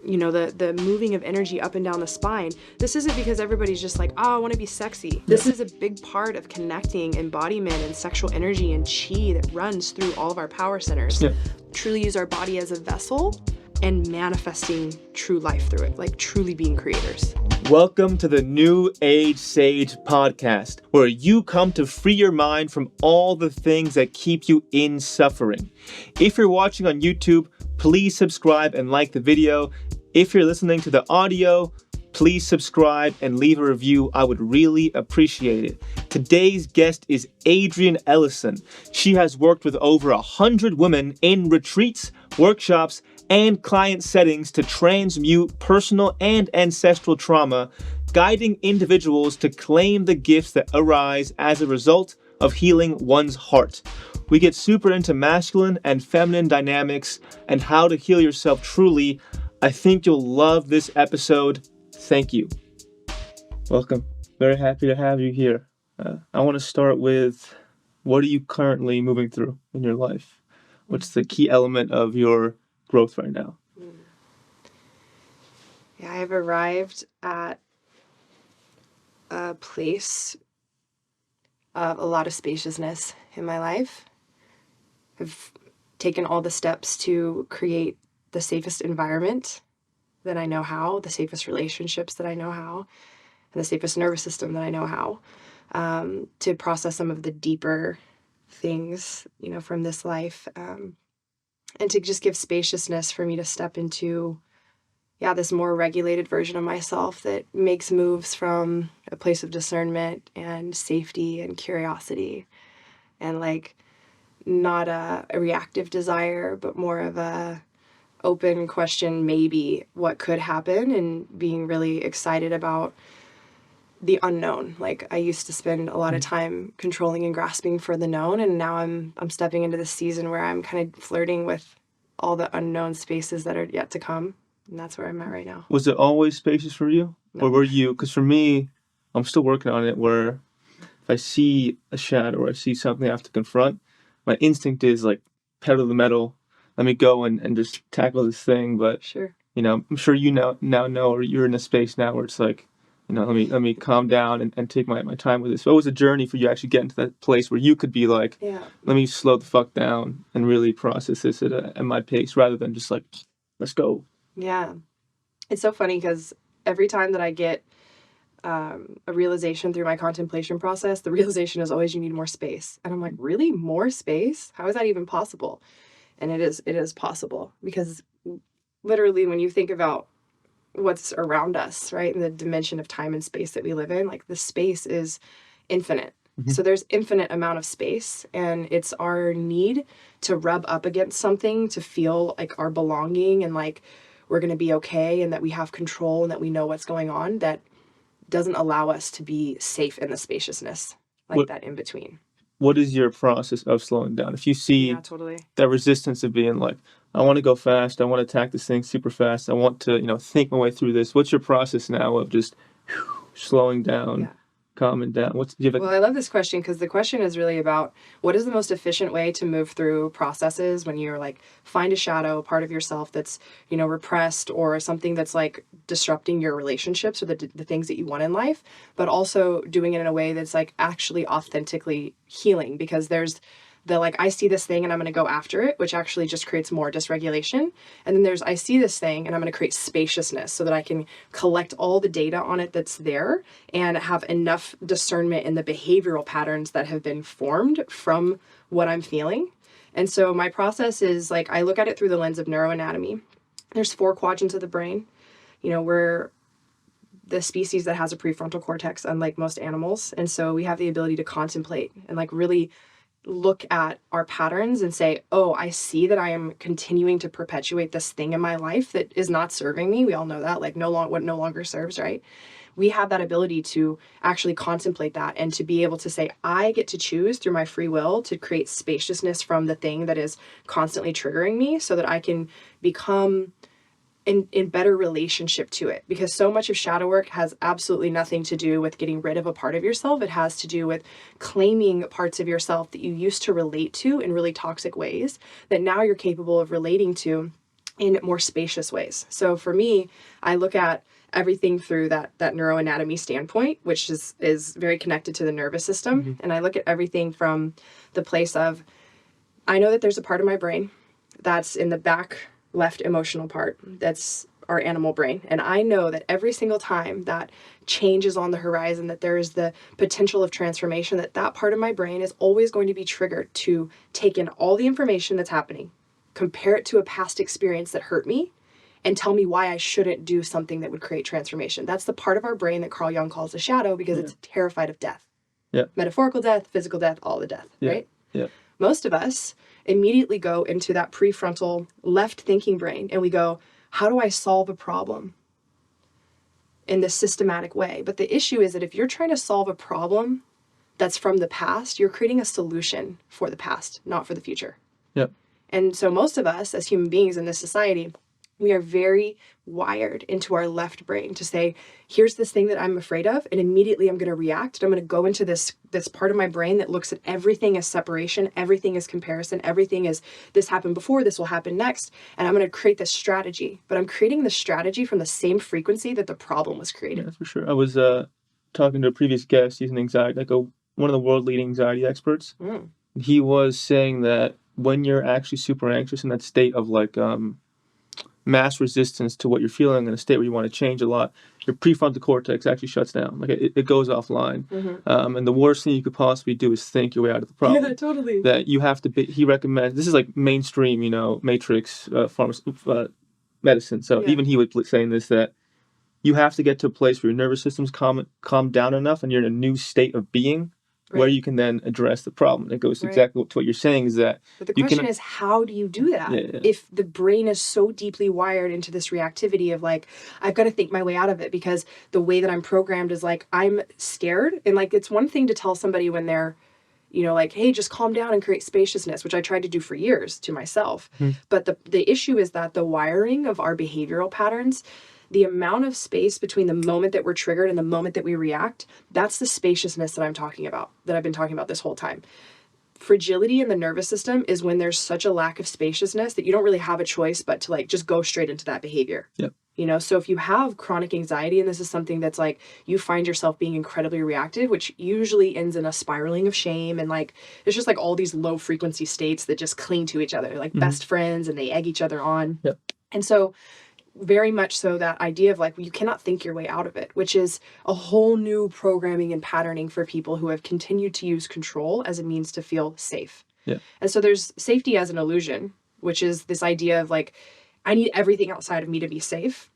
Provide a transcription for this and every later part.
the moving of energy up and down the spine. This isn't because everybody's just like, oh, I want to be sexy. This is a big part of connecting embodiment and sexual energy and chi that runs through all of our power centers. Yeah. Truly use our body as a vessel and manifesting true life through it, like truly being creators. Welcome to the New Age Sage podcast, where you come to free your mind from all the things that keep you in suffering. If you're watching on YouTube, please subscribe and like the video. If you're listening to the audio, please subscribe and leave a review. I would really appreciate it. Today's guest is Adrian Ellison. She has worked with over 100 women in retreats, workshops, and client settings to transmute personal and ancestral trauma, guiding individuals to claim the gifts that arise as a result of healing one's heart. We get super into masculine and feminine dynamics and how to heal yourself truly. I think you'll love this episode. Thank you. Welcome. Very happy to have you here. I want to start with, what are you currently moving through in your life? What's the key element of your growth right now? Yeah, I've arrived at a place of a lot of spaciousness in my life. I've taken all the steps to create the safest environment that I know how, the safest relationships that I know how, and the safest nervous system that I know how, to process some of the deeper things, from this life, and to just give spaciousness for me to step into, this more regulated version of myself that makes moves from a place of discernment and safety and curiosity, and not a reactive desire, but more of a open question, maybe what could happen, and being really excited about the unknown. I used to spend a lot of time controlling and grasping for the known, and now I'm stepping into this season where I'm kind of flirting with all the unknown spaces that are yet to come, and that's where I'm at right now. Was it always spacious for you? No. Or were you, because for me, I'm still working on it, where if I see a shadow or I see something I have to confront, my instinct is pedal to the metal, let me go and just tackle this thing. But Sure. I'm sure you now know, or you're in a space now where it's let me calm down and take my time with this. So it was a journey for you to actually get into that place where you could be let me slow the fuck down and really process this at my pace, rather than just let's go. Yeah. It's so funny because every time that I get a realization through my contemplation process, the realization is always, you need more space. And I'm like, really? More space? How is that even possible? And it is possible, because literally when you think about what's around us, right, in the dimension of time and space that we live in, the space is infinite. Mm-hmm. So there's infinite amount of space, and it's our need to rub up against something to feel like our belonging and we're going to be okay, and that we have control and that we know what's going on, that doesn't allow us to be safe in the spaciousness, that in between. What is your process of slowing down? If you see totally that resistance of being I want to go fast, I want to attack this thing super fast, I want to, think my way through this. What's your process now of just slowing down, calming down? Well, I love this question, because the question is really about what is the most efficient way to move through processes when you're find a shadow, part of yourself that's, repressed, or something that's disrupting your relationships or the things that you want in life, but also doing it in a way that's actually authentically healing, because there's the I see this thing and I'm going to go after it, which actually just creates more dysregulation. And then there's I see this thing and I'm going to create spaciousness so that I can collect all the data on it that's there and have enough discernment in the behavioral patterns that have been formed from what I'm feeling. And so my process is I look at it through the lens of neuroanatomy. There's 4 quadrants of the brain. We're the species that has a prefrontal cortex, unlike most animals. And so we have the ability to contemplate and really look at our patterns and say, oh, I see that I am continuing to perpetuate this thing in my life that is not serving me. We all know that, what no longer serves, right? We have that ability to actually contemplate that and to be able to say, I get to choose through my free will to create spaciousness from the thing that is constantly triggering me, so that I can become in better relationship to it. Because so much of shadow work has absolutely nothing to do with getting rid of a part of yourself. It has to do with claiming parts of yourself that you used to relate to in really toxic ways that now you're capable of relating to in more spacious ways. So for me, I look at everything through that neuroanatomy standpoint, which is very connected to the nervous system. And I look at everything from the place of, I know that there's a part of my brain that's in the back left emotional part, that's our animal brain. And I know that every single time that change is on the horizon, that there is the potential of transformation, that part of my brain is always going to be triggered to take in all the information that's happening, compare it to a past experience that hurt me, and tell me why I shouldn't do something that would create transformation. That's the part of our brain that Carl Jung calls the shadow, because it's terrified of death. Yeah. Metaphorical death, physical death, all the death, right? Yeah. Most of us immediately go into that prefrontal left thinking brain and we go, how do I solve a problem in this systematic way? But the issue is that if you're trying to solve a problem that's from the past, you're creating a solution for the past, not for the future. Yep. And so most of us as human beings in this society, we are very wired into our left brain to say, here's this thing that I'm afraid of, and immediately I'm going to react. And I'm going to go into this part of my brain that looks at everything as separation, everything as comparison, everything as this happened before, this will happen next. And I'm going to create this strategy. But I'm creating the strategy from the same frequency that the problem was created. Yeah, for sure. I was talking to a previous guest. He's an anxiety, one of the world-leading anxiety experts. He was saying that when you're actually super anxious in that state of mass resistance to what you're feeling, in a state where you want to change a lot, your prefrontal cortex actually shuts down. It goes offline. And the worst thing you could possibly do is think your way out of the problem. Yeah, totally. That you have to be, he recommends, this is like mainstream, matrix medicine. So even he was saying this, that you have to get to a place where your nervous system's calm down enough and you're in a new state of being where you can then address the problem. It goes exactly to what you're saying, is that but the question is, how do you do that? If the brain is so deeply wired into this reactivity of I've got to think my way out of it, because the way that I'm programmed is I'm scared. And it's one thing to tell somebody when they're, hey, just calm down and create spaciousness, which I tried to do for years to myself. But the issue is that the wiring of our behavioral patterns, the amount of space between the moment that we're triggered and the moment that we react, that's the spaciousness that I'm talking about, that I've been talking about this whole time. Fragility in the nervous system is when there's such a lack of spaciousness that you don't really have a choice but to just go straight into that behavior. Yep. So if you have chronic anxiety, and this is something that's you find yourself being incredibly reactive, which usually ends in a spiraling of shame, and it's just all these low frequency states that just cling to each other, best friends, and they egg each other on. Yep. And so very much so that idea of you cannot think your way out of it, which is a whole new programming and patterning for people who have continued to use control as a means to feel safe. Yeah. And so there's safety as an illusion, which is this idea of I need everything outside of me to be safe.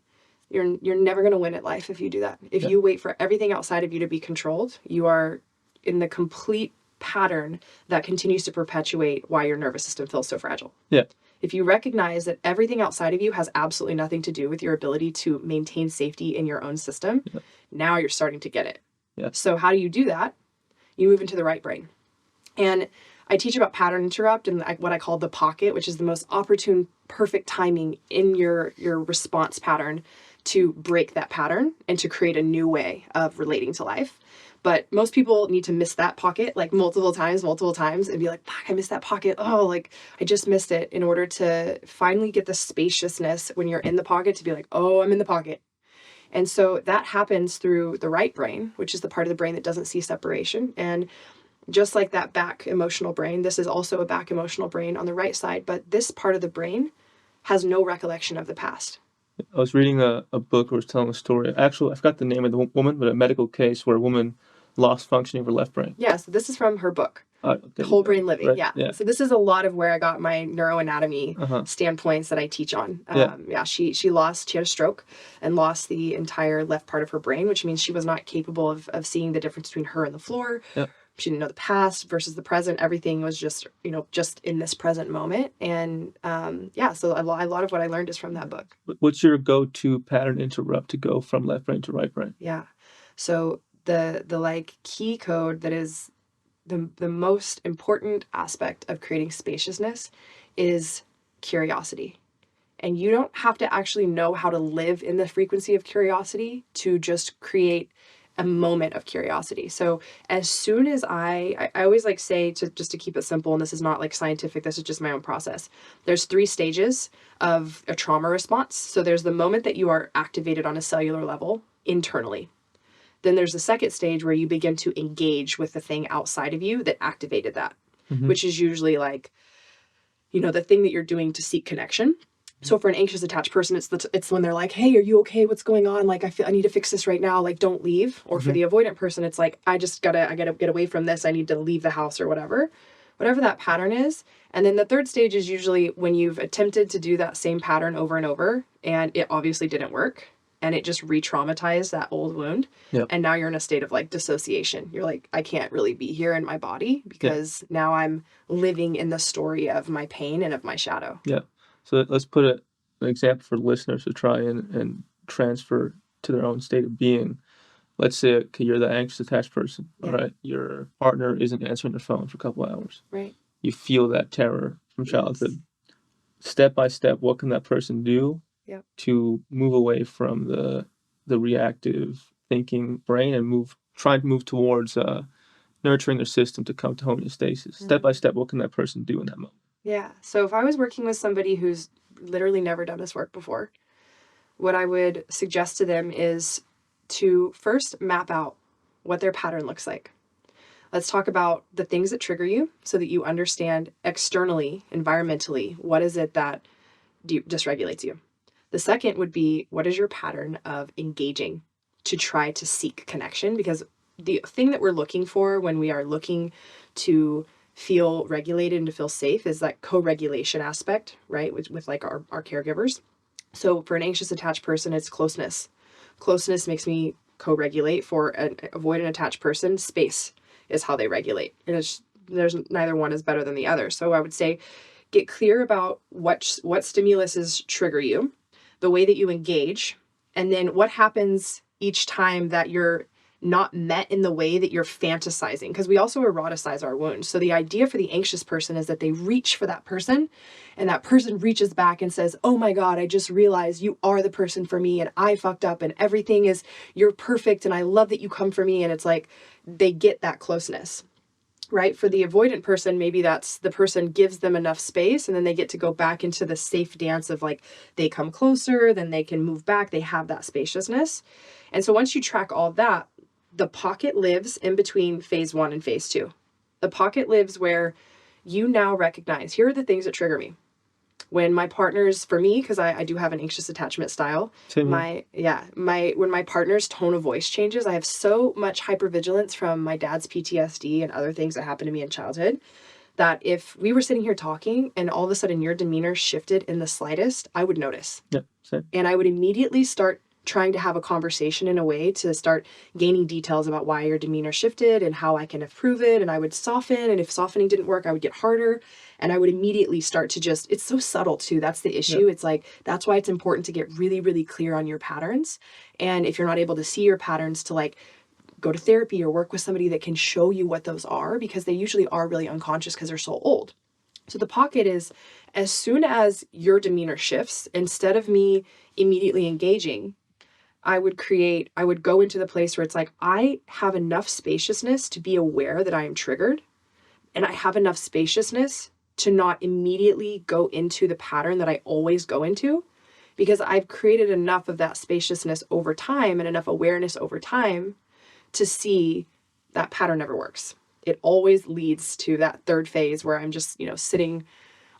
You're never going to win at life if you do that. If you wait for everything outside of you to be controlled, you are in the complete pattern that continues to perpetuate why your nervous system feels so fragile. Yeah. If you recognize that everything outside of you has absolutely nothing to do with your ability to maintain safety in your own system, now you're starting to get it. Yeah. So how do you do that? You move into the right brain. And I teach about pattern interrupt and what I call the pocket, which is the most opportune, perfect timing in your response pattern to break that pattern and to create a new way of relating to life. But most people need to miss that pocket multiple times and be fuck, I missed that pocket. Oh, I just missed it, in order to finally get the spaciousness when you're in the pocket to be oh, I'm in the pocket. And so that happens through the right brain, which is the part of the brain that doesn't see separation. And just like that back emotional brain, this is also a back emotional brain on the right side. But this part of the brain has no recollection of the past. I was reading a book where it was telling a story. Actually, I forgot the name of the woman, but a medical case where a woman lost functioning of her left brain. Yeah, so this is from her book, Whole Brain Living. Right. Yeah. So this is a lot of where I got my neuroanatomy standpoints that I teach on. She had a stroke and lost the entire left part of her brain, which means she was not capable of seeing the difference between her and the floor. Yep. She didn't know the past versus the present. Everything was just in this present moment. And so a lot of what I learned is from that book. What's your go-to pattern interrupt to go from left brain to right brain? Yeah. So the key code that is the most important aspect of creating spaciousness is curiosity. And you don't have to actually know how to live in the frequency of curiosity to just create a moment of curiosity. So as soon as I always like say to just to keep it simple, and this is not like scientific, this is just my own process. There's 3 stages of a trauma response. So there's the moment that you are activated on a cellular level internally. Then there's the second stage where you begin to engage with the thing outside of you that activated that, which is usually like, you know, the thing that you're doing to seek connection. So for an anxious attached person, it's when they're like, hey, are you okay? What's going on? Like, I need to fix this right now. Like, don't leave. Or for the avoidant person, it's like, I gotta get away from this. I need to leave the house or whatever that pattern is. And then the third stage is usually when you've attempted to do that same pattern over and over, and it obviously didn't work, and it just re-traumatized that old wound. Yep. And now you're in a state of like dissociation. You're like, I can't really be here in my body because now I'm living in the story of my pain and of my shadow. Yeah. So let's put an example for listeners to try and transfer to their own state of being. Let's say, okay, you're the anxious attached person, all right? Your partner isn't answering their phone for a couple of hours. Right. You feel that terror from childhood. Step by step, what can that person do to move away from the reactive thinking brain and try to move towards nurturing their system to come to homeostasis? Step by step, what can that person do in that moment? Yeah. So if I was working with somebody who's literally never done this work before, what I would suggest to them is to first map out what their pattern looks like. Let's talk about the things that trigger you so that you understand externally, environmentally, what is it that dysregulates you. The second would be, what is your pattern of engaging to try to seek connection? Because the thing that we're looking for when we are looking to feel regulated and to feel safe is that co-regulation aspect, right? With like our caregivers. So for an anxious attached person, it's closeness. Closeness makes me co-regulate. For an avoidant attached person, space is how they regulate. And there's neither one is better than the other. So I would say get clear about what stimuluses trigger you, the way that you engage, and then what happens each time that you're not met in the way that you're fantasizing, because we also eroticize our wounds. So the idea for the anxious person is that they reach for that person and that person reaches back and says, oh my God, I just realized you are the person for me and I fucked up and everything is, you're perfect and I love that you come for me. And it's like they get that closeness, right? For the avoidant person, maybe that's the person gives them enough space and then they get to go back into the safe dance of like they come closer, then they can move back, they have that spaciousness. And so once you track all of that, the pocket lives in between phase 1 and phase 2. The pocket lives where you now recognize, here are the things that trigger me. When my partners, for me, because I do have an anxious attachment style, when my partner's tone of voice changes, I have so much hypervigilance from my dad's PTSD and other things that happened to me in childhood, that if we were sitting here talking and all of a sudden your demeanor shifted in the slightest, I would notice. Yeah, same. And I would immediately start trying to have a conversation in a way to start gaining details about why your demeanor shifted and how I can improve it. And I would soften. And if softening didn't work, I would get harder. And I would immediately start to just, it's so subtle too. That's the issue. It's like, that's why it's important to get really, really clear on your patterns. And if you're not able to see your patterns, to like go to therapy or work with somebody that can show you what those are, because they usually are really unconscious because they're so old. So the pocket is, as soon as your demeanor shifts, instead of me immediately engaging, I would go into the place where it's like, I have enough spaciousness to be aware that I am triggered. And I have enough spaciousness to not immediately go into the pattern that I always go into, because I've created enough of that spaciousness over time and enough awareness over time to see that pattern never works. It always leads to that third phase where I'm just, sitting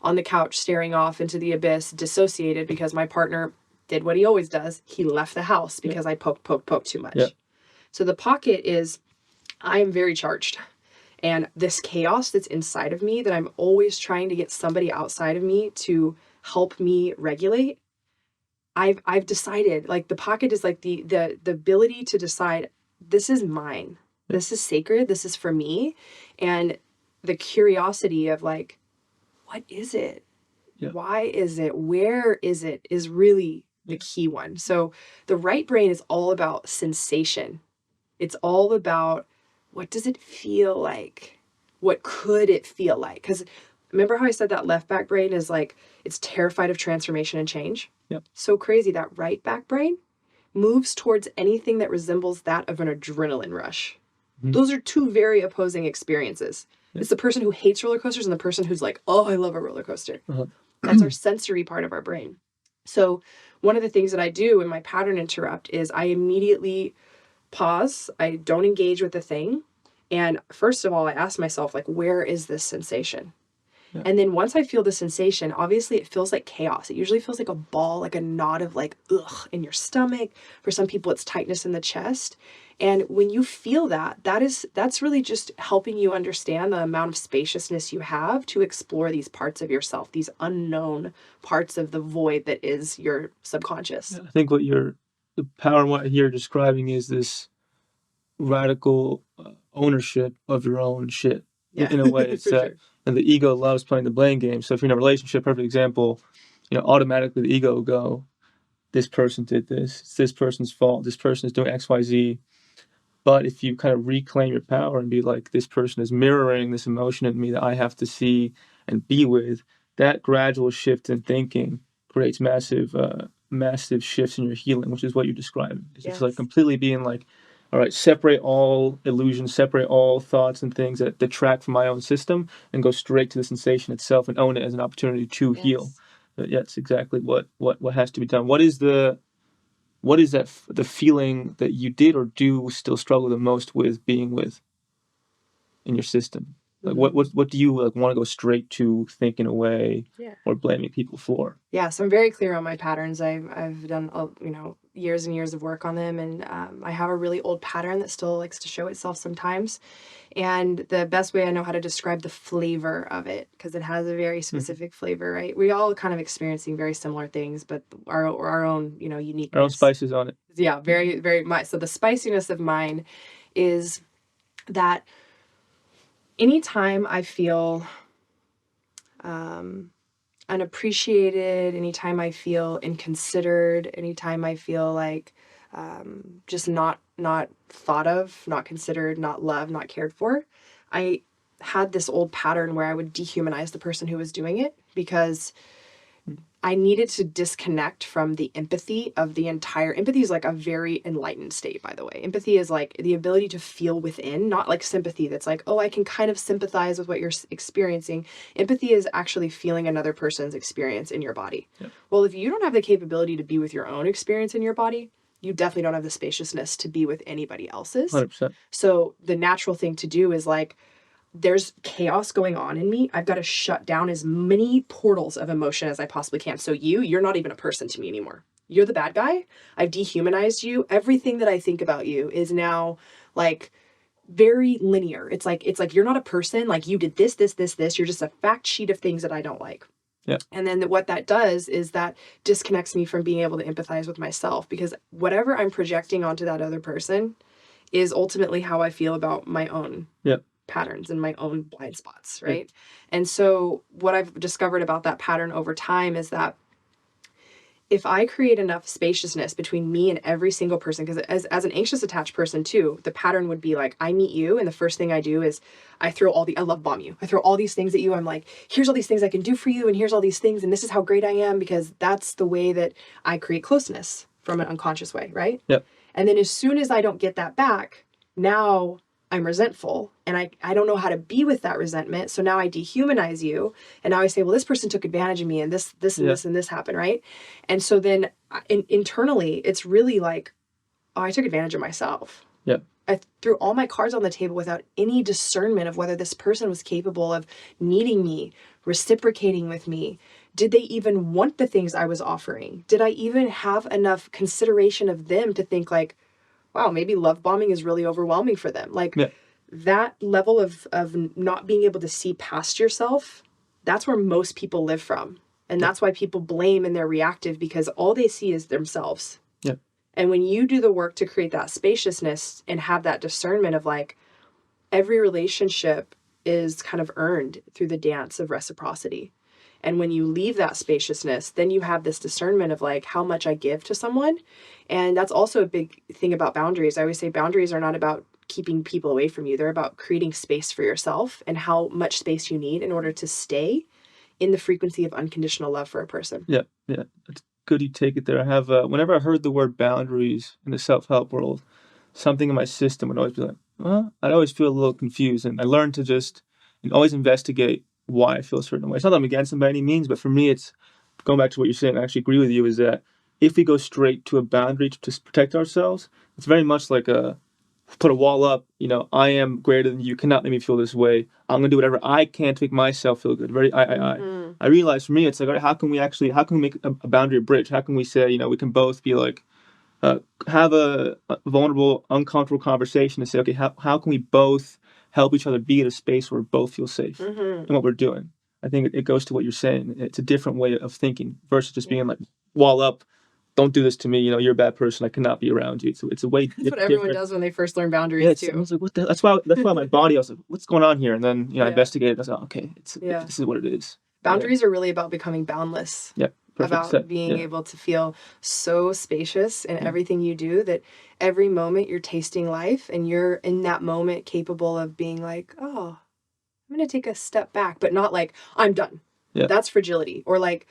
on the couch, staring off into the abyss, dissociated because my partner did what he always does. He left the house because I poked too much. Yeah. So the pocket is, I am very charged. And this chaos that's inside of me that I'm always trying to get somebody outside of me to help me regulate, I've decided, like, the pocket is like the ability to decide, this is mine. This is sacred. This is for me. And the curiosity of like, what is it? Yeah. Why is it? Where is it? Is really the key one. So the right brain is all about sensation. It's all about, what does it feel like? What could it feel like? Because remember how I said that left back brain is like, it's terrified of transformation and change? Yep. So crazy. That right back brain moves towards anything that resembles that of an adrenaline rush. Mhm. Those are two very opposing experiences. Yeah. It's the person who hates roller coasters and the person who's like, oh, I love a roller coaster. Uh-huh. That's our sensory part of our brain. So one of the things that I do in my pattern interrupt is I immediately pause. I don't engage with the thing. And first of all, I ask myself, like, where is this sensation? Yeah. And then once I feel the sensation, obviously it feels like chaos. It usually feels like a ball, like a knot of like, ugh, in your stomach. For some people, it's tightness in the chest. And when you feel that, that's really just helping you understand the amount of spaciousness you have to explore these parts of yourself, these unknown parts of the void that is your subconscious. I think the power in what you're describing is this radical ownership of your own shit. Yeah, In a way, it's for that, sure. and the ego loves playing the blame game. So if you're in a relationship, perfect example, automatically the ego will go, this person did this, it's this person's fault, this person is doing X, Y, Z. But if you kind of reclaim your power and be like, this person is mirroring this emotion in me that I have to see and be with, that gradual shift in thinking creates massive shifts in your healing, which is what you're describing. It's just like Yes. completely being like, all right, separate all illusions, separate all thoughts and things that detract from my own system and go straight to the sensation itself and own it as an opportunity to heal. Yeah, it's exactly what has to be done. What is the feeling that you did or do still struggle the most with being with in your system? Like what do you like want to go straight to thinking away or blaming people for? Yeah, so I'm very clear on my patterns. I've done years and years of work on them, and I have a really old pattern that still likes to show itself sometimes. And the best way I know how to describe the flavor of it, because it has a very specific flavor, right? We all kind of experiencing very similar things, but our own uniqueness. Our own spices on it. Yeah, very very much. So the spiciness of mine is that anytime I feel unappreciated, anytime I feel inconsidered, anytime I feel like just not thought of, not considered, not loved, not cared for, I had this old pattern where I would dehumanize the person who was doing it because I needed to disconnect from the empathy of the entire. Empathy is like a very enlightened state, by the way. Empathy is like the ability to feel within, not like sympathy that's like, oh, I can kind of sympathize with what you're experiencing. Empathy is actually feeling another person's experience in your body. Yep. Well, if you don't have the capability to be with your own experience in your body, you definitely don't have the spaciousness to be with anybody else's. 100%. So the natural thing to do is like, there's chaos going on in me. I've got to shut down as many portals of emotion as I possibly can. So you're not even a person to me anymore. You're the bad guy. I've dehumanized you. Everything that I think about you is now like very linear. It's like you're not a person. Like you did this. You're just a fact sheet of things that I don't like. Yeah. And then what that does is that disconnects me from being able to empathize with myself, because whatever I'm projecting onto that other person is ultimately how I feel about my own patterns and my own blind spots, right? And so what I've discovered about that pattern over time is that if I create enough spaciousness between me and every single person, because as an anxious attached person too, the pattern would be like, I meet you and the first thing I do is I love bomb you. I throw all these things at you. I'm like, here's all these things I can do for you, and here's all these things, and this is how great I am, because that's the way that I create closeness from an unconscious way, right? Yep. And then as soon as I don't get that back, now I'm resentful and I don't know how to be with that resentment. So now I dehumanize you. And now I say, well, this person took advantage of me and this and this and this happened, right? And so then internally, it's really like, oh, I took advantage of myself. Yeah. I threw all my cards on the table without any discernment of whether this person was capable of needing me, reciprocating with me. Did they even want the things I was offering? Did I even have enough consideration of them to think like, wow, maybe love bombing is really overwhelming for them. Like that level of not being able to see past yourself, that's where most people live from. And that's why people blame and they're reactive, because all they see is themselves. Yeah. And when you do the work to create that spaciousness and have that discernment of like, every relationship is kind of earned through the dance of reciprocity. And when you leave that spaciousness, then you have this discernment of like how much I give to someone. And that's also a big thing about boundaries. I always say boundaries are not about keeping people away from you. They're about creating space for yourself and how much space you need in order to stay in the frequency of unconditional love for a person. Yeah. Yeah. good you take it there. I have, whenever I heard the word boundaries in the self-help world, something in my system would always be like, well, I'd always feel a little confused. And I learned to just and always investigate why I feel a certain way. It's not that I'm against them by any means, but for me, it's going back to what you're saying. I actually agree with you, is that if we go straight to a boundary to protect ourselves, it's very much like put a wall up, I am greater than you, cannot make me feel this way. I'm gonna do whatever I can to make myself feel good. Very I. I realize for me, it's like, all right, how can we make a boundary, a bridge? How can we say, we can both be like, have a vulnerable, uncomfortable conversation to say, okay, how can we both help each other be at a space where we both feel safe in what we're doing? I think it goes to what you're saying. It's a different way of thinking versus just being like, wall up, don't do this to me. You're a bad person. I cannot be around you. So it's a way. That's what everyone does when they first learn boundaries, yeah, too. I was like, what the? That's why my body, I was like, what's going on here? And then I investigated. I was like, okay, this is what it is. Boundaries are really about becoming boundless. Yeah. About being able to feel so spacious in everything you do, that every moment you're tasting life and you're in that moment capable of being like, oh, I'm going to take a step back, but not like, I'm done. Yeah. That's fragility. Or like,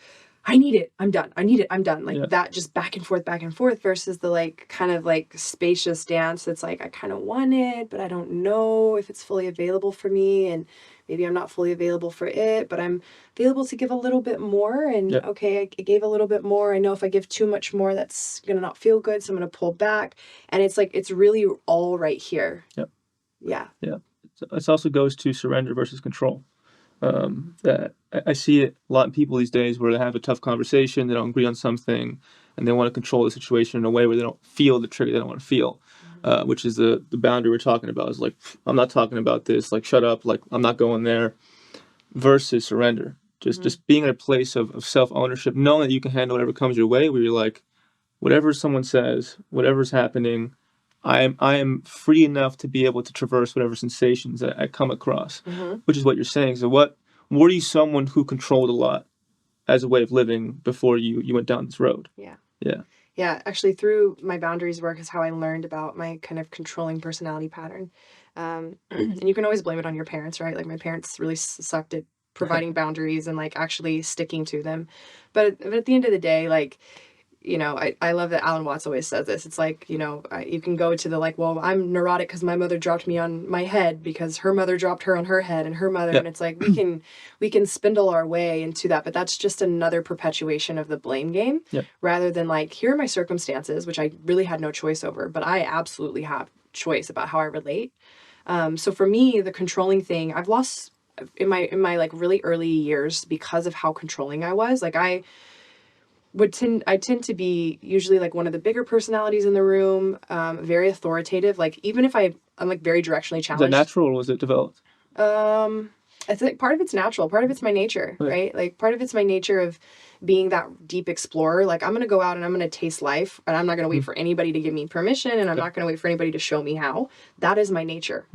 I need it, I'm done. I need it, I'm done. Like that, just back and forth versus the like kind of like spacious dance that's like, I kind of want it, but I don't know if it's fully available for me. And maybe I'm not fully available for it, but I'm available to give a little bit more. And okay, I gave a little bit more. I know if I give too much more, that's going to not feel good. So I'm going to pull back. And it's like, it's really all right here. Yep. Yeah. Yeah. It also goes to surrender versus control. That I see it a lot in people these days where they have a tough conversation, they don't agree on something, and they want to control the situation in a way where they don't feel the trigger they don't want to feel, which is the boundary we're talking about. Is like, I'm not talking about this, like, shut up, like, I'm not going there, versus surrender. Just being in a place of self-ownership, knowing that you can handle whatever comes your way, where you're like, whatever someone says, whatever's happening, I am free enough to be able to traverse whatever sensations that I come across, which is what you're saying. So were you someone who controlled a lot as a way of living before you went down this road? Yeah. Yeah. Yeah, actually through my boundaries work is how I learned about my kind of controlling personality pattern. And you can always blame it on your parents, right? Like my parents really sucked at providing boundaries and like actually sticking to them. But at the end of the day, like, I love that Alan Watts always says this. It's like, you can go to the like, well, I'm neurotic because my mother dropped me on my head because her mother dropped her on her head and her mother. And it's like, we can spindle our way into that, but that's just another perpetuation of the blame game rather than like, here are my circumstances, which I really had no choice over, but I absolutely have choice about how I relate. So for me, the controlling thing, I've lost in my like really early years because of how controlling I was. Like I tend to be usually like one of the bigger personalities in the room, very authoritative. Like even if I'm like very directionally challenged. Is that natural or was it developed? I think part of it's natural, part of it's my nature, right? Like part of it's my nature of being that deep explorer. Like I'm going to go out and I'm going to taste life and I'm not going to wait for anybody to give me permission and I'm not going to wait for anybody to show me how. That is my nature.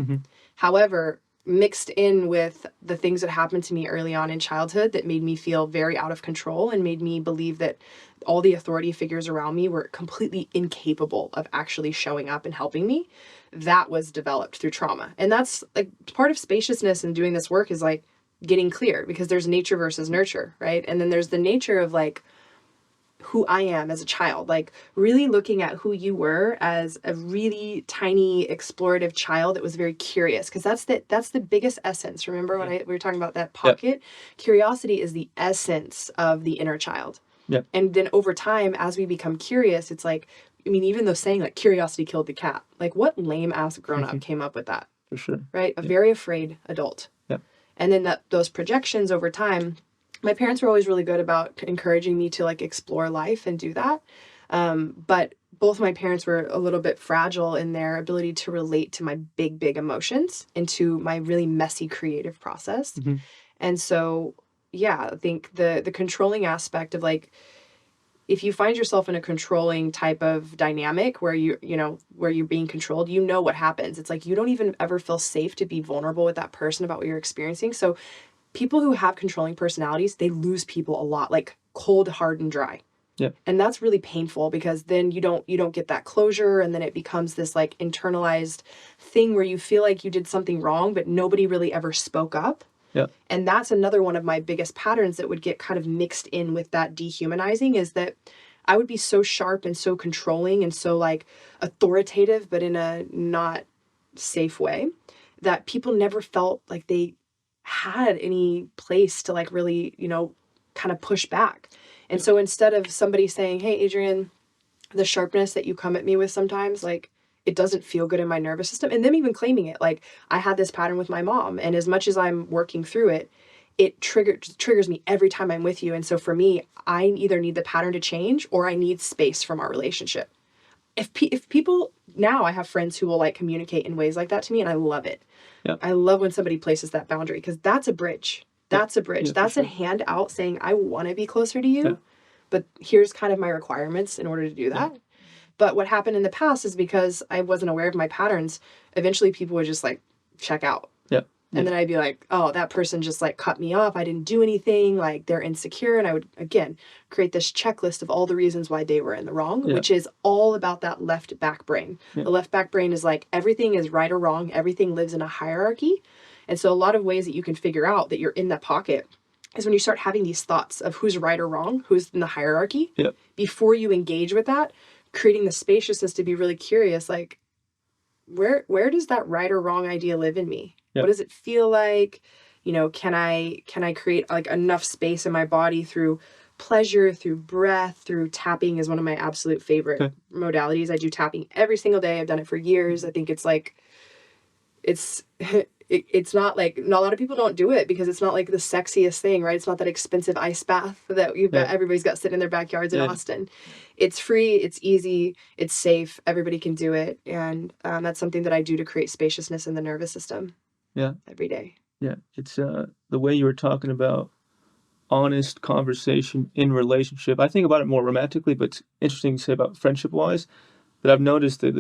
However, mixed in with the things that happened to me early on in childhood that made me feel very out of control and made me believe that all the authority figures around me were completely incapable of actually showing up and helping me. That was developed through trauma. And that's like part of spaciousness and doing this work is like getting clear because there's nature versus nurture, right? And then there's the nature of like who I am as a child, like really looking at who you were as a really tiny explorative child that was very curious, because that's the biggest essence. Remember when we were talking about that pocket? Curiosity is the essence of the inner child. And then over time, as we become curious, it's like, I mean, even though saying like curiosity killed the cat, like what lame ass grown up came up with that? For sure. Right? A very afraid adult. And then those projections over time, my parents were always really good about encouraging me to like explore life and do that. But both my parents were a little bit fragile in their ability to relate to my big, big emotions and to my really messy creative process. And so, yeah, I think the controlling aspect of like, if you find yourself in a controlling type of dynamic where where you're being controlled, what happens. It's like you don't even ever feel safe to be vulnerable with that person about what you're experiencing. So people who have controlling personalities, they lose people a lot, like cold, hard, and dry. And that's really painful because then you don't get that closure, and then it becomes this like internalized thing where you feel like you did something wrong, but nobody really ever spoke up. And that's another one of my biggest patterns that would get kind of mixed in with that dehumanizing, is that I would be so sharp and so controlling and so like authoritative, but in a not safe way, that people never felt like they had any place to like really, kind of push back. And so instead of somebody saying, hey, Adrian, the sharpness that you come at me with sometimes, like, it doesn't feel good in my nervous system, and them even claiming it, like, I had this pattern with my mom, and as much as I'm working through it, it triggers me every time I'm with you. And so for me, I either need the pattern to change or I need space from our relationship. If people, now I have friends who will like communicate in ways like that to me, and I love it. Yeah. I love when somebody places that boundary, because that's a bridge. That's a bridge. Yeah, That's for a sure. hand out saying, I want to be closer to you, Yeah. but here's kind of my requirements in order to do that. But what happened in the past is, because I wasn't aware of my patterns, eventually people would just like check out. Yeah. And then I'd be like, oh, that person just like cut me off. I didn't do anything. Like, they're insecure. And I would, again, create this checklist of all the reasons why they were in the wrong, which is all about that left back brain. The left back brain is like, everything is right or wrong. Everything lives in a hierarchy. And so a lot of ways that you can figure out that you're in that pocket is when you start having these thoughts of who's right or wrong, who's in the hierarchy. Before you engage with that, creating the spaciousness to be really curious, like, where does that right or wrong idea live in me? What does it feel like? Can I create like enough space in my body through pleasure, through breath, through tapping is one of my absolute favorite modalities. I do tapping every single day. I've done it for years. I think it's like, it's it's not like, not a lot of people don't do it because it's not like the sexiest thing, right? It's not that expensive ice bath that everybody's got sitting in their backyards in Austin. It's free, it's easy, it's safe, everybody can do it. And that's something that I do to create spaciousness in the nervous system every day. It's the way you were talking about honest conversation in relationship. I think about it more romantically, but it's interesting to say about friendship wise. But I've noticed that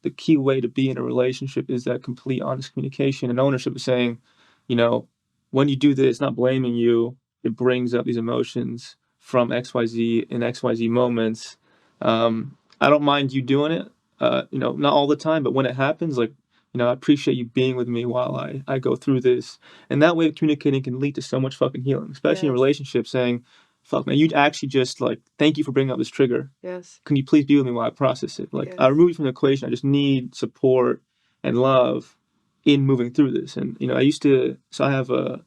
the key way to be in a relationship is that complete honest communication and ownership of saying, when you do this, not blaming you, it brings up these emotions from XYZ in XYZ moments. I don't mind you doing it, not all the time, but when it happens, like, I appreciate you being with me while I go through this. And that way of communicating can lead to so much fucking healing, especially in relationships, saying, fuck, man, you'd actually just like, thank you for bringing up this trigger. Yes. Can you please be with me while I process it? Like, I remove you from the equation. I just need support and love in moving through this. And, I have a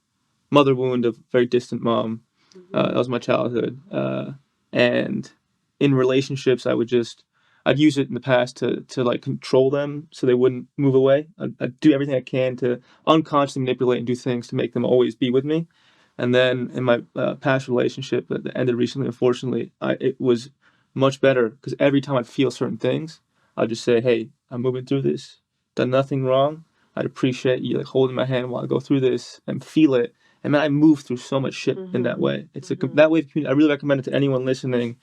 mother wound of very distant mom. That was my childhood. And in relationships, I'd use it in the past to like control them so they wouldn't move away. I'd do everything I can to unconsciously manipulate and do things to make them always be with me. And then in my past relationship that ended recently, unfortunately, it was much better because every time I'd feel certain things, I'd just say, hey, I'm moving through this, done nothing wrong. I'd appreciate you like holding my hand while I go through this and feel it. And man, I move through so much shit in that way. It's that way of community. I really recommend it to anyone listening,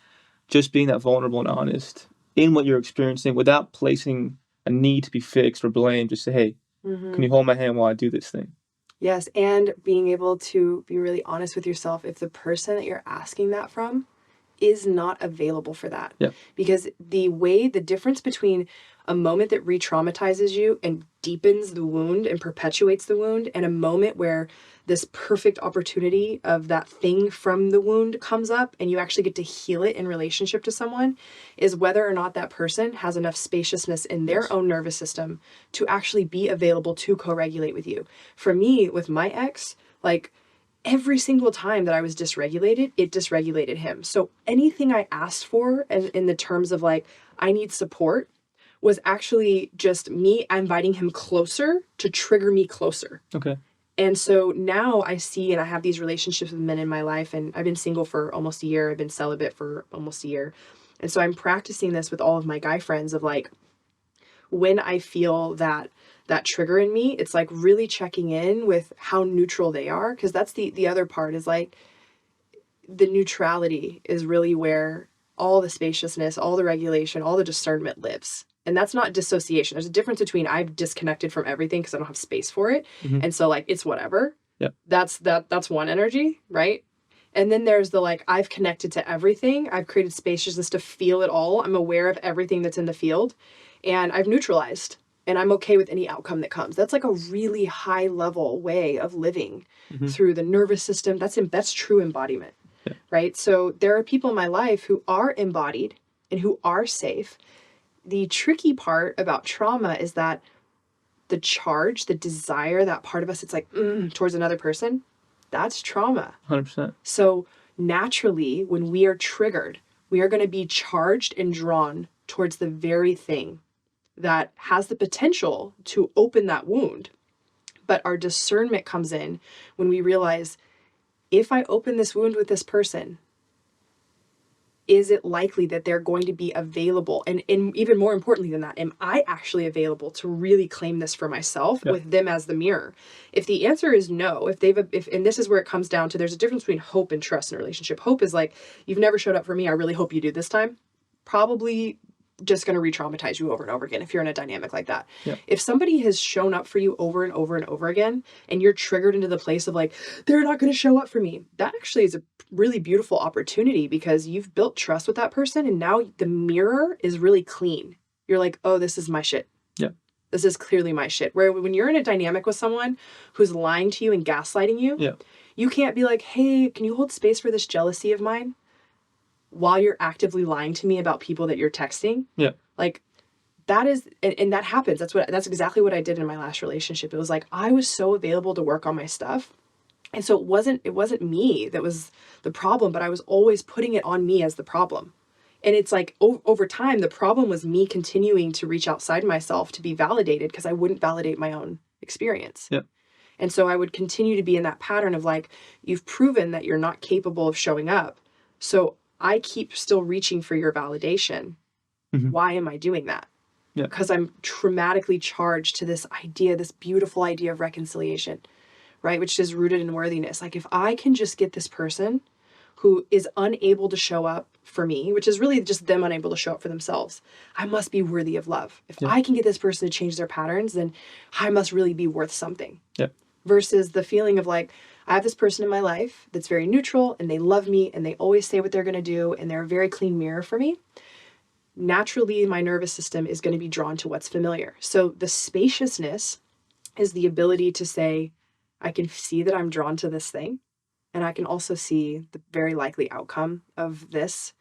just being that vulnerable and honest in what you're experiencing without placing a need to be fixed or blamed. Just say, hey, can you hold my hand while I do this thing? Yes, and being able to be really honest with yourself if the person that you're asking that from is not available for that. Because the difference between a moment that re-traumatizes you and deepens the wound and perpetuates the wound, and a moment where this perfect opportunity of that thing from the wound comes up and you actually get to heal it in relationship to someone, is whether or not that person has enough spaciousness in their own nervous system to actually be available to co-regulate with you. For me, with my ex, like, every single time that I was dysregulated, it dysregulated him. So anything I asked for in the terms of like, I need support, was actually just me inviting him closer to trigger me closer. And so now I see, and I have these relationships with men in my life, and I've been single for almost a year. I've been celibate for almost a year. And so I'm practicing this with all of my guy friends of like, when I feel that trigger in me, it's like really checking in with how neutral they are. Because that's the other part, is like, the neutrality is really where all the spaciousness, all the regulation, all the discernment lives. And that's not dissociation. There's a difference between I've disconnected from everything because I don't have space for it. And so like, it's whatever. That's one energy, right? And then there's the like, I've connected to everything. I've created spaciousness to feel it all. I'm aware of everything that's in the field. And I've neutralized. And I'm okay with any outcome that comes. That's like a really high level way of living through the nervous system. That's true embodiment. right? So there are people in my life who are embodied and who are safe. The tricky part about trauma is that the charge, the desire, that part of us, it's like towards another person, that's trauma. 100%. So naturally, when we are triggered, we are going to be charged and drawn towards the very thing that has the potential to open that wound. But our discernment comes in when we realize, if I open this wound with this person, is it likely that they're going to be available? And even more importantly than that, am I actually available to really claim this for myself with them as the mirror? If the answer is no, and this is where it comes down to, there's a difference between hope and trust in a relationship. Hope is like, you've never showed up for me, I really hope you do this time. Probably just going to re-traumatize you over and over again if you're in a dynamic like that. If somebody has shown up for you over and over and over again, and you're triggered into the place of like, they're not going to show up for me, that actually is a really beautiful opportunity, because you've built trust with that person, and now the mirror is really clean. You're like, oh, this is my shit. This is clearly my shit. Where when you're in a dynamic with someone who's lying to you and gaslighting you, you can't be like, hey, can you hold space for this jealousy of mine while you're actively lying to me about people that you're texting. Like, that is, and that happens. That's exactly what I did in my last relationship. It was like, I was so available to work on my stuff. And so it wasn't me that was the problem, but I was always putting it on me as the problem. And it's like, over time, the problem was me continuing to reach outside myself to be validated, because I wouldn't validate my own experience. And so I would continue to be in that pattern of like, you've proven that you're not capable of showing up, so I keep still reaching for your validation. Why am I doing that? Because I'm traumatically charged to this idea, this beautiful idea of reconciliation, right? Which is rooted in worthiness. Like, if I can just get this person who is unable to show up for me, which is really just them unable to show up for themselves, I must be worthy of love. If I can get this person to change their patterns, then I must really be worth something. Versus the feeling of like, I have this person in my life that's very neutral, and they love me, and they always say what they're going to do, and they're a very clean mirror for me. Naturally, my nervous system is going to be drawn to what's familiar. So the spaciousness is the ability to say, I can see that I'm drawn to this thing, and I can also see the very likely outcome of this.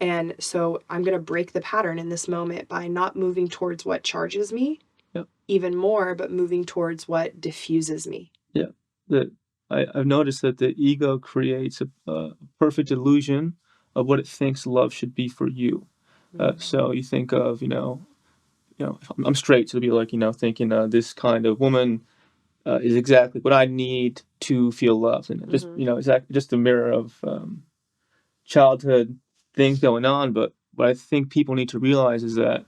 And so I'm going to break the pattern in this moment by not moving towards what charges me even more, but moving towards what diffuses me. I've noticed that the ego creates a perfect illusion of what it thinks love should be for you. So you think of, if I'm straight, so it'll be like, thinking this kind of woman is exactly what I need to feel loved. And just, exactly just a mirror of childhood things going on. But what I think people need to realize is that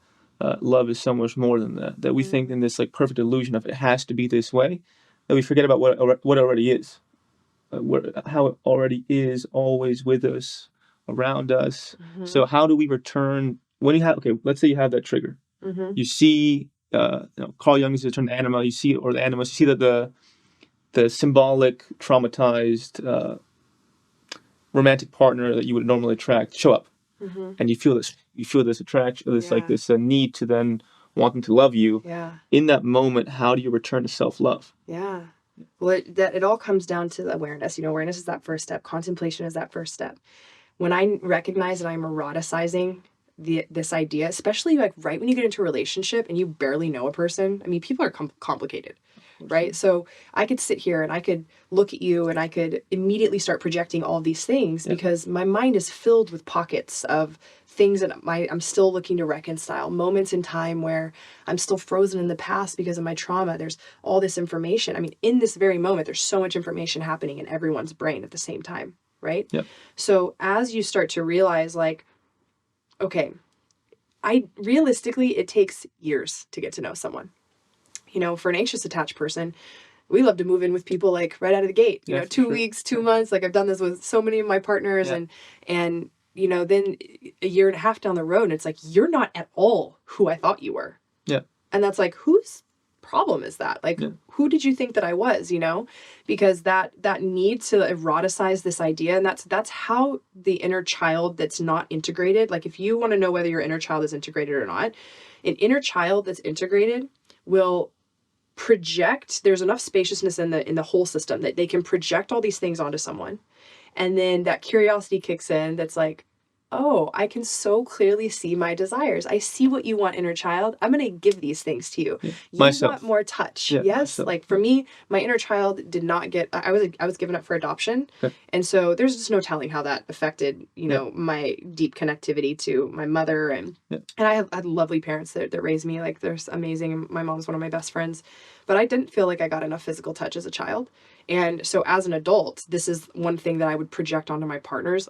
love is so much more than that. That we think in this like perfect illusion of it has to be this way, that we forget about what already is. How it already is always with us, around us. So how do we return when you have, okay, let's say you have that trigger. You see, Carl Jung uses the term anima, you see, or the animus, you see that the symbolic, traumatized, romantic partner that you would normally attract show up. And you feel this attraction, this need to then want them to love you. In that moment, how do you return to self-love? Well, it all comes down to awareness. Awareness is that first step. Contemplation is that first step. When I recognize that I'm eroticizing this idea, especially like right when you get into a relationship and you barely know a person. I mean, people are complicated, right? So I could sit here and I could look at you and I could immediately start projecting all these things because my mind is filled with pockets of things that I'm still looking to reconcile, moments in time where I'm still frozen in the past because of my trauma. There's all this information. I mean, in this very moment, there's so much information happening in everyone's brain at the same time, right? So as you start to realize like, okay, realistically, it takes years to get to know someone. For an anxious attached person, we love to move in with people like right out of the gate, 2 weeks, 2 months. Like I've done this with so many of my partners and then a year and a half down the road, and it's like, you're not at all who I thought you were. And that's like, whose problem is that? Like, who did you think that I was, because that need to eroticize this idea. And that's how the inner child that's not integrated. Like if you want to know whether your inner child is integrated or not, an inner child that's integrated will project. There's enough spaciousness in the whole system that they can project all these things onto someone. And then that curiosity kicks in that's like, oh, I can so clearly see my desires. I see what you want, inner child. I'm going to give these things to you. Yeah. You Myself. want more touch. Yeah, Yes. myself. Like for me, my inner child did not get, I was given up for adoption. Okay. And so there's just no telling how that affected, you know, my deep connectivity to my mother. And I had lovely parents that raised me. Like they're amazing. My mom's one of my best friends. But I didn't feel like I got enough physical touch as a child. And so as an adult, this is one thing that I would project onto my partners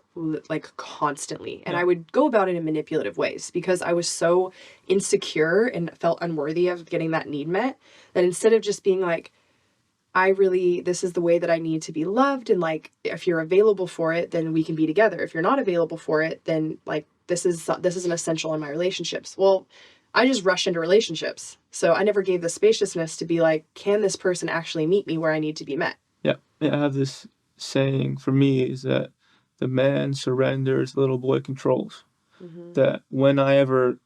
like constantly. And I would go about it in manipulative ways because I was so insecure and felt unworthy of getting that need met that instead of just being like, this is the way that I need to be loved. And like, if you're available for it, then we can be together. If you're not available for it, then like, this is an essential in my relationships. Well, I just rush into relationships. So I never gave the spaciousness to be like, can this person actually meet me where I need to be met? Yeah. I have this saying for me is that the man surrenders, the little boy controls. Mm-hmm. That when I ever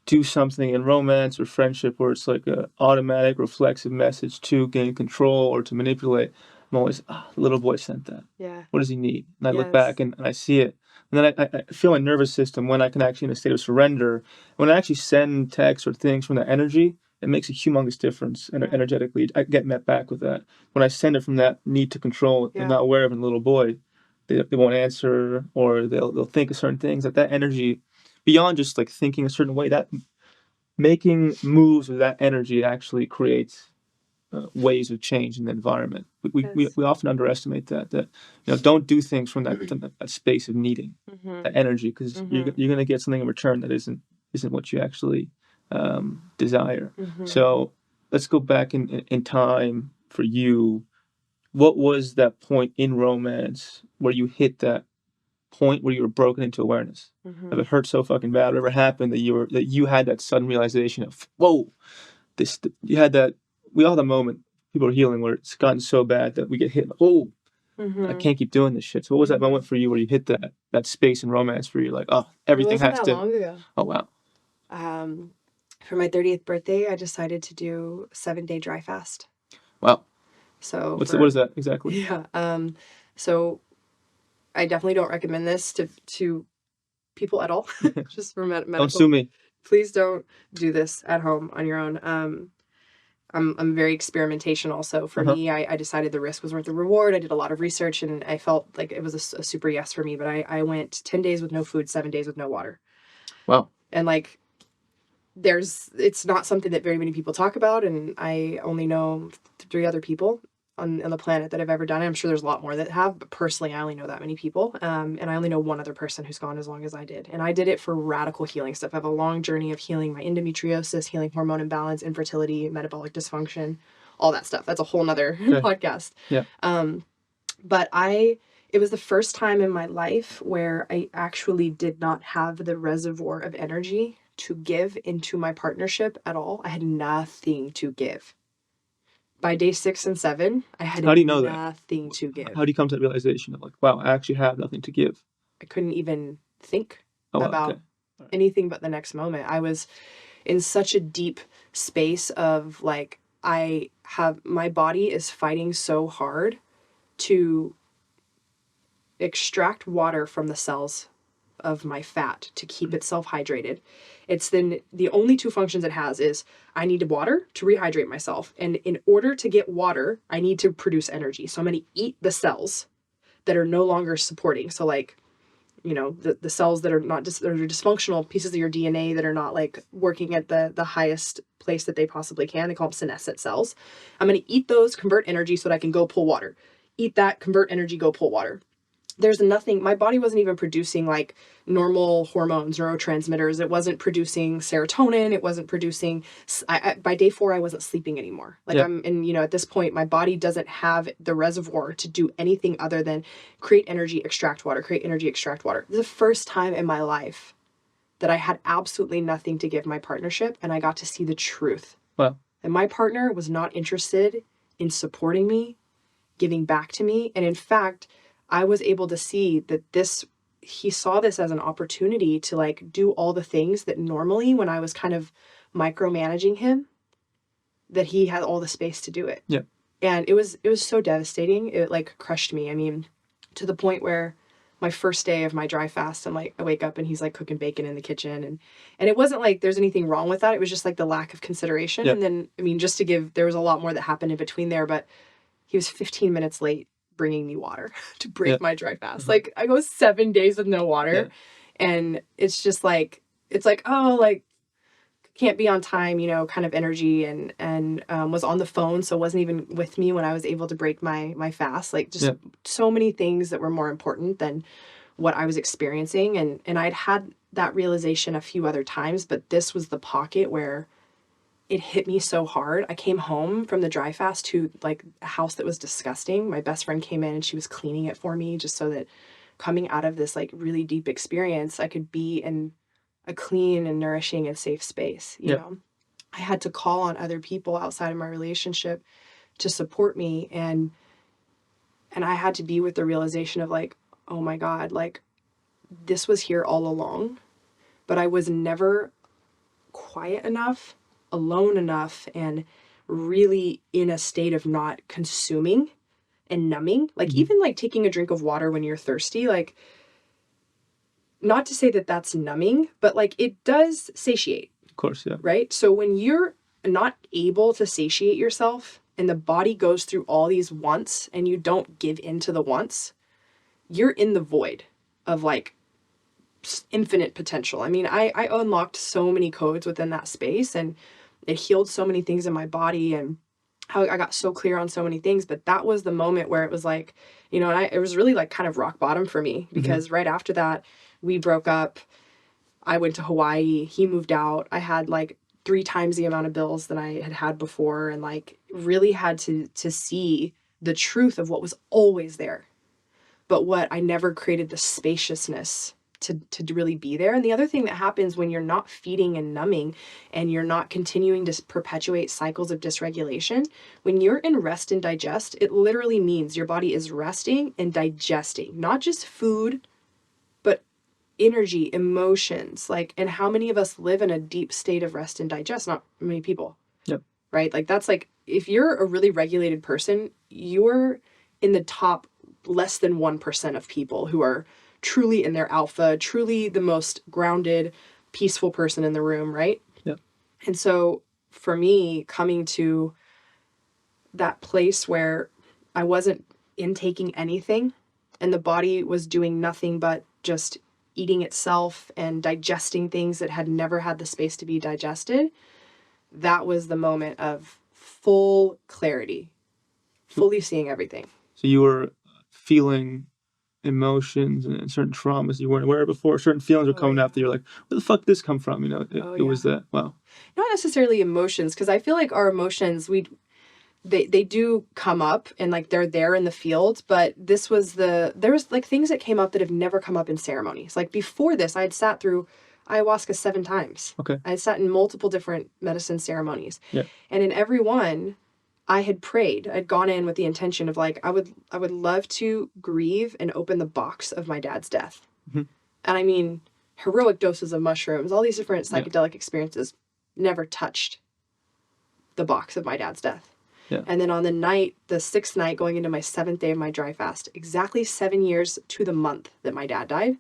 do something in romance or friendship where it's like a automatic reflexive message to gain control or to manipulate, I'm always, little boy sent that. Yeah. What does he need? And I look back and I see it. And then I feel my nervous system when I can actually in a state of surrender. When I actually send texts or things from that energy, it makes a humongous difference energetically. I get met back with that. When I send it from that need to control, I'm not aware of in a little boy, they won't answer or they'll think of certain things. That energy, beyond just like thinking a certain way, that making moves with that energy actually creates ways of change in the environment. We often underestimate that don't do things from that space of needing that energy because you're going to get something in return that isn't what you actually desire. So let's go back in time for you. What was that point in romance where you hit that point where you were broken into awareness? If it hurt so fucking bad, whatever happened that you had that sudden realization of whoa, you had that. We all had a moment. People are healing where it's gotten so bad that we get hit. Oh, I can't keep doing this shit. So what was that moment for you where you hit that space in romance where you're like, oh, everything has to. Long ago. Oh wow. For my 30th birthday, I decided to do a 7-day dry fast. Wow. So what is that exactly? Yeah. So I definitely don't recommend this to people at all. Just for medical. Don't sue me. Please don't do this at home on your own. I'm very experimental. So for me, I decided the risk was worth the reward. I did a lot of research and I felt like it was a super yes for me. But I went 10 days with no food, 7 days with no water. Wow. And like, it's not something that very many people talk about. And I only know 3 other people on the planet that have ever done it. I'm sure there's a lot more that have, but personally, I only know that many people. And I only know one other person who's gone as long as I did. And I did it for radical healing stuff. I have a long journey of healing my endometriosis, healing hormone imbalance, infertility, metabolic dysfunction, all that stuff. That's a whole nother podcast. Yeah. But it was the first time in my life where I actually did not have the reservoir of energy to give into my partnership at all. I had nothing to give. By day 6 and 7, I had nothing to give. How do you come to that realization of like, wow, I actually have nothing to give? I couldn't even think about anything but the next moment. I was in such a deep space of like, my body is fighting so hard to extract water from the cells of my fat to keep itself hydrated. It's then the only 2 functions it has is I need water to rehydrate myself. And in order to get water, I need to produce energy. So I'm going to eat the cells that are no longer supporting. So like, the cells that are not that are dysfunctional pieces of your DNA that are not like working at the highest place that they possibly can. They call them senescent cells. I'm going to eat those, convert energy so that I can go pull water. Eat that, convert energy, go pull water. There's nothing, my body wasn't even producing like normal hormones, neurotransmitters. It wasn't producing serotonin. It wasn't producing, by day 4, I wasn't sleeping anymore. Like at this point, my body doesn't have the reservoir to do anything other than create energy, extract water, create energy, extract water. This is the first time in my life that I had absolutely nothing to give my partnership and I got to see the truth. Wow. And my partner was not interested in supporting me, giving back to me. And in fact, I was able to see that he saw this as an opportunity to like do all the things that normally when I was kind of micromanaging him, that he had all the space to do it. Yeah. And it was so devastating. It like crushed me. I mean, to the point where my first day of my dry fast, I'm like, I wake up and he's like cooking bacon in the kitchen. And it wasn't like there's anything wrong with that. It was just like the lack of consideration. Yeah. And then, I mean, just to give, there was a lot more that happened in between there, but he was 15 minutes late bringing me water to break my dry fast. Like I go 7 days with no water and it's just like, it's like, oh, like can't be on time, you know, kind of energy and was on the phone. So wasn't even with me when I was able to break my fast, like just so many things that were more important than what I was experiencing. And I'd had that realization a few other times, but this was the pocket where it hit me so hard. I came home from the dry fast to like a house that was disgusting. My best friend came in and she was cleaning it for me just so that coming out of this like really deep experience, I could be in a clean and nourishing and safe space. You know, I had to call on other people outside of my relationship to support me. And I had to be with the realization of like, oh my God, like this was here all along, but I was never quiet enough, alone enough, and really in a state of not consuming and numbing. Like even like taking a drink of water when you're thirsty, like not to say that that's numbing, but like it does satiate. Of course, yeah. Right? So when you're not able to satiate yourself and the body goes through all these wants and you don't give into the wants, you're in the void of like infinite potential. I mean, I unlocked so many codes within that space and it healed so many things in my body and how I got so clear on so many things. But that was the moment where it was like, you know, and it was really like kind of rock bottom for me because right after that, we broke up. I went to Hawaii. He moved out. I had like 3 times the amount of bills that I had had before and like really had to see the truth of what was always there. But what I never created the spaciousness to really be there. And the other thing that happens when you're not feeding and numbing and you're not continuing to perpetuate cycles of dysregulation, when you're in rest and digest, it literally means your body is resting and digesting, not just food, but energy, emotions, like, and how many of us live in a deep state of rest and digest? Not many people. Yep. Right? Like that's like, if you're a really regulated person, you're in the top less than 1% of people who are truly in their alpha, truly the most grounded, peaceful person in the room, right? Yeah. And so for me, coming to that place where I wasn't intaking anything and the body was doing nothing but just eating itself and digesting things that had never had the space to be digested, that was the moment of full clarity, fully seeing everything. So you were feeling emotions and certain traumas you weren't aware of before. Certain feelings were coming up that you're like, where the fuck did this come from? You know, it was that, wow. Not necessarily emotions, because I feel like our emotions, they do come up and like they're there in the field, but there was like things that came up that have never come up in ceremonies. Like before this, I had sat through ayahuasca 7 times. Okay. I had sat in multiple different medicine ceremonies. Yeah. And in every one, I had prayed. I'd gone in with the intention of like, I would love to grieve and open the box of my dad's death. And I mean, heroic doses of mushrooms, all these different psychedelic experiences never touched the box of my dad's death. Yeah. And then on the 6th night, going into my 7th day of my dry fast, exactly 7 years to the month that my dad died,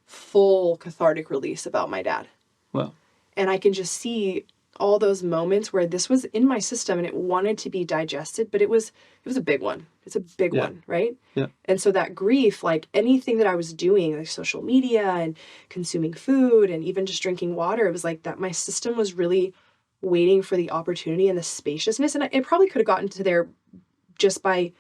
full cathartic release about my dad. Wow. And I can just see all those moments where this was in my system and it wanted to be digested, but it was a big one. It's a big one, right? Yeah. And so that grief, like anything that I was doing, like social media and consuming food and even just drinking water, it was like that my system was really waiting for the opportunity and the spaciousness. And it probably could have gotten to there just by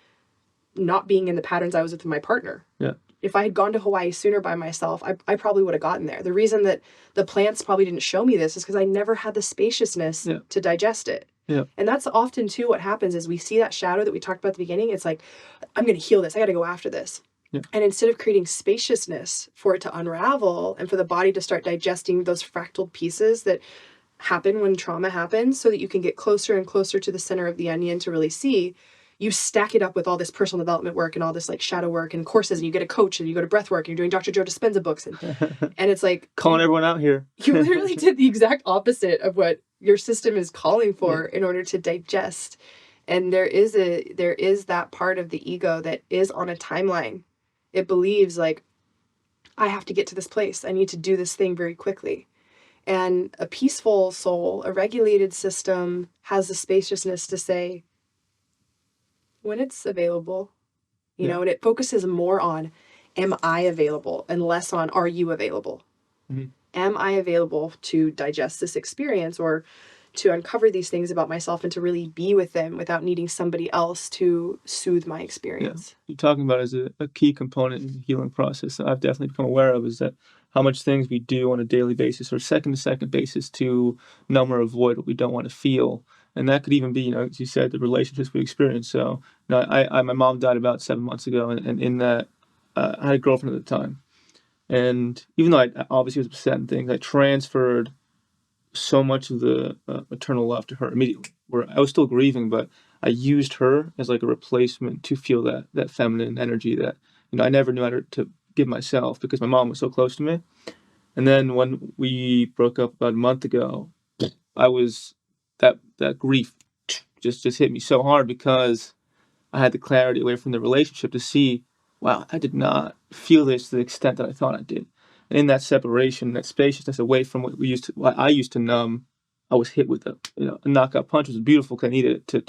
not being in the patterns I was with my partner. Yeah. If I had gone to Hawaii sooner by myself, I probably would have gotten there. The reason that the plants probably didn't show me this is because I never had the spaciousness to digest it. Yeah. And that's often too what happens is we see that shadow that we talked about at the beginning. It's like, I'm going to heal this. I got to go after this. Yeah. And instead of creating spaciousness for it to unravel and for the body to start digesting those fractaled pieces that happen when trauma happens so that you can get closer and closer to the center of the onion to really see, you stack it up with all this personal development work and all this like shadow work and courses, and you get a coach and you go to breath work and you're doing Dr. Joe Dispenza books and it's like calling everyone out here. You literally did the exact opposite of what your system is calling for in order to digest. And there is that part of the ego that is on a timeline It believes like, I have to get to this place. I need to do this thing very quickly. And a peaceful soul, a regulated system, has the spaciousness to say when it's available, you know, and it focuses more on, am I available, and less on, are you available? Mhm. Am I available to digest this experience or to uncover these things about myself and to really be with them without needing somebody else to soothe my experience? You're talking about as a key component in the healing process that I've definitely become aware of is that how much things we do on a daily basis or second to second basis to numb or avoid what we don't want to feel. And that could even be, as you said, the relationships we experience. So, my mom died about 7 months ago, and in that, I had a girlfriend at the time. And even though I obviously was upset and things, I transferred so much of the maternal love to her immediately. Where I was still grieving, but I used her as like a replacement to feel that feminine energy that I never knew how to give myself because my mom was so close to me. And then when we broke up about a month ago, I was that grief just hit me so hard because I had the clarity away from the relationship to see, wow, I did not feel this to the extent that I thought I did. And in that separation, that spaciousness away from what I used to numb, I was hit with a knockout punch. It was beautiful because I needed it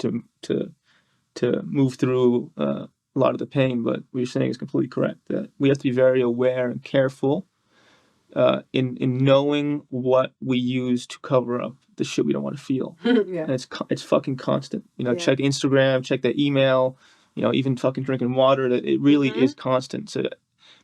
to move through a lot of the pain. But what you're saying is completely correct. That we have to be very aware and careful in knowing what we use to cover up the shit we don't want to feel. Yeah. And it's fucking constant. Yeah. Check Instagram, check that email, even fucking drinking water. That it really is constant. So,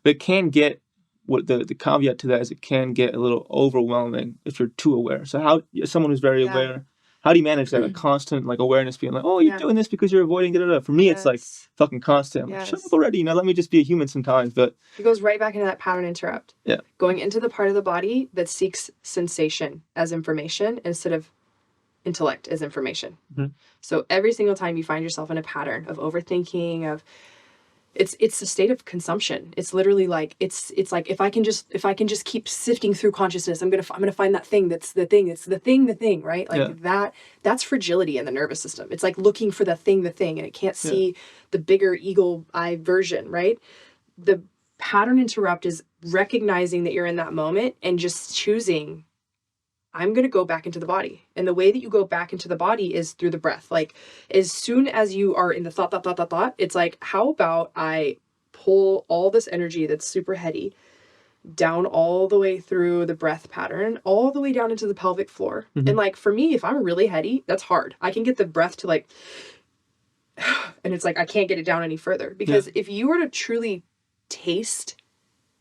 but it can get what the caveat to that is it can get a little overwhelming if you're too aware. So how someone who's very aware, how do you manage that? A constant like awareness, being like, oh, you're doing this because you're avoiding it. For me, it's like fucking constant. I'm like, shut up already. Let me just be a human sometimes. But it goes right back into that pattern interrupt. Yeah. Going into the part of the body that seeks sensation as information instead of intellect as information. So every single time you find yourself in a pattern of overthinking, of it's a state of consumption. It's literally like it's like if I can just keep sifting through consciousness, I'm gonna find that thing that's the thing. It's the thing, right? Like that's fragility in the nervous system. It's like looking for the thing, and it can't see the bigger eagle eye version, right? The pattern interrupt is recognizing that you're in that moment and just choosing, I'm going to go back into the body. And the way that you go back into the body is through the breath. Like as soon as you are in the thought, it's like, how about I pull all this energy that's super heady down all the way through the breath pattern, all the way down into the pelvic floor. And like for me, if I'm really heady, that's hard. I can get the breath to like, and it's like, I can't get it down any further because if you were to truly taste,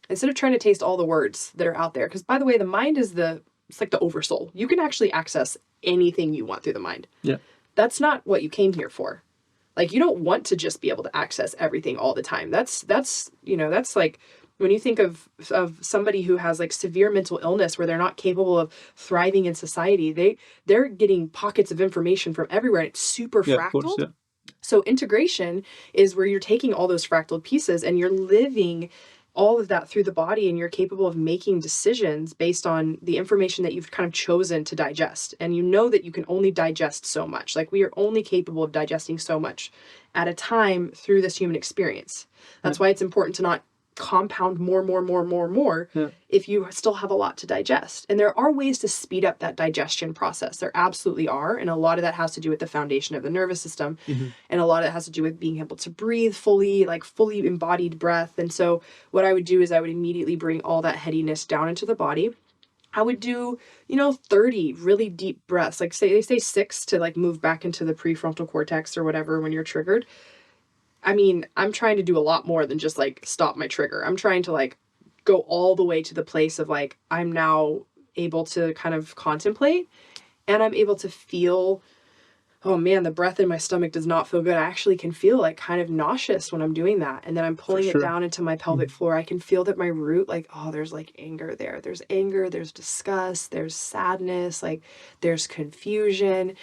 instead of trying to taste all the words that are out there, because by the way, the mind is it's like the oversoul. You can actually access anything you want through the mind. Yeah. That's not what you came here for. Like you don't want to just be able to access everything all the time. That's like when you think of somebody who has like severe mental illness where they're not capable of thriving in society, they're getting pockets of information from everywhere and it's super fractal. Of course, So integration is where you're taking all those fractal pieces and you're living all of that through the body, and you're capable of making decisions based on the information that you've kind of chosen to digest. And you know that you can only digest so much. Like we are only capable of digesting so much at a time through this human experience. That's why it's important to not compound more if you still have a lot to digest. And there are ways to speed up that digestion process. There absolutely are. And a lot of that has to do with the foundation of the nervous system. And a lot of it has to do with being able to breathe fully, like fully embodied breath. And so what I would do is I would immediately bring all that headiness down into the body. I would do, 30 really deep breaths. Like they say 6 to like move back into the prefrontal cortex or whatever when you're triggered. I mean, I'm trying to do a lot more than just like stop my trigger. I'm trying to like go all the way to the place of like, I'm now able to kind of contemplate and I'm able to feel, oh man, the breath in my stomach does not feel good. I actually can feel like kind of nauseous when I'm doing that. And then I'm pulling it down into my pelvic floor. I can feel that my root, like, oh, there's like anger there. There's anger, there's disgust, there's sadness, like there's confusion,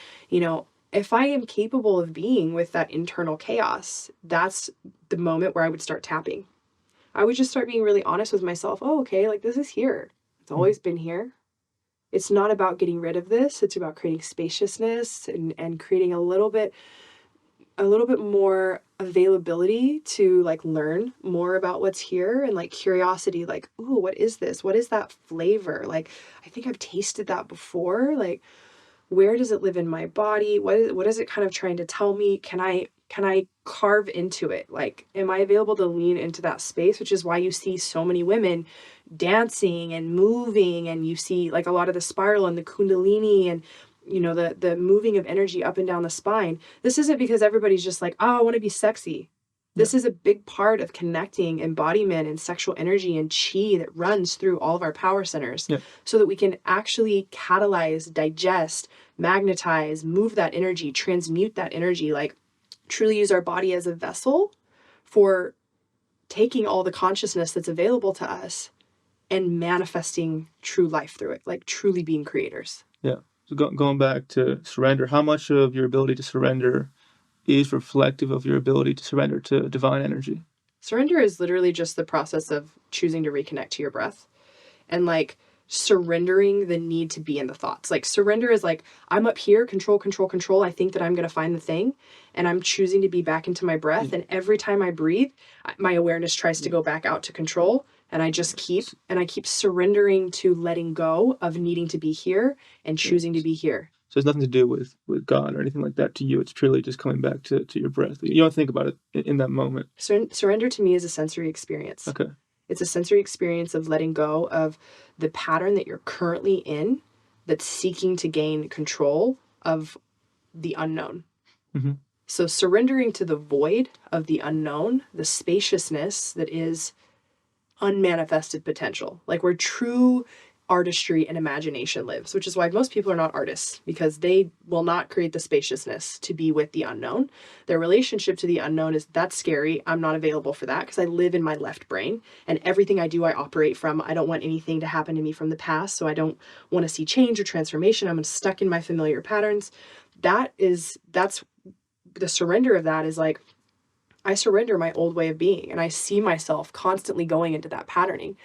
If I am capable of being with that internal chaos, that's the moment where I would start tapping. I would just start being really honest with myself. Oh, okay, like this is here. It's always been here. It's not about getting rid of this. It's about creating spaciousness and creating a little bit a little bit more availability to like learn more about what's here, and like curiosity, like, ooh, what is this? What is that flavor? Like, I think I've tasted that before. Like, where does it live in my body? What is it kind of trying to tell me? Can I carve into it? Like, am I available to lean into that space? Which is why you see so many women dancing and moving, and you see like a lot of the spiral and the kundalini, and the moving of energy up and down the spine. This isn't because everybody's just like, oh, I want to be sexy. This is a big part of connecting embodiment and sexual energy and chi that runs through all of our power centers, so that we can actually catalyze, digest, magnetize, move that energy, transmute that energy, like truly use our body as a vessel for taking all the consciousness that's available to us and manifesting true life through it, like truly being creators. Yeah. So going back to surrender, how much of your ability to surrender is reflective of your ability to surrender to divine energy? Surrender is literally just the process of choosing to reconnect to your breath, and like surrendering the need to be in the thoughts. Like, surrender is like, I'm up here, control, control, control. I think that I'm going to find the thing, and I'm choosing to be back into my breath. And every time I breathe, my awareness tries to go back out to control. And I just keep surrendering to letting go of needing to be here and choosing to be here. So it's nothing to do with God or anything like that to you. It's truly just coming back to your breath. You don't think about it in that moment. Surrender to me is a sensory experience. Okay. It's a sensory experience of letting go of the pattern that you're currently in that's seeking to gain control of the unknown. Mm-hmm. So surrendering to the void of the unknown, the spaciousness that is unmanifested potential, like where true artistry and imagination lives, which is why most people are not artists, because they will not create the spaciousness to be with the unknown. Their relationship to the unknown is, that's scary. I'm not available for that because I live in my left brain, and everything I do, I operate from. I don't want anything to happen to me from the past. So I don't want to see change or transformation. I'm stuck in my familiar patterns. That's the surrender of that is like, I surrender my old way of being, and I see myself constantly going into that patterning.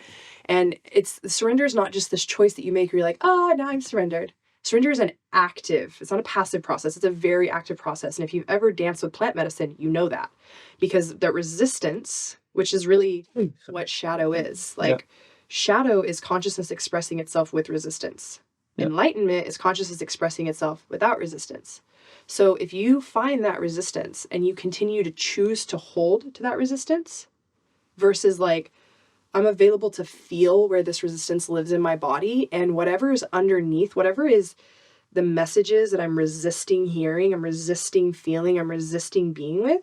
And surrender is not just this choice that you make where you're like, oh, now I'm surrendered. Surrender is an active, it's not a passive process. It's a very active process. And if you've ever danced with plant medicine, you know that, because the resistance, which is really what shadow is, like shadow is consciousness expressing itself with resistance. Enlightenment is consciousness expressing itself without resistance. So if you find that resistance and you continue to choose to hold to that resistance versus like, I'm available to feel where this resistance lives in my body, and whatever is underneath, whatever is the messages that I'm resisting hearing, I'm resisting feeling, I'm resisting being with,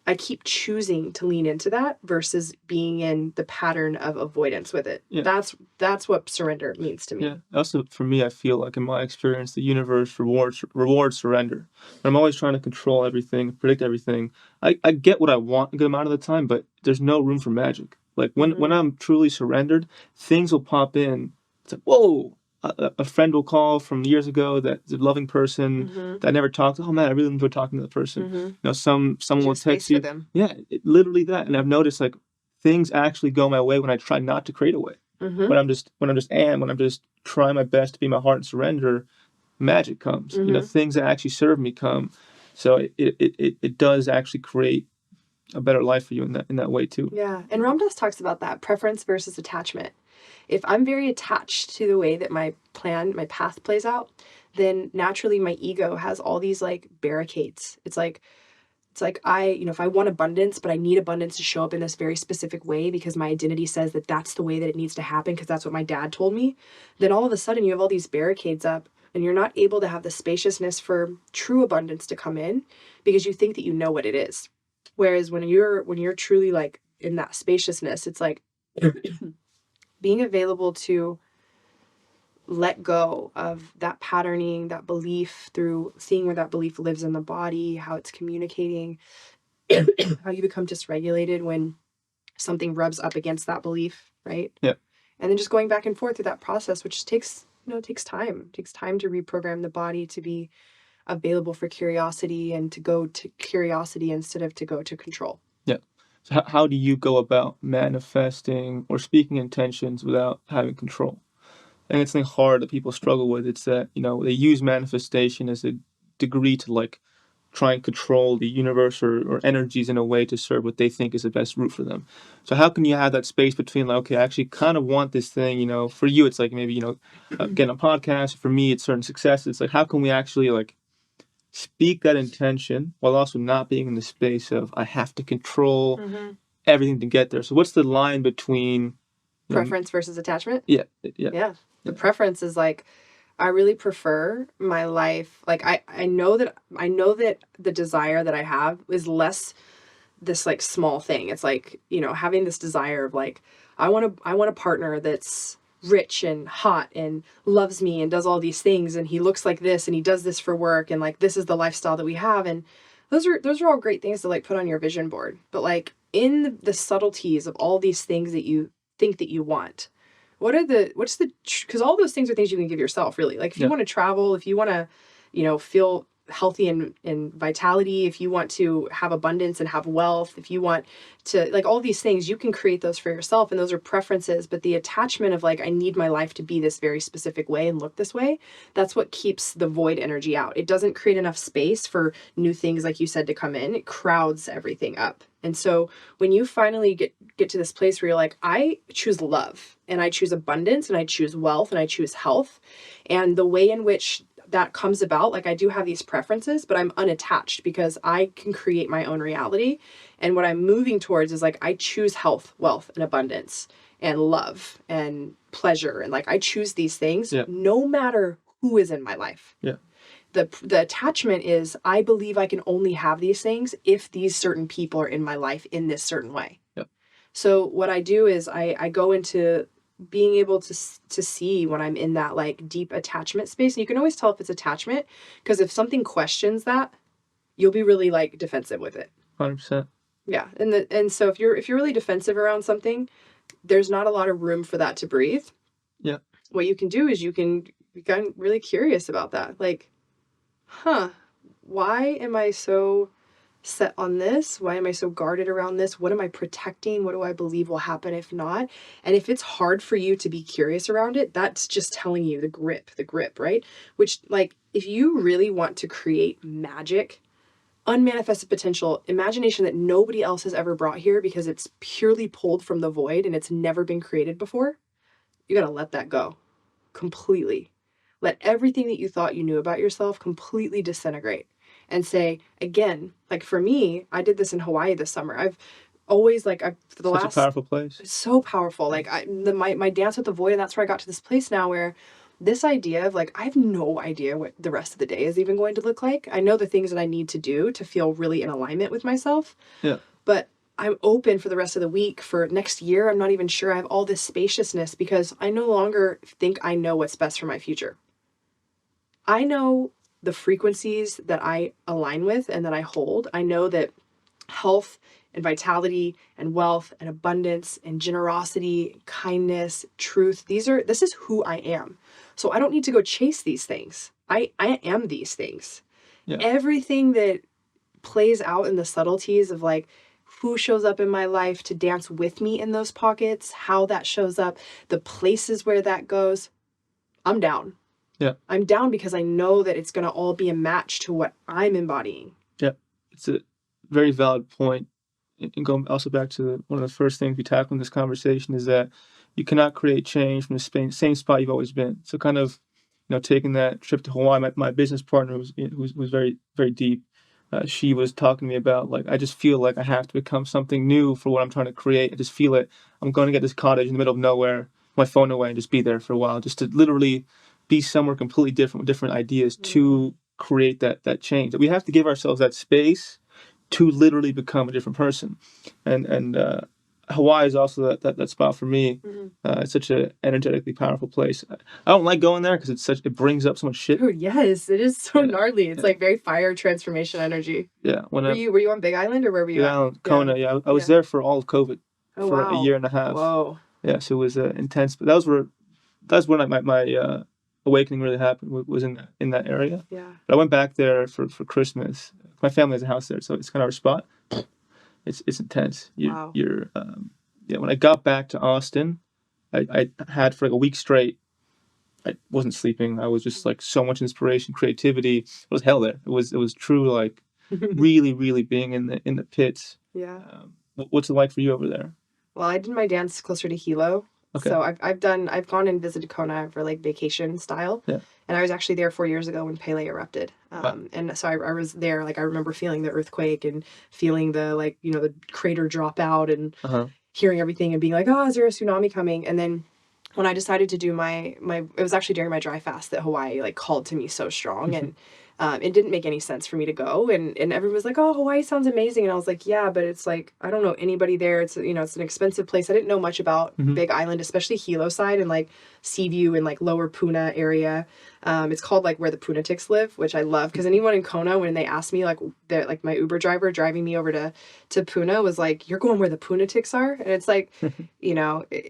I keep choosing to lean into that versus being in the pattern of avoidance with it. That's what surrender means to me. Yeah. Also, for me, I feel like in my experience, the universe rewards surrender. I'm always trying to control everything, predict everything. I get what I want a good amount of the time, but there's no room for magic. Like when I'm truly surrendered, things will pop in. It's like, whoa, a friend will call from years ago that's a loving person that I never talked to. Oh man, I really enjoyed talking to that person. You know, someone will text you. Yeah, literally that. And I've noticed like things actually go my way when I try not to create a way. When I'm just trying my best to be my heart and surrender, magic comes. You know, things that actually serve me come. So it does actually create a better life for you in that way too. Yeah, and Ram Dass talks about that, preference versus attachment. If I'm very attached to the way that my path plays out, then naturally my ego has all these like barricades. It's like if I want abundance, but I need abundance to show up in this very specific way because my identity says that that's the way that it needs to happen because that's what my dad told me, then all of a sudden you have all these barricades up and you're not able to have the spaciousness for true abundance to come in because you think that you know what it is. Whereas when you're truly like in that spaciousness, it's like being available to let go of that patterning, that belief, through seeing where that belief lives in the body, how it's communicating, how you become dysregulated when something rubs up against that belief, right? Yeah. And then just going back and forth through that process, which takes time. It takes time to reprogram the body to be available for curiosity and to go to curiosity instead of to go to control. Yeah. So how do you go about manifesting or speaking intentions without having control? And it's something hard that people struggle with. It's that, you know, they use manifestation as a degree to like try and control the universe or energies in a way to serve what they think is the best route for them. So how can you have that space between like, okay, I actually kind of want this thing, you know, for you it's like maybe, you know, getting a podcast. For me it's certain successes. It's like how can we actually like speak that intention while also not being in the space of I have to control everything to get there. So what's the line between preference versus attachment? Yeah. The preference is like I really prefer my life. Like I know that the desire that I have is less this like small thing. It's like, you know, having this desire of like I want a partner that's rich and hot and loves me and does all these things and he looks like this and he does this for work and like this is the lifestyle that we have, and those are all great things to like put on your vision board. But like in the subtleties of all these things that you think that you want, because all those things are things you can give yourself, really. Like if you want to travel, if you want to, you know, feel healthy and vitality, if you want to have abundance and have wealth, if you want to like all these things, you can create those for yourself, and those are preferences. But the attachment of like I need my life to be this very specific way and look this way, that's what keeps the void energy out. It doesn't create enough space for new things, like you said, to come in. It crowds everything up. And so when you finally get to this place where you're like, I choose love and I choose abundance and I choose wealth and I choose health, and the way in which that comes about, like I do have these preferences, but I'm unattached because I can create my own reality. And what I'm moving towards is like I choose health, wealth, and abundance and love and pleasure. And like I choose these things no matter who is in my life. Yeah. The attachment is I believe I can only have these things if these certain people are in my life in this certain way. Yep. So what I do is I go into being able to see when I'm in that like deep attachment space. And you can always tell if it's attachment, because if something questions that, you'll be really like defensive with it. 100%. Yeah. And so if you're really defensive around something, there's not a lot of room for that to breathe. Yeah. What you can do is you can become really curious about that. Like, why am I so set on this? Why am I so guarded around this? What am I protecting? What do I believe will happen if not? And if it's hard for you to be curious around it, that's just telling you the grip, right? Which, like, if you really want to create magic, unmanifested potential, imagination that nobody else has ever brought here because it's purely pulled from the void and it's never been created before, you gotta let that go completely. Let everything that you thought you knew about yourself completely disintegrate and say, again, like for me, I did this in Hawaii this summer. I've always like, for the Such last... a powerful place. It's so powerful. Like my dance with the void, and that's where I got to this place now where this idea of like, I have no idea what the rest of the day is even going to look like. I know the things that I need to do to feel really in alignment with myself. Yeah. But I'm open for the rest of the week. For next year, I'm not even sure. I have all this spaciousness because I no longer think I know what's best for my future. I know the frequencies that I align with and that I hold. I know that health and vitality and wealth and abundance and generosity, kindness, truth, this is who I am. So I don't need to go chase these things. I am these things. Yeah. Everything that plays out in the subtleties of like who shows up in my life to dance with me in those pockets, how that shows up, the places where that goes, I'm down. Yeah. I'm down because I know that it's going to all be a match to what I'm embodying. Yeah. It's a very valid point. And going also back to one of the first things we tackled in this conversation is that you cannot create change from the same spot you've always been. So kind of, you know, taking that trip to Hawaii, my business partner was very, very deep. She was talking to me about like, I just feel like I have to become something new for what I'm trying to create. I just feel it. I'm going to get this cottage in the middle of nowhere, my phone away, and just be there for a while, just to literally be somewhere completely different with different ideas to create that change. That we have to give ourselves that space to literally become a different person. And Hawaii is also that spot for me. It's such an energetically powerful place. I don't like going there because it brings up so much shit. Dude, yes, it is so gnarly. It's like very fire transformation energy. Yeah. Were you on Big Island or where were you at? Kona, yeah. I was there for all of COVID for a year and a half. Whoa. Yeah, so it was intense. But that's when my awakening really happened, was in that area. Yeah. But I went back there for Christmas. My family has a house there, so it's kind of our spot. It's intense. Wow. When I got back to Austin, I had for like a week straight, I wasn't sleeping. I was just like so much inspiration, creativity. It was hell there. It was true like really, really being in the pits. Yeah. What's it like for you over there? Well, I did my dance closer to Hilo. Okay. So I've gone and visited Kona for like vacation style. Yeah. And I was actually there 4 years ago when Pele erupted. Wow. And so I was there, like I remember feeling the earthquake and feeling the like, the crater drop out and hearing everything and being like, oh, is there a tsunami coming? And then when I decided to do my it was actually during my dry fast that Hawaii like called to me so strong, and it didn't make any sense for me to go, and everyone was like, oh, Hawaii sounds amazing, and I was like, yeah, but it's like I don't know anybody there. It's it's an expensive place. I didn't know much about Big Island, especially Hilo side and like Seaview and like Lower Puna area. It's called like where the Punatics live, which I love, because anyone in Kona, when they asked me, like they're like my Uber driver driving me over to Puna was like, you're going where the Punatics are? And it's like,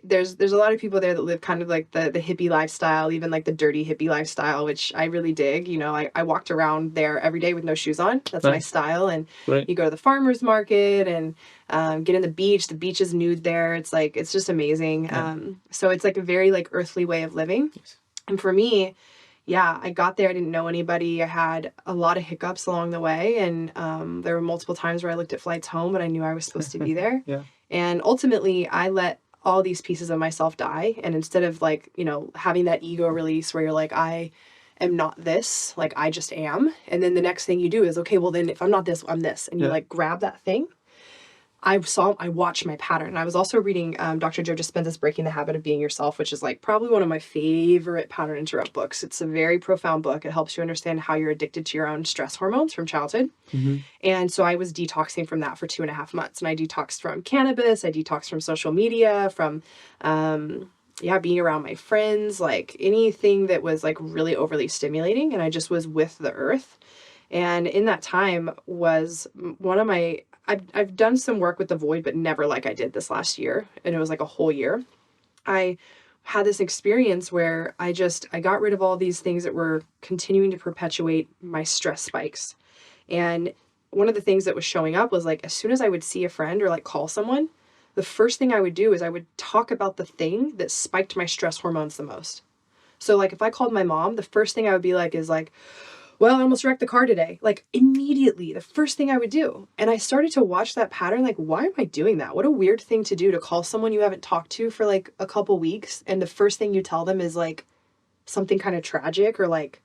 there's a lot of people there that live kind of like the hippie lifestyle, even like the dirty hippie lifestyle, which I really dig. I walked around there every day with no shoes on. That's my style. And Right. you go to the farmer's market and get in the beach. The beach is nude there. It's like, it's just amazing. Yeah. So it's like a very like earthly way of living. Yes. And for me, yeah, I got there. I didn't know anybody. I had a lot of hiccups along the way. And there were multiple times where I looked at flights home, but I knew I was supposed to be there. Yeah. And ultimately, I let all these pieces of myself die. And instead of like, having that ego release where you're like, I am not this, like I just am. And then the next thing you do is, okay, well then if I'm not this, I'm this. And you like grab that thing. I watched my pattern. And I was also reading Dr. Joe Dispenza's Breaking the Habit of Being Yourself, which is like probably one of my favorite pattern interrupt books. It's a very profound book. It helps you understand how you're addicted to your own stress hormones from childhood. And so I was detoxing from that for 2.5 months. And I detoxed from cannabis. I detoxed from social media, from, being around my friends, like anything that was like really overly stimulating. And I just was with the earth. And in that time was one of my, I've done some work with the void, but never like I did this last year. And it was like a whole year. I had this experience where I got rid of all these things that were continuing to perpetuate my stress spikes. And one of the things that was showing up was like, as soon as I would see a friend or like call someone, the first thing I would do is I would talk about the thing that spiked my stress hormones the most. So like if I called my mom, the first thing I would be like is like, well, I almost wrecked the car today. Like immediately, the first thing I would do. And I started to watch that pattern. Like, why am I doing that? What a weird thing to do, to call someone you haven't talked to for like a couple weeks. And the first thing you tell them is like something kind of tragic or like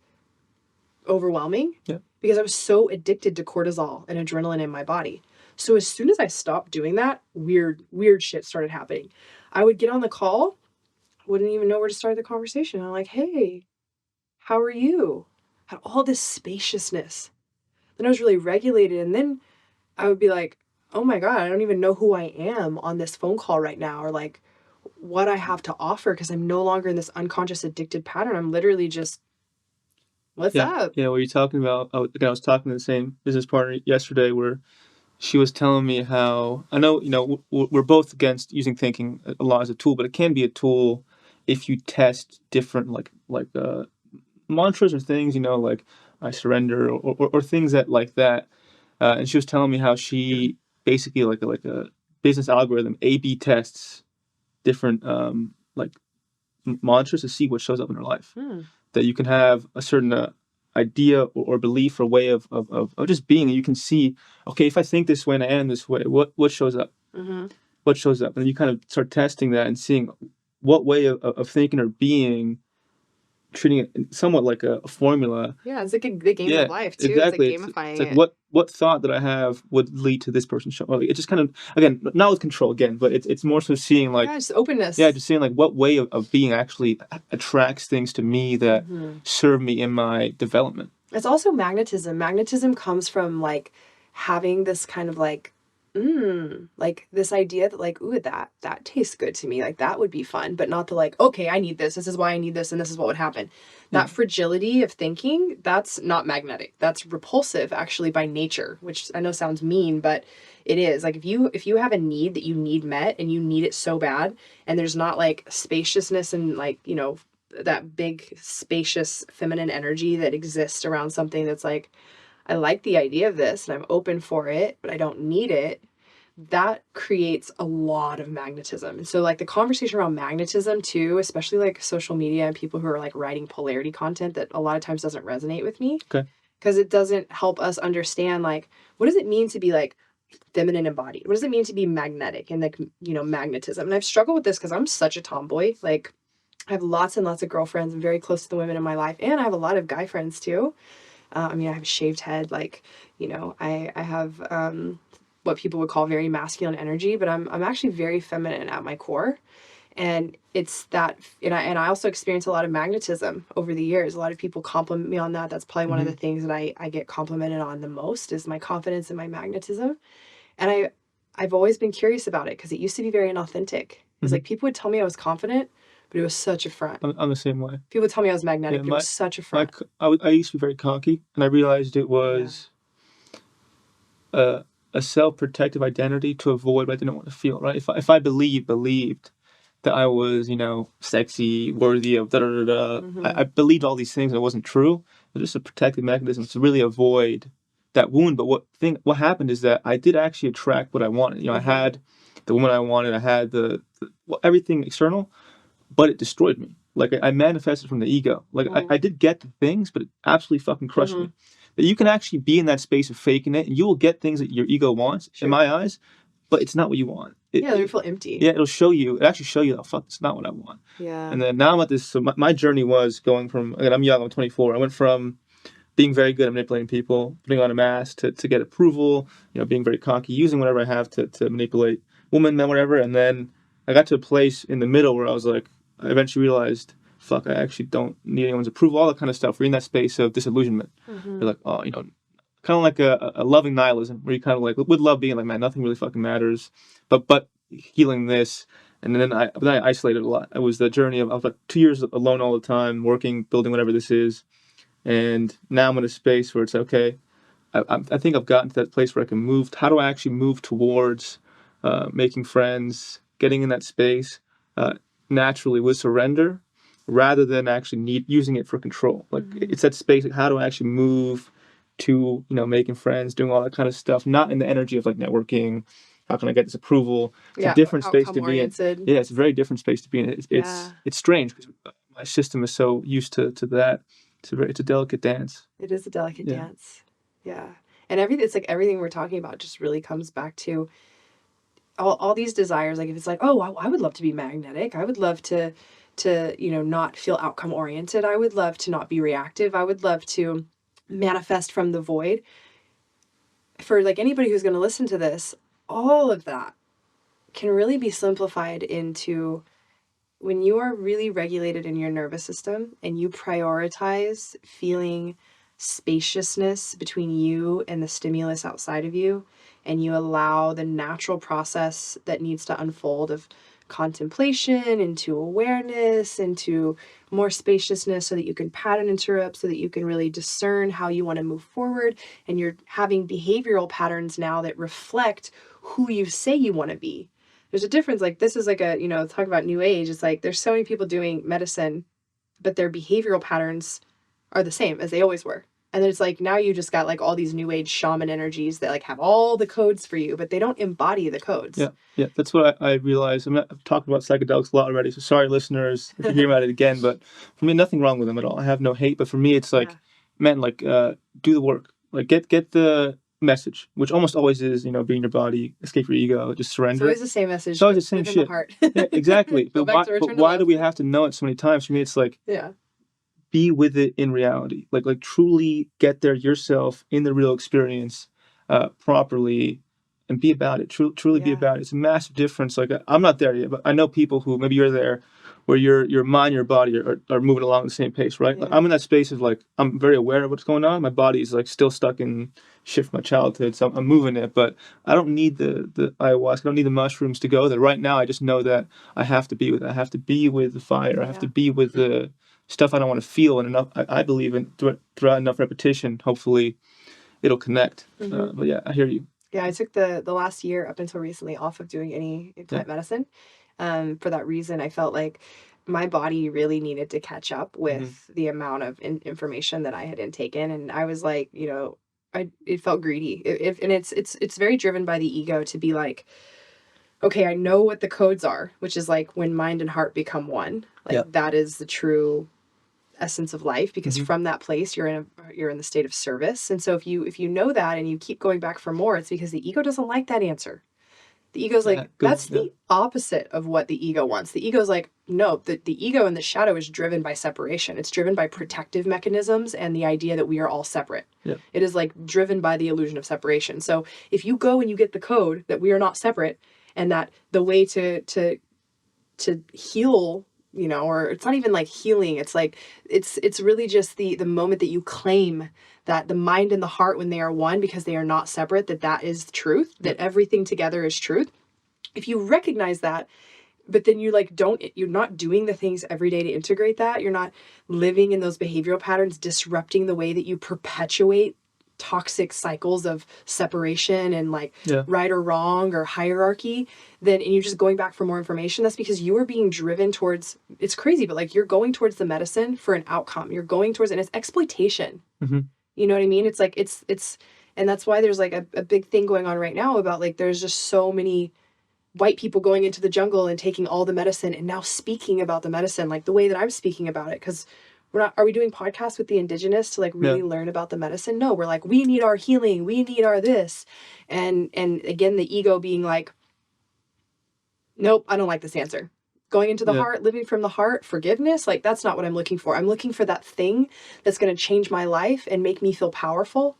overwhelming. Yeah. Because I was so addicted to cortisol and adrenaline in my body. So as soon as I stopped doing that, weird shit started happening. I would get on the call, wouldn't even know where to start the conversation. I'm like, hey, how are you? Had all this spaciousness. Then I was really regulated, and then I would be like, oh my God, I don't even know who I am on this phone call right now, or like what I have to offer, because I'm no longer in this unconscious addicted pattern. I'm literally just, what's up? Yeah, what you're talking about. I was talking to the same business partner yesterday where she was telling me how, I know, we're both against using thinking a lot as a tool, but it can be a tool if you test different like mantras or things, like I surrender or things that like that. And she was telling me how she basically like a business algorithm A/B tests different like mantras to see what shows up in her life. That you can have a certain idea or belief or way of just being, and you can see, okay, if I think this way and I am this way, what shows up? What shows up? And you kind of start testing that and seeing what way of thinking or being, treating it somewhat like a formula. Yeah, it's like the game of life too. Exactly. It's like gamifying it's like what thought that I have would lead to this person show. Like, it just kind of, again, not with control again, but it's more so seeing like, just openness. Yeah, just seeing like what way of being actually attracts things to me that serve me in my development. It's also magnetism. Magnetism comes from like having this kind of like like this idea that like, ooh, that tastes good to me, like that would be fun, but not the like, okay, I need this is why I need this, and this is what would happen. That fragility of thinking, that's not magnetic. That's repulsive actually by nature, which I know sounds mean, but it is. Like if you have a need that you need met and you need it so bad, and there's not like spaciousness and like, that big spacious feminine energy that exists around something that's like, I like the idea of this and I'm open for it, but I don't need it. That creates a lot of magnetism. And so like the conversation around magnetism too, especially like social media and people who are like writing polarity content that a lot of times doesn't resonate with me. Okay. because it doesn't help us understand, like, what does it mean to be like feminine embodied? What does it mean to be magnetic and, like, you know, magnetism? And I've struggled with this because I'm such a tomboy. Like, I have lots and lots of girlfriends. I'm very close to the women in my life, and I have a lot of guy friends too. I mean, I have a shaved head. Like, you know, I have what people would call very masculine energy, but I'm actually very feminine at my core. And it's that, and I also experience a lot of magnetism over the years. A lot of people compliment me on that. That's probably one of the things that I get complimented on the most, is my confidence and my magnetism. And I've always been curious about it because it used to be very inauthentic. It's like people would tell me I was confident, but it was such a front. I'm the same way. People would tell me I was magnetic, but it was such a front. I used to be very cocky, and I realized it was a self-protective identity to avoid what I didn't want to feel, right? If I believed that I was, you know, sexy, worthy of da-da-da-da, I believed all these things, and it wasn't true. It was just a protective mechanism to really avoid that wound. But what happened is that I did actually attract what I wanted. You know, I had the woman I wanted, I had everything external, but it destroyed me. Like, I manifested from the ego. Like, I did get the things, but it absolutely fucking crushed me. That you can actually be in that space of faking it, and you will get things that your ego wants, in my eyes, but it's not what you want. They feel empty. Yeah, it'll actually show you, oh, fuck, it's not what I want. Yeah. And then now I'm at this, so my journey was going from, again, I'm young, I'm 24. I went from being very good at manipulating people, putting on a mask to get approval, you know, being very cocky, using whatever I have to manipulate women, men, whatever. And then I got to a place in the middle where I was like, I eventually realized, fuck, I actually don't need anyone's approval, all that kind of stuff. We're in that space of disillusionment. You're like, oh, you know, kind of like a loving nihilism, where you kind of like, with love being like, man, nothing really fucking matters, but healing this. And then I isolated a lot. It was the journey of, I was like 2 years alone all the time, working, building whatever this is. And now I'm in a space where it's okay. I think I've gotten to that place where I can move. How do I actually move towards making friends, getting in that space naturally with surrender, rather than actually using it for control? Like, it's that space. Like, how do I actually move to, you know, making friends, doing all that kind of stuff, not in the energy of like networking. How can I get this approval? It's a different space to be in. Yeah, it's a very different space to be in. It's strange because my system is so used to that. It's a delicate dance. It is a delicate dance. Yeah. And it's like everything we're talking about just really comes back to all these desires. Like, if it's like, oh, I would love to be magnetic. I would love to, you know, not feel outcome oriented. I would love to not be reactive. I would love to manifest from the void. For like anybody who's going to listen to this, all of that can really be simplified into, when you are really regulated in your nervous system and you prioritize feeling spaciousness between you and the stimulus outside of you, and you allow the natural process that needs to unfold of contemplation into awareness, into more spaciousness, so that you can pattern interrupt, so that you can really discern how you want to move forward. And you're having behavioral patterns now that reflect who you say you want to be. There's a difference. Like, this is like a, you know, talk about new age. It's like, there's so many people doing medicine, but their behavioral patterns are the same as they always were. And then it's like, now you just got like all these new age shaman energies that like have all the codes for you, but they don't embody the codes. Yeah, that's what I realized. I've talked about psychedelics a lot already, so sorry, listeners, if you hear about it again. But for me, nothing wrong with them at all. I have no hate. But for me, it's like, man, like, do the work. Like, get the message, which almost always is, you know, be in your body, escape your ego, just surrender. It's always the same message. It's always the same shit. The heart. Yeah, exactly. But why do we have to know it so many times? For me, it's like, be with it in reality. Like truly get there yourself in the real experience properly, and be about it. Truly be about it. It's a massive difference. Like, I'm not there yet, but I know people who, maybe you're there, where your mind, your body are moving along at the same pace, right? Like, I'm in that space of like, I'm very aware of what's going on. My body is like still stuck in shit from my childhood, so I'm moving it, but I don't need the ayahuasca. I don't need the mushrooms to go there. Right now, I just know that I have to be with it. I have to be with the fire. I have to be with the stuff I don't want to feel, and enough. I believe in throughout enough repetition, hopefully, it'll connect. But yeah, I hear you. Yeah, I took the last year up until recently off of doing any plant medicine. For that reason, I felt like my body really needed to catch up with the amount of information that I had intaken, and I was like, you know, it felt greedy. And it's very driven by the ego to be like, okay, I know what the codes are, which is like when mind and heart become one. Like, that is the true essence of life, because Mhm. from that place you're in the state of service. And so if you know that and you keep going back for more, it's because the ego doesn't like that answer. The ego's Yeah, like, good. that's Yeah. the opposite of what the ego wants. The ego's like, no, the ego in the shadow is driven by separation. It's driven by protective mechanisms and the idea that we are all separate. Yeah. It is like driven by the illusion of separation. So if you go and you get the code that we are not separate, and that the way to heal, you know, or it's not even like healing, it's like it's really just the moment that you claim that the mind and the heart, when they are one, because they are not separate, that is truth, that everything together is truth. If you recognize that, but then you like you're not doing the things every day to integrate that, you're not living in those behavioral patterns, disrupting the way that you perpetuate toxic cycles of separation and like Yeah. right or wrong or hierarchy, then, and you're just going back for more information, that's because you are being driven towards, it's crazy, but like you're going towards the medicine for an outcome. You're going towards, and it's exploitation. Mhm. You know what I mean? It's like it's and that's why there's like a big thing going on right now about like there's just so many white people going into the jungle and taking all the medicine and now speaking about the medicine like the way that I'm speaking about it. Because we're not, are we doing podcasts with the indigenous to like really learn about the medicine? No, we're like, we need our healing, we need our this. And again, the ego being like, nope, I don't like this answer. Going into the heart, living from the heart, forgiveness, like that's not what I'm looking for. I'm looking for that thing that's going to change my life and make me feel powerful.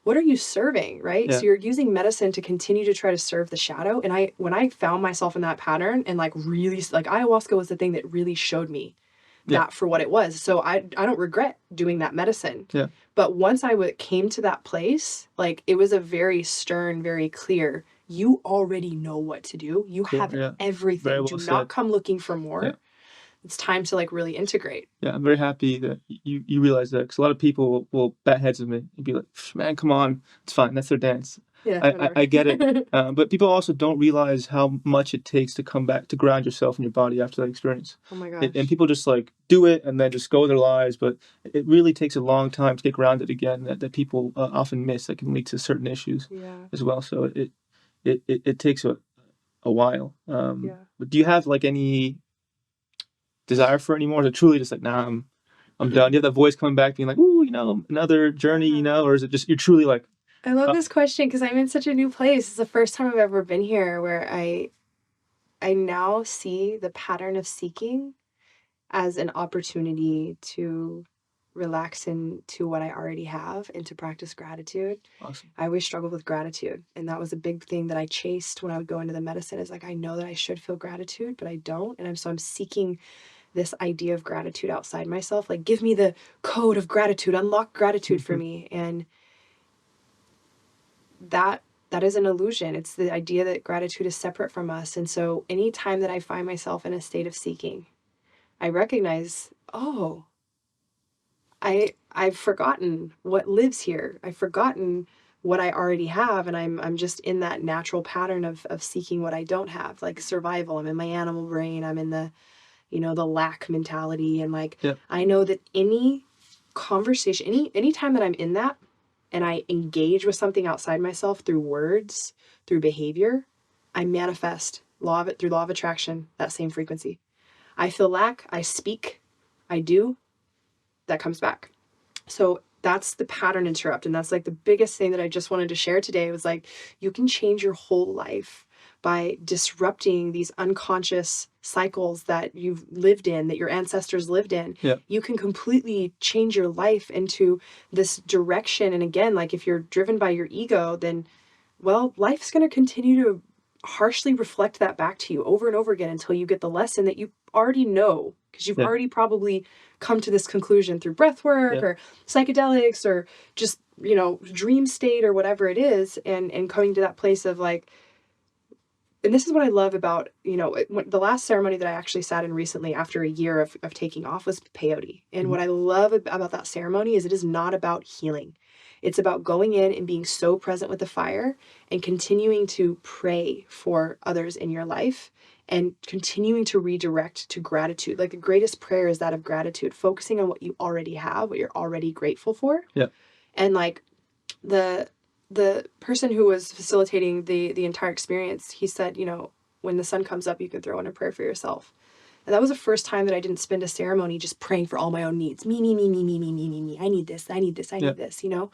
What are you serving, right? Yeah. So you're using medicine to continue to try to serve the shadow. And when I found myself in that pattern, and like really, like ayahuasca was the thing that really showed me that for what it was. So I don't regret doing that medicine. Yeah. But once I came to that place, like it was a very stern, very clear, you already know what to do. You have everything. Very well Do said. not come looking for more. Yeah. It's time to like really integrate. Yeah, I'm very happy that you realize that, because a lot of people will bat heads with me and be like, man, come on, it's fine, that's their dance. Yeah, I get it. But people also don't realize how much it takes to come back, to ground yourself in your body after that experience. Oh my gosh. And people just like do it and then just go their lives, but it really takes a long time to get grounded again, that people often miss, that can lead to certain issues as well. So it takes a while. But do you have like any desire for it anymore? Is it truly just like, nah, I'm done? Do you have that voice coming back being like, ooh, you know, another journey, you know? Or is it just you're truly like, I love this question because I'm in such a new place. It's the first time I've ever been here where I now see the pattern of seeking as an opportunity to relax into what I already have and to practice gratitude. awesome. I always struggled with gratitude, and that was a big thing that I chased when I would go into the medicine, is like, I know that I should feel gratitude, but I don't. And I'm seeking this idea of gratitude outside myself. Like, give me the code of gratitude, unlock gratitude for me. And that is an illusion. It's the idea that gratitude is separate from us. And so anytime that I find myself in a state of seeking, I recognize, oh, I've forgotten what lives here. I've forgotten what I already have, and I'm just in that natural pattern of seeking what I don't have, like survival. I'm in my animal brain. I'm in the, you know, the lack mentality, and like I know that any conversation, any time that I'm in that and I engage with something outside myself through words, through behavior, I manifest through law of attraction, that same frequency. I feel lack, I speak, I do, that comes back. So that's the pattern interrupt. And that's like the biggest thing that I just wanted to share today, was like, you can change your whole life by disrupting these unconscious cycles that you've lived in, that your ancestors lived in. You can completely change your life into this direction. And again, like if you're driven by your ego, then, well, life's going to continue to harshly reflect that back to you over and over again until you get the lesson that you already know, because you've already probably come to this conclusion through breath work or psychedelics or just, you know, dream state or whatever it is, and coming to that place of like, and this is what I love about, you know, the last ceremony that I actually sat in recently after a year of taking off was peyote. And what I love about that ceremony is it is not about healing. It's about going in and being so present with the fire and continuing to pray for others in your life and continuing to redirect to gratitude. Like the greatest prayer is that of gratitude, focusing on what you already have, what you're already grateful for. And like the person who was facilitating the entire experience, he said, you know, when the sun comes up, you can throw in a prayer for yourself. And that was the first time that I didn't spend a ceremony just praying for all my own needs. Me, me, me, me, me, me, me, me, me. I need this, I need this, I need this, you know?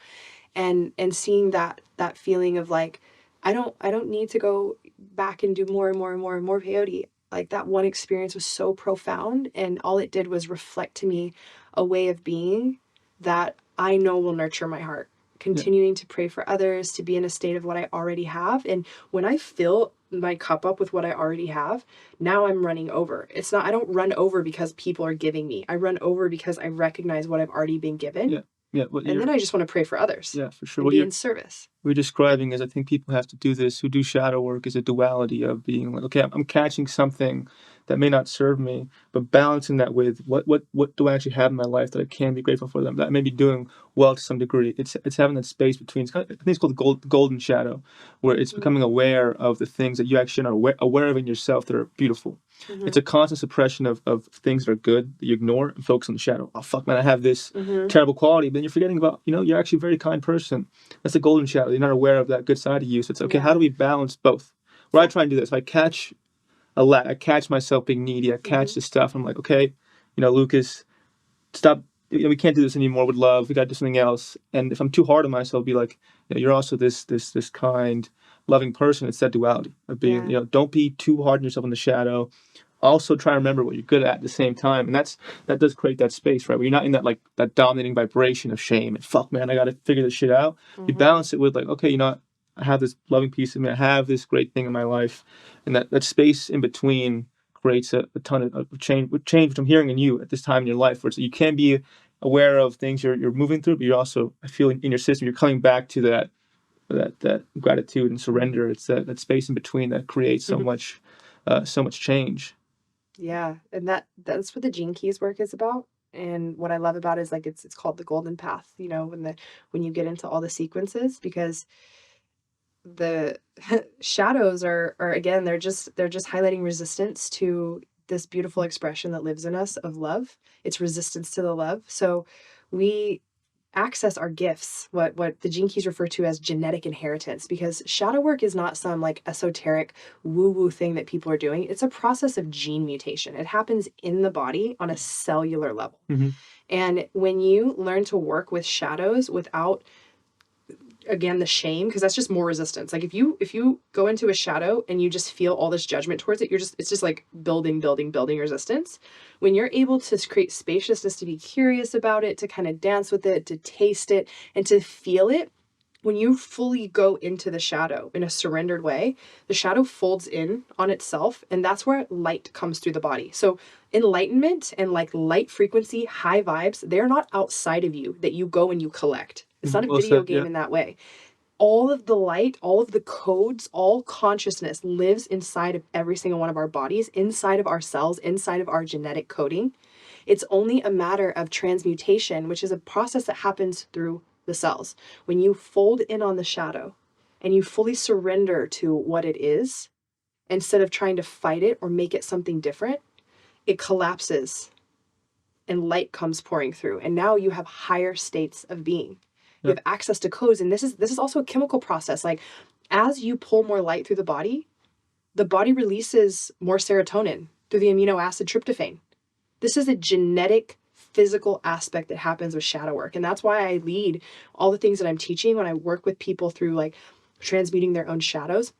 And seeing that feeling of like, I don't need to go back and do more and more and more and more peyote. Like that one experience was so profound, and all it did was reflect to me a way of being that I know will nurture my heart. Continuing to pray for others, to be in a state of what I already have. And when I fill my cup up with what I already have, now I'm running over. It's not, I don't run over because people are giving me. I run over because I recognize what I've already been given. And then I just want to pray for others. Yeah, for sure. And be in service. We're describing is, I think people have to do this who do shadow work, is a duality of being like, okay, I'm catching something that may not serve me, but balancing that with what do I actually have in my life that I can be grateful for them, that I may be doing well to some degree. It's having that space between, I think it's called the golden shadow, where it's becoming aware of the things that you actually are aware of in yourself that are beautiful. It's a constant suppression of things that are good that you ignore and focus on the shadow. Oh, fuck, man, I have this terrible quality. But then you're forgetting about, you're actually a very kind person. That's the golden shadow. You're not aware of that good side of you. So it's, okay, how do we balance both? Where I try and do this, I catch I catch myself being needy. I catch the stuff. I'm like, okay, Lucas, stop. We can't do this anymore with love. We got to do something else. And if I'm too hard on myself, I'll be like, you're also this kind, loving person. It's that duality of being, don't be too hard on yourself in the shadow. Also try to remember what you're good at the same time. And that does create that space, right? Where you're not in that dominating vibration of shame and fuck, man, I got to figure this shit out. You balance it with like, okay, I have this loving piece of me. I have this great thing in my life. And that space in between creates a ton of change, which I'm hearing in you at this time in your life, where you can be aware of things you're moving through, but you're also, I feel in your system, you're coming back to that gratitude and surrender. It's that space in between that creates so much change. Yeah, and that's what the Gene Keys work is about. And what I love about it is like it's called the golden path, when you get into all the sequences, because the shadows are again, they're just highlighting resistance to this beautiful expression that lives in us of love. It's resistance to the love. So we access our gifts, what the Gene Keys refer to as genetic inheritance, because shadow work is not some like esoteric woo-woo thing that people are doing. It's a process of gene mutation. It happens in the body on a cellular level. And when you learn to work with shadows without, again, the shame, because that's just more resistance. Like if you go into a shadow and you just feel all this judgment towards it, it's just like building resistance. When you're able to create spaciousness, to be curious about it, to kind of dance with it, to taste it, and to feel it, when you fully go into the shadow in a surrendered way, the shadow folds in on itself, and that's where light comes through the body. So enlightenment and like light frequency, high vibes, they're not outside of you that you go and you collect. It's not a video game in that way. All of the light, all of the codes, all consciousness lives inside of every single one of our bodies, inside of our cells, inside of our genetic coding. It's only a matter of transmutation, which is a process that happens through the cells. When you fold in on the shadow and you fully surrender to what it is, instead of trying to fight it or make it something different, it collapses and light comes pouring through. And now you have higher states of being. You have access to codes. And this is also a chemical process. Like as you pull more light through the body releases more serotonin through the amino acid tryptophan. This is a genetic, physical aspect that happens with shadow work. And that's why I lead all the things that I'm teaching when I work with people through like transmuting their own shadows.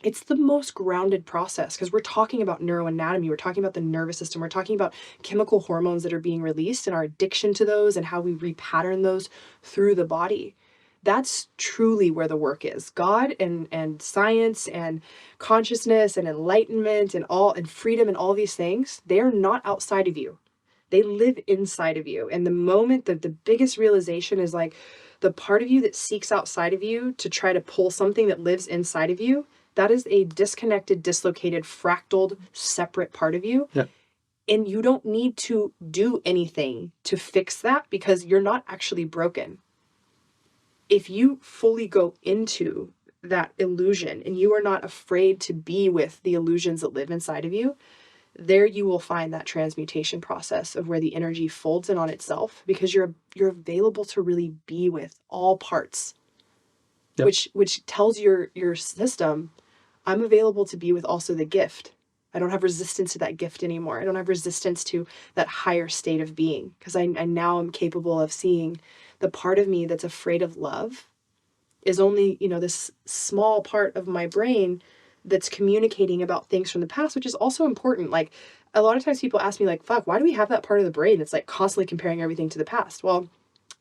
It's the most grounded process because we're talking about neuroanatomy. We're talking about the nervous system. We're talking about chemical hormones that are being released and our addiction to those and how we repattern those through the body. That's truly where the work is. God and science and consciousness and enlightenment and freedom and all these things, they are not outside of you. They live inside of you. And the moment that the biggest realization is like the part of you that seeks outside of you to try to pull something that lives inside of you, that is a disconnected, dislocated, fractaled, separate part of you. Yeah. And you don't need to do anything to fix that because you're not actually broken. If you fully go into that illusion and you are not afraid to be with the illusions that live inside of you, there you will find that transmutation process of where the energy folds in on itself because you're available to really be with all parts, which tells your system, I'm available to be with also the gift. I don't have resistance to that gift anymore. I don't have resistance to that higher state of being, because I now am capable of seeing the part of me that's afraid of love is only, this small part of my brain that's communicating about things from the past, which is also important. Like, a lot of times people ask me, like, fuck, why do we have that part of the brain that's like constantly comparing everything to the past? Well,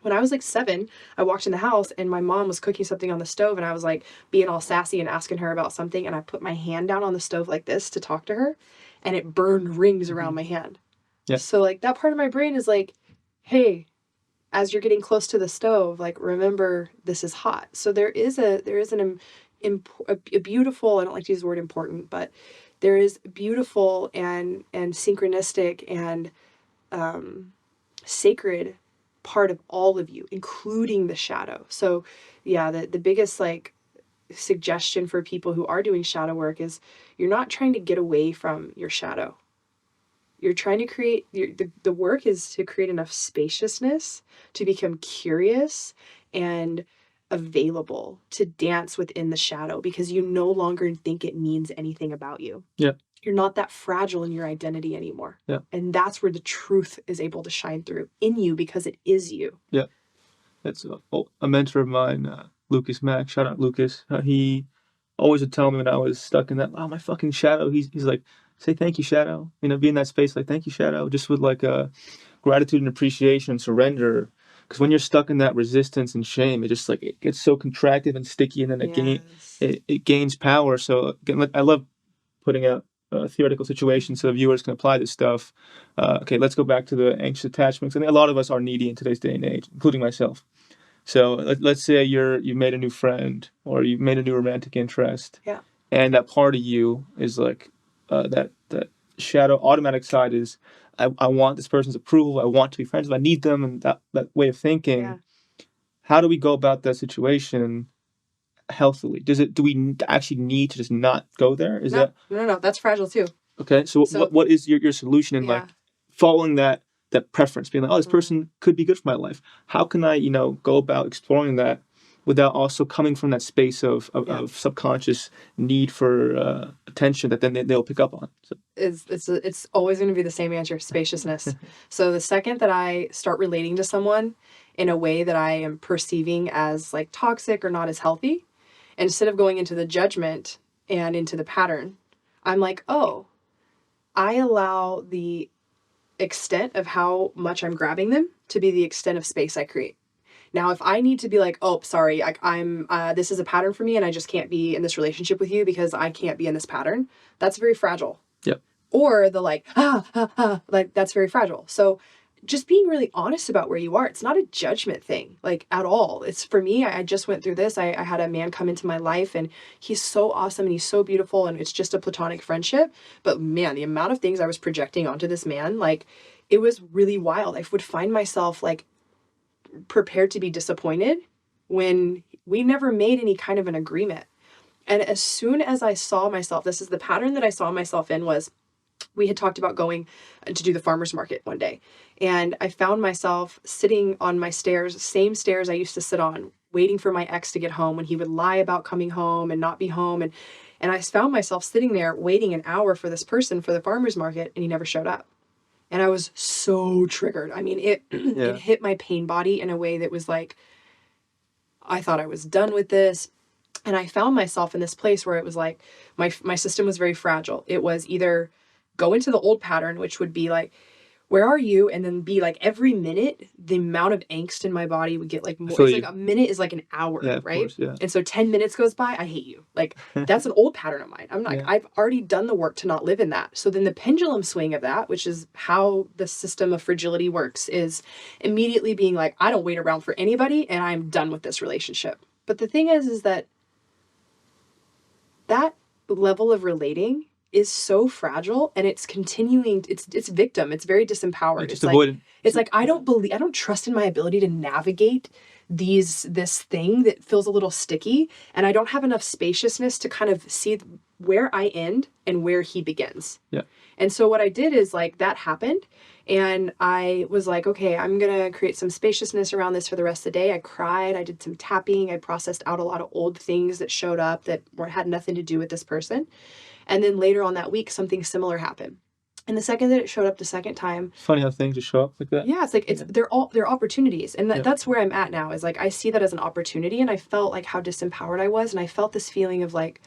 when I was like 7, I walked in the house and my mom was cooking something on the stove, and I was like being all sassy and asking her about something, and I put my hand down on the stove like this to talk to her, and it burned rings around my hand. Yeah. So like that part of my brain is like, hey, as you're getting close to the stove, like, remember, this is hot. So there is a beautiful, I don't like to use the word important, but there is beautiful and synchronistic and sacred part of all of you, including the shadow. So yeah, the biggest like suggestion for people who are doing shadow work is you're not trying to get away from your shadow. You're trying to create, the work is to create enough spaciousness to become curious and available to dance within the shadow, because you no longer think it means anything about you. Yeah. You're not that fragile in your identity anymore. Yeah. And that's where the truth is able to shine through in you, because it is you. Yeah. That's a mentor of mine, Lucas Mack. Shout out Lucas. He always would tell me when I was stuck in that, oh, my fucking shadow. He's like, say thank you, shadow. Be in that space like, thank you, shadow. Just with like gratitude and appreciation and surrender. Because when you're stuck in that resistance and shame, it just like, it gets so contracted and sticky, and then it gains power. So again, I love putting out theoretical situations so the viewers can apply this stuff. Okay, let's go back to the anxious attachments. I think a lot of us are needy in today's day and age, including myself. So let's say you've made a new friend, or you've made a new romantic interest. Yeah. And that part of you is like that shadow automatic side is, I want this person's approval. I want to be friends with them. I need them, and that way of thinking. Yeah. How do we go about that situation healthily? Do we actually need to just not go there? No, that's fragile too. Okay, so what is your solution in like following that preference, being like, oh, this person could be good for my life? How can I go about exploring that without also coming from that space of subconscious need for attention that then they'll pick up on? So. It's always going to be the same answer: spaciousness. So the second that I start relating to someone in a way that I am perceiving as like toxic or not as healthy, instead of going into the judgment and into the pattern, I'm like, oh, I allow the extent of how much I'm grabbing them to be the extent of space I create. Now, if I need to be like, oh, sorry, I'm this is a pattern for me and I just can't be in this relationship with you because I can't be in this pattern, that's very fragile. Yep. Or the like, like that's very fragile. So just being really honest about where you are. It's not a judgment thing, like at all. It's for me, I just went through this. I had a man come into my life and he's so awesome and he's so beautiful and it's just a platonic friendship. But man, the amount of things I was projecting onto this man, like it was really wild. I would find myself like prepared to be disappointed when we never made any kind of an agreement. And as soon as I saw myself, this is the pattern that I saw myself in, was we had talked about going to do the farmer's market one day. And I found myself sitting on my stairs, same stairs I used to sit on, waiting for my ex to get home when he would lie about coming home and not be home. And I found myself sitting there waiting an hour for this person for the farmer's market, and he never showed up. And I was so triggered. I mean, it hit my pain body in a way that was like, I thought I was done with this. And I found myself in this place where it was like, my system was very fragile. It was either go into the old pattern, which would be like, where are you? And then be like, every minute, the amount of angst in my body would get like more. It's like a minute is like an hour, right? Course, yeah. And so 10 minutes goes by, I hate you. Like, that's an old pattern of mine. I'm not, I've already done the work to not live in that. So then the pendulum swing of that, which is how the system of fragility works, is immediately being like, I don't wait around for anybody and I'm done with this relationship. But the thing is that level of relating is so fragile, and it's continuing. It's victim. It's very disempowered. It's like I don't trust in my ability to navigate this thing that feels a little sticky, and I don't have enough spaciousness to kind of see where I end and where he begins. Yeah. And so what I did is like that happened. And I was like, okay, I'm going to create some spaciousness around this for the rest of the day. I cried. I did some tapping. I processed out a lot of old things that showed up that had nothing to do with this person. And then later on that week, something similar happened. And the second that it showed up the second time, funny how things just show up like that. yeah, it's like they're opportunities. And that's where I'm at now, is like I see that as an opportunity. And I felt like how disempowered I was. And I felt this feeling of like,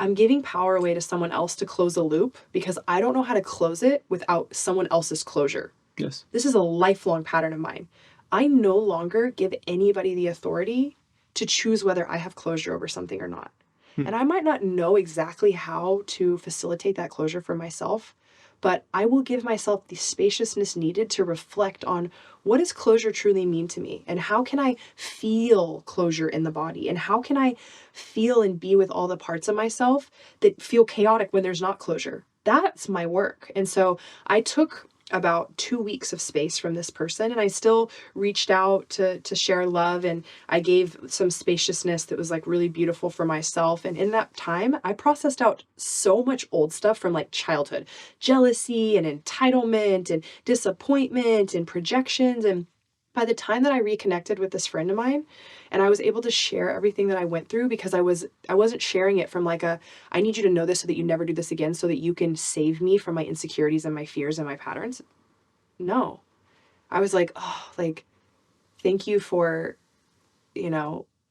I'm giving power away to someone else to close a loop because I don't know how to close it without someone else's closure. Yes. This is a lifelong pattern of mine. I no longer give anybody the authority to choose whether I have closure over something or not. And I might not know exactly how to facilitate that closure for myself, but I will give myself the spaciousness needed to reflect on what does closure truly mean to me, and how can I feel closure in the body, and how can I feel and be with all the parts of myself that feel chaotic when there's not closure. That's my work. And so I took about 2 weeks of space from this person, and I still reached out to share love, and I gave some spaciousness that was like really beautiful for myself. And in that time I processed out so much old stuff from like childhood, jealousy and entitlement and disappointment and projections. And by the time that I reconnected with this friend of mine and I was able to share everything that I went through, because I wasn't sharing it from like I need you to know this so that you never do this again, so that you can save me from my insecurities and my fears and my patterns. No. I was like, oh, like, thank you for,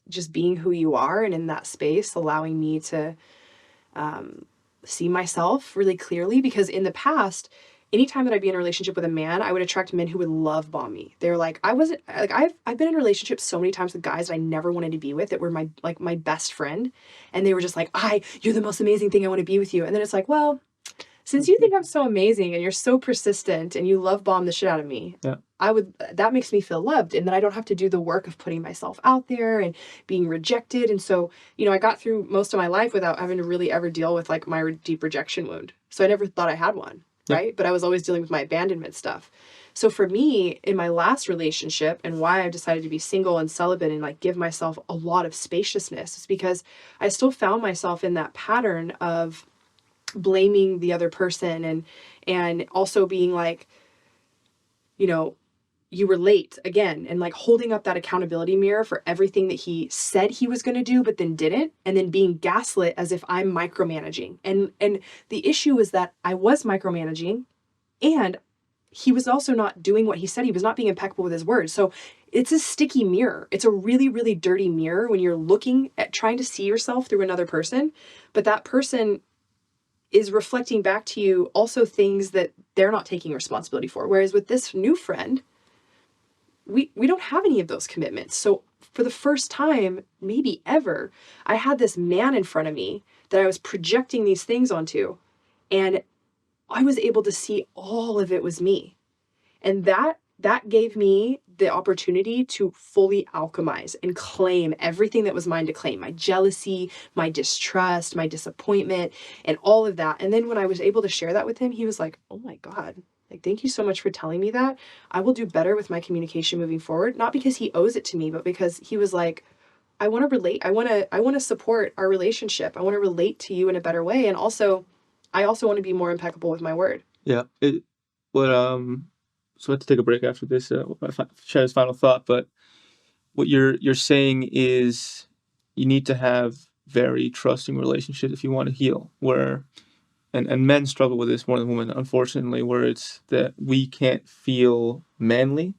just being who you are, and in that space, allowing me to see myself really clearly. Because in the past, anytime that I'd be in a relationship with a man, I would attract men who would love bomb me. They're like, I've been in relationships so many times with guys that I never wanted to be with, that were my best friend. And they were just like, you're the most amazing thing. I want to be with you. And then it's like, well, since you think I'm so amazing and you're so persistent and you love bomb the shit out of me, Yeah. that makes me feel loved, and then I don't have to do the work of putting myself out there and being rejected. And so, I got through most of my life without having to really ever deal with like my deep rejection wound. So I never thought I had one. Yeah. Right. But I was always dealing with my abandonment stuff. So for me, in my last relationship, and why I decided to be single and celibate and like give myself a lot of spaciousness, is because I still found myself in that pattern of blaming the other person, and also being like, you were late again, and like holding up that accountability mirror for everything that he said he was going to do but then didn't, and then being gaslit as if I'm micromanaging. And the issue is that I was micromanaging, and he was also not doing what he said. He was not being impeccable with his words. So it's a sticky mirror. It's a really, really dirty mirror when you're looking at trying to see yourself through another person, but that person is reflecting back to you also things that they're not taking responsibility for. Whereas with this new friend, we don't have any of those commitments. So for the first time, maybe ever, I had this man in front of me that I was projecting these things onto, and I was able to see all of it was me. And that gave me the opportunity to fully alchemize and claim everything that was mine to claim: my jealousy, my distrust, my disappointment, and all of that. And then when I was able to share that with him, he was like, oh my God, like, thank you so much for telling me that. I will do better with my communication moving forward. Not because he owes it to me, but because he was like, I want to relate. I want to support our relationship. I want to relate to you in a better way. And also, I also want to be more impeccable with my word. Yeah. So I have to take a break after this. Share his final thought, but what you're saying is you need to have very trusting relationships if you want to heal. And men struggle with this more than women, unfortunately, where it's that we can't feel manly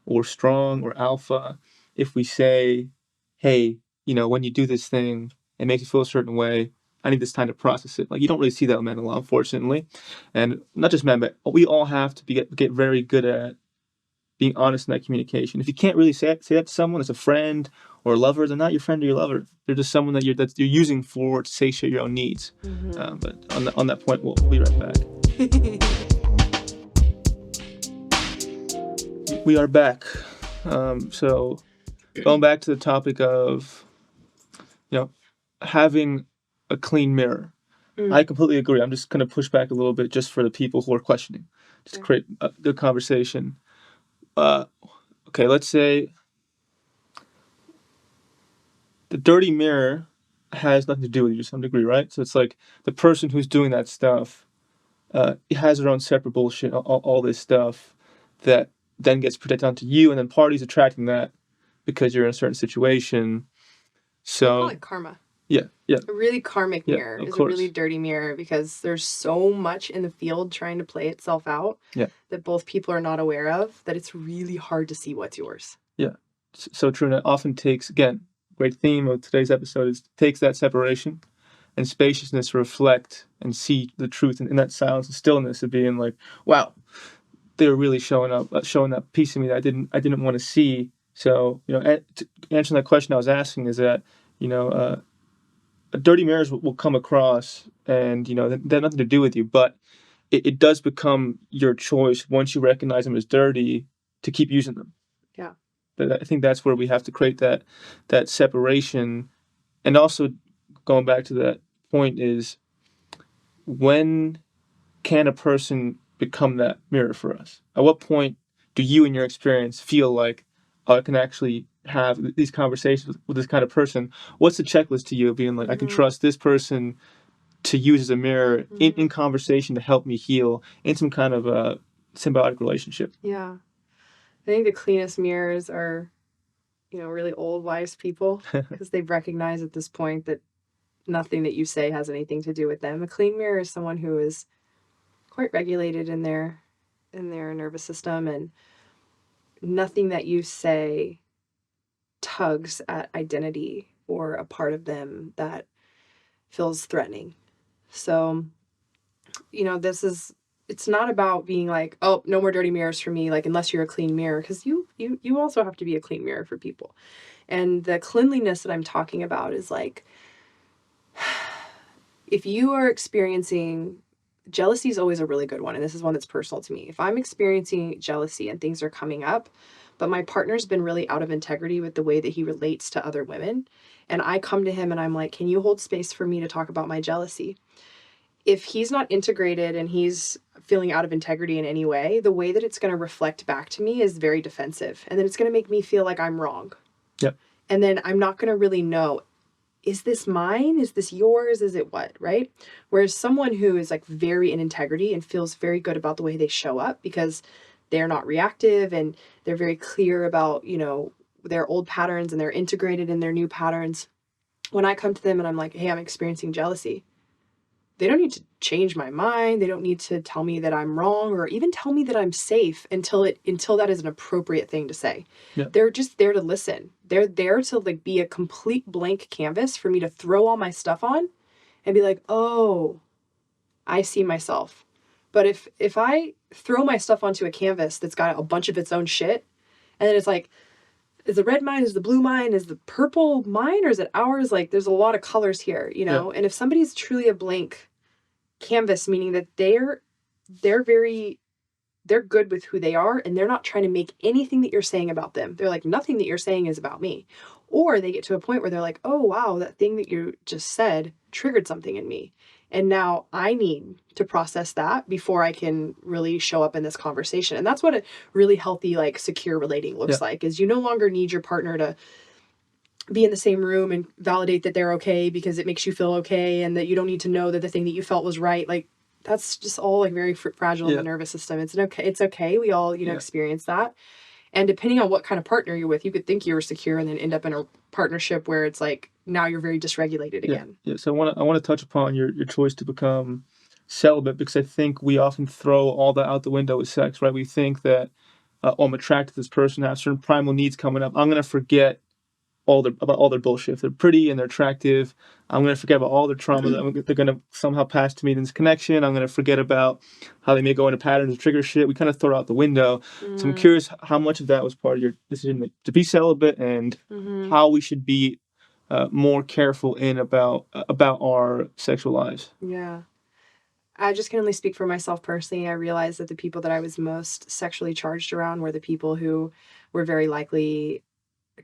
or strong or alpha if we say, hey, when you do this thing, it makes you feel a certain way. I need this time to process it. Like, you don't really see that with men a lot, unfortunately. And not just men, but we all have to get very good at being honest in that communication. If you can't really say that to someone as a friend or a lover, they're not your friend or your lover. They're just someone that you're using to satiate your own needs. Mm-hmm. But on that point, we'll be right back. We are back. So going back to the topic of, having a clean mirror. I completely agree. I'm just going to push back a little bit just for the people who are questioning, just to create a good conversation. Okay, let's say the dirty mirror has nothing to do with you to some degree, right? So it's like the person who's doing that stuff has their own separate bullshit, all this stuff that then gets projected onto you, and then parties attracting that because you're in a certain situation. I call So it karma. yeah, A really karmic yeah, mirror of is a really course. dirty mirror because there's so much in the field trying to play itself out Yeah, that both people are not aware of that it's really hard to see what's yours. yeah. So true, and it often takes, again, great theme of today's episode is takes that separation and spaciousness to reflect and see the truth in that silence and stillness of being like, wow, they were really showing that piece of me that I didn't want to see. So, answering that question I was asking is that, dirty mirrors will come across, and they have nothing to do with you, but it does become your choice once you recognize them as dirty to keep using them. Yeah. But I think that's where we have to create that separation, and also going back to that point is when can a person become that mirror for us? At what point do you, in your experience, feel like, oh, I can actually have these conversations with this kind of person? What's the checklist to you of being like, I can trust this person to use as a mirror in conversation to help me heal in some kind of a symbiotic relationship? Yeah. I think the cleanest mirrors are, really old, wise people because they've recognized at this point that nothing that you say has anything to do with them. A clean mirror is someone who is quite regulated in their nervous system, and nothing that you say tugs at identity or a part of them that feels threatening. So, it's not about being like, oh, no more dirty mirrors for me, like unless you're a clean mirror, because you also have to be a clean mirror for people. And the cleanliness that I'm talking about is like, if you are experiencing jealousy is always a really good one, and this is one that's personal to me. If I'm experiencing jealousy and things are coming up, but my partner's been really out of integrity with the way that he relates to other women, and I come to him and I'm like, can you hold space for me to talk about my jealousy? If he's not integrated and he's feeling out of integrity in any way, the way that it's going to reflect back to me is very defensive. And then it's going to make me feel like I'm wrong. Yep. And then I'm not going to really know, is this mine? Is this yours? Is it what? Right? Whereas someone who is like very in integrity and feels very good about the way they show up because they're not reactive and they're very clear about, their old patterns and they're integrated in their new patterns. When I come to them and I'm like, hey, I'm experiencing jealousy, they don't need to change my mind. They don't need to tell me that I'm wrong or even tell me that I'm safe until that is an appropriate thing to say. Yeah. They're just there to listen. They're there to like be a complete blank canvas for me to throw all my stuff on and be like, "Oh, I see myself." But if I throw my stuff onto a canvas that's got a bunch of its own shit, and then it's like, is the red mine, is the blue mine, is the purple mine, or is it ours? Like there's a lot of colors here, Yeah. And if somebody's truly a blank canvas, meaning that they're good with who they are and they're not trying to make anything that you're saying about them. They're like, nothing that you're saying is about me. Or they get to a point where they're like, oh wow, that thing that you just said triggered something in me, and now I need to process that before I can really show up in this conversation. And that's what a really healthy, like secure relating looks like, is you no longer need your partner to be in the same room and validate that they're okay because it makes you feel okay, and that you don't need to know that the thing that you felt was right. Like that's just all like very fragile in the nervous system. It's okay. We all, experience that. And depending on what kind of partner you're with, you could think you were secure and then end up in a partnership where it's like now you're very dysregulated again. Yeah. So I want to touch upon your choice to become celibate, because I think we often throw all that out the window with sex, right? We think that I'm attracted to this person, have certain primal needs coming up. I'm gonna forget about all their bullshit. If they're pretty and they're attractive, I'm gonna forget about all their trauma that they're gonna somehow pass to me in this connection. I'm gonna forget about how they may go into patterns of trigger shit. We kind of throw it out the window. So I'm curious how much of that was part of your decision to be celibate, and how we should be more careful about our sexual lives. Yeah. I just can only speak for myself personally. I realized that the people that I was most sexually charged around were the people who were very likely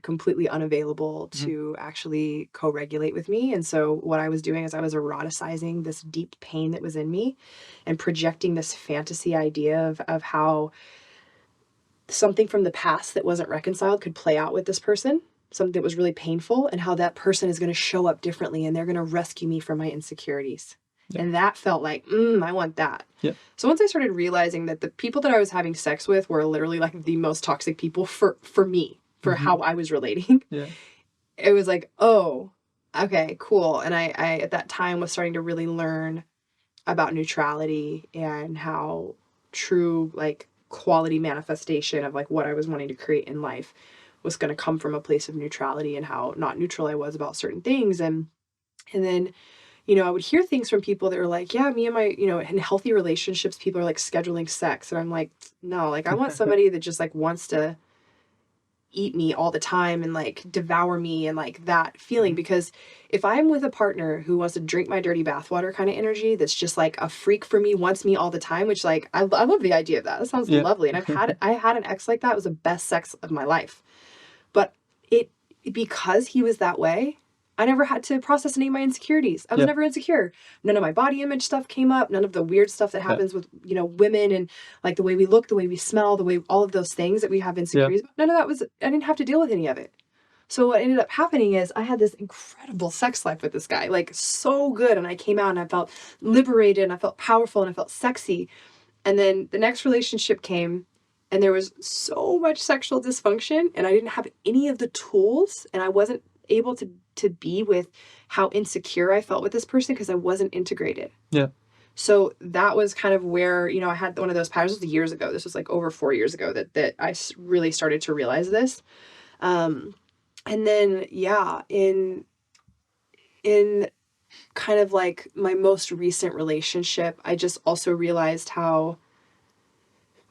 completely unavailable to actually co-regulate with me. And so what I was doing is I was eroticizing this deep pain that was in me and projecting this fantasy idea of how something from the past that wasn't reconciled could play out with this person. something that was really painful, and how that person is going to show up differently and they're going to rescue me from my insecurities. Yeah. And that felt like, I want that. Yeah. So once I started realizing that the people that I was having sex with were literally like the most toxic people for me, for how I was relating, it was like, oh, okay, cool. And I at that time was starting to really learn about neutrality and how true like quality manifestation of like what I was wanting to create in life was going to come from a place of neutrality, and how not neutral I was about certain things. And then, I would hear things from people that were like, yeah, me and my, in healthy relationships, people are like scheduling sex. And I'm like, no, like I want somebody that just like wants to eat me all the time and like devour me, and like that feeling. Because if I'm with a partner who wants to drink my dirty bathwater kind of energy, that's just like a freak for me, wants me all the time, which like I love the idea of that. That sounds lovely. And I had an ex like that. It was the best sex of my life. But because he was that way, I never had to process any of my insecurities. I was never insecure. None of my body image stuff came up. None of the weird stuff that happens with, women, and like the way we look, the way we smell, the way, all of those things that we have insecurities. None of that I didn't have to deal with any of it. So what ended up happening is I had this incredible sex life with this guy, like so good. And I came out and I felt liberated and I felt powerful and I felt sexy. And then the next relationship came, and there was so much sexual dysfunction, and I didn't have any of the tools, and I wasn't able to be with how insecure I felt with this person because I wasn't integrated. Yeah. So that was kind of where, I had one of those patterns. This was years ago. This was like over 4 years ago that I really started to realize this. And then, in kind of like my most recent relationship, I just also realized how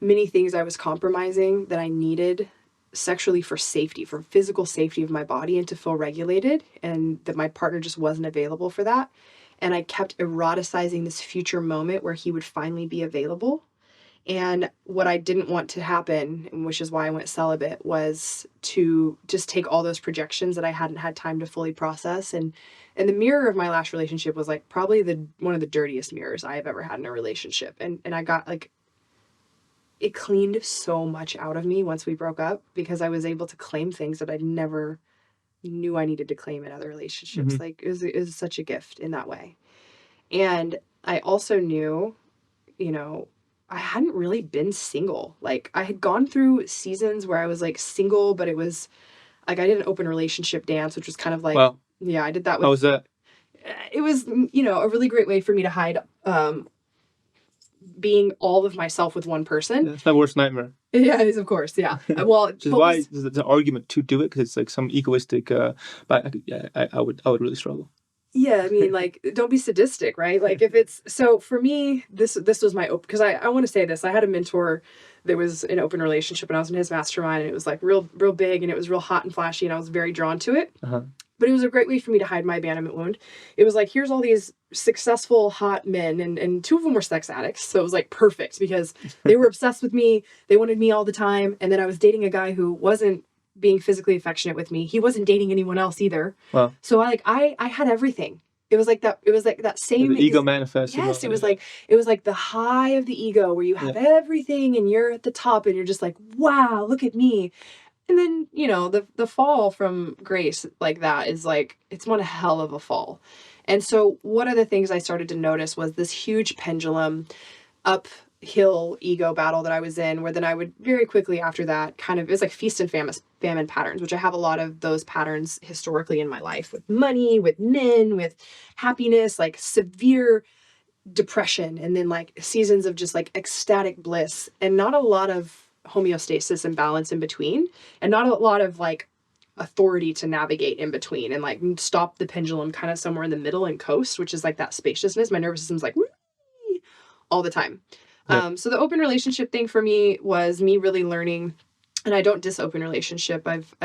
many things I was compromising that I needed sexually for safety, for physical safety of my body and to feel regulated, and that my partner just wasn't available for that. And I kept eroticizing this future moment where he would finally be available. And what I didn't want to happen, which is why I went celibate, was to just take all those projections that I hadn't had time to fully process. And the mirror of my last relationship was like probably one of the dirtiest mirrors I have ever had in a relationship. And I got like, it cleaned so much out of me once we broke up, because I was able to claim things that I never knew I needed to claim in other relationships. Like it was such a gift in that way. And I also knew, I hadn't really been single. Like I had gone through seasons where I was like single, but it was like I did an open relationship dance, which was kind of like, I did that. How was that? It was, a really great way for me to hide being all of myself with one person. That's my worst nightmare. Yeah, it is, of course. Yeah. Well, which is why there's an argument to do it, because it's like some egoistic. But I would really struggle. Yeah, I mean, like, don't be sadistic, right? Like, if it's so for me, this was my open, because I want to say this. I had a mentor that was in an open relationship, and I was in his mastermind, and it was like real big, and it was real hot and flashy, and I was very drawn to it. But it was a great way for me to hide my abandonment wound. It was like, here's all these successful, hot men, and two of them were sex addicts. So it was like perfect, because they were obsessed with me. They wanted me all the time. And then I was dating a guy who wasn't being physically affectionate with me. He wasn't dating anyone else either. Wow. So I had everything. It was like that. It was like that same the ego manifest. Yes, it was like the high of the ego where you have everything and you're at the top and you're just like, wow, look at me. And then, the fall from grace like that is like, it's one hell of a fall. And so one of the things I started to notice was this huge pendulum uphill ego battle that I was in, where then I would very quickly after that it's like feast and famine patterns, which I have a lot of those patterns historically in my life, with money, with men, with happiness, like severe depression, and then like seasons of just like ecstatic bliss, and not a lot of homeostasis and balance in between, and not a lot of like authority to navigate in between, and like stop the pendulum kind of somewhere in the middle and coast, which is like that spaciousness. My nervous system's like whee! All the time. So the open relationship thing for me was me really learning, and I don't diss open relationship. I've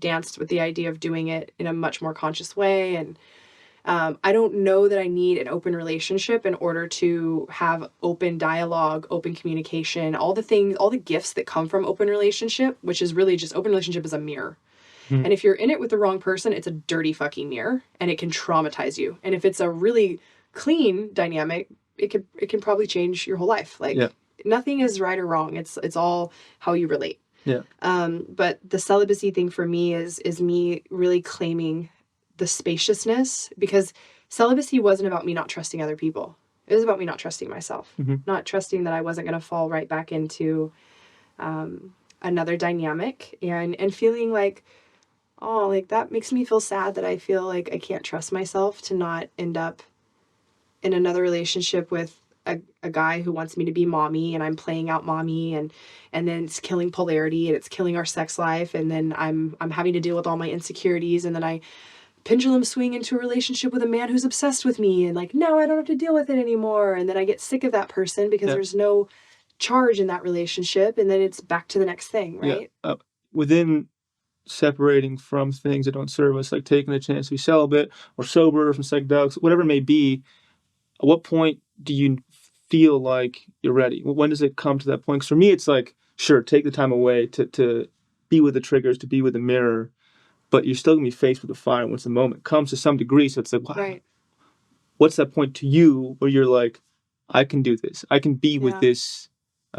danced with the idea of doing it in a much more conscious way, and I don't know that I need an open relationship in order to have open dialogue, open communication, all the gifts that come from open relationship, which is really just open relationship is a mirror. And if you're in it with the wrong person, it's a dirty fucking mirror, and it can traumatize you. And if it's a really clean dynamic, it can probably change your whole life. Like nothing is right or wrong. It's all how you relate. Yeah. But the celibacy thing for me is me really claiming the spaciousness, because celibacy wasn't about me not trusting other people. It was about me not trusting myself, not trusting that I wasn't going to fall right back into another dynamic, and feeling like, oh, like that makes me feel sad that I feel like I can't trust myself to not end up in another relationship with a guy who wants me to be mommy, and I'm playing out mommy, and then it's killing polarity, and it's killing our sex life, and then I'm having to deal with all my insecurities, and then I pendulum swing into a relationship with a man who's obsessed with me, and like, no, I don't have to deal with it anymore, and then I get sick of that person because there's no charge in that relationship, and then it's back to the next thing, right? Within separating from things that don't serve us, like taking a chance to be celibate or sober from psychedelics, whatever it may be, at what point do you feel like you're ready? When does it come to that point? Because for me, it's like, sure, take the time away to be with the triggers, to be with the mirror, but you're still going to be faced with the fire once the moment comes to some degree. So it's like, wow, Right. What's that point to you where you're like, I can do this. I can be with this,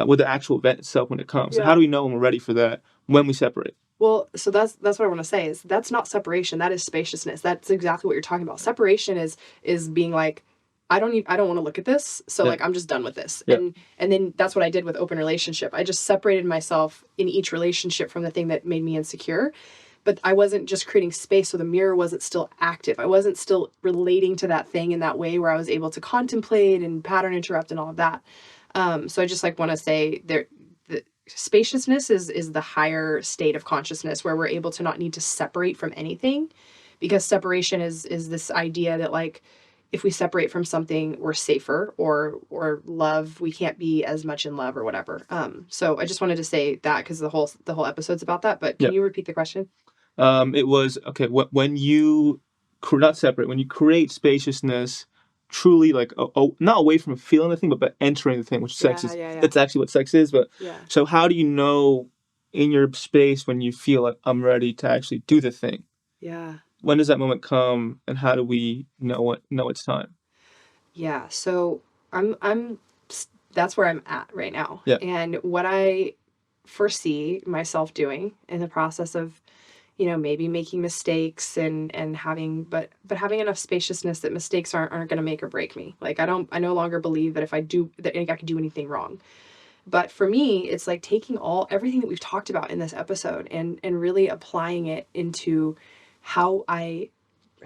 with the actual event itself when it comes. So how do we know when we're ready for that when we separate? Well, so that's what I want to say is that's not separation. That is spaciousness. That's exactly what you're talking about. Separation is being like, I don't want to look at this. So like, I'm just done with this. And then that's what I did with open relationship. I just separated myself in each relationship from the thing that made me insecure. But I wasn't just creating space, so the mirror wasn't still active. I wasn't still relating to that thing in that way where I was able to contemplate and pattern interrupt and all of that. So I just like want to say the spaciousness is the higher state of consciousness where we're able to not need to separate from anything, because separation is this idea that like, if we separate from something, we're safer, or love, we can't be as much in love or whatever. So I just wanted to say that because the whole episode's about that. But can you repeat the question? It was, okay, when you not separate, when you create spaciousness, truly like not away from feeling the thing, but entering the thing, which sex is. That's actually what sex is. But so how do you know in your space when you feel like I'm ready to actually do the thing? When does that moment come, and how do we know it's time? So I'm that's where I'm at right now. And what I foresee myself doing in the process of, maybe making mistakes and having, but having enough spaciousness that mistakes aren't going to make or break me. Like, I no longer believe that if I do that, I could do anything wrong. But for me, it's like taking everything that we've talked about in this episode and really applying it into how I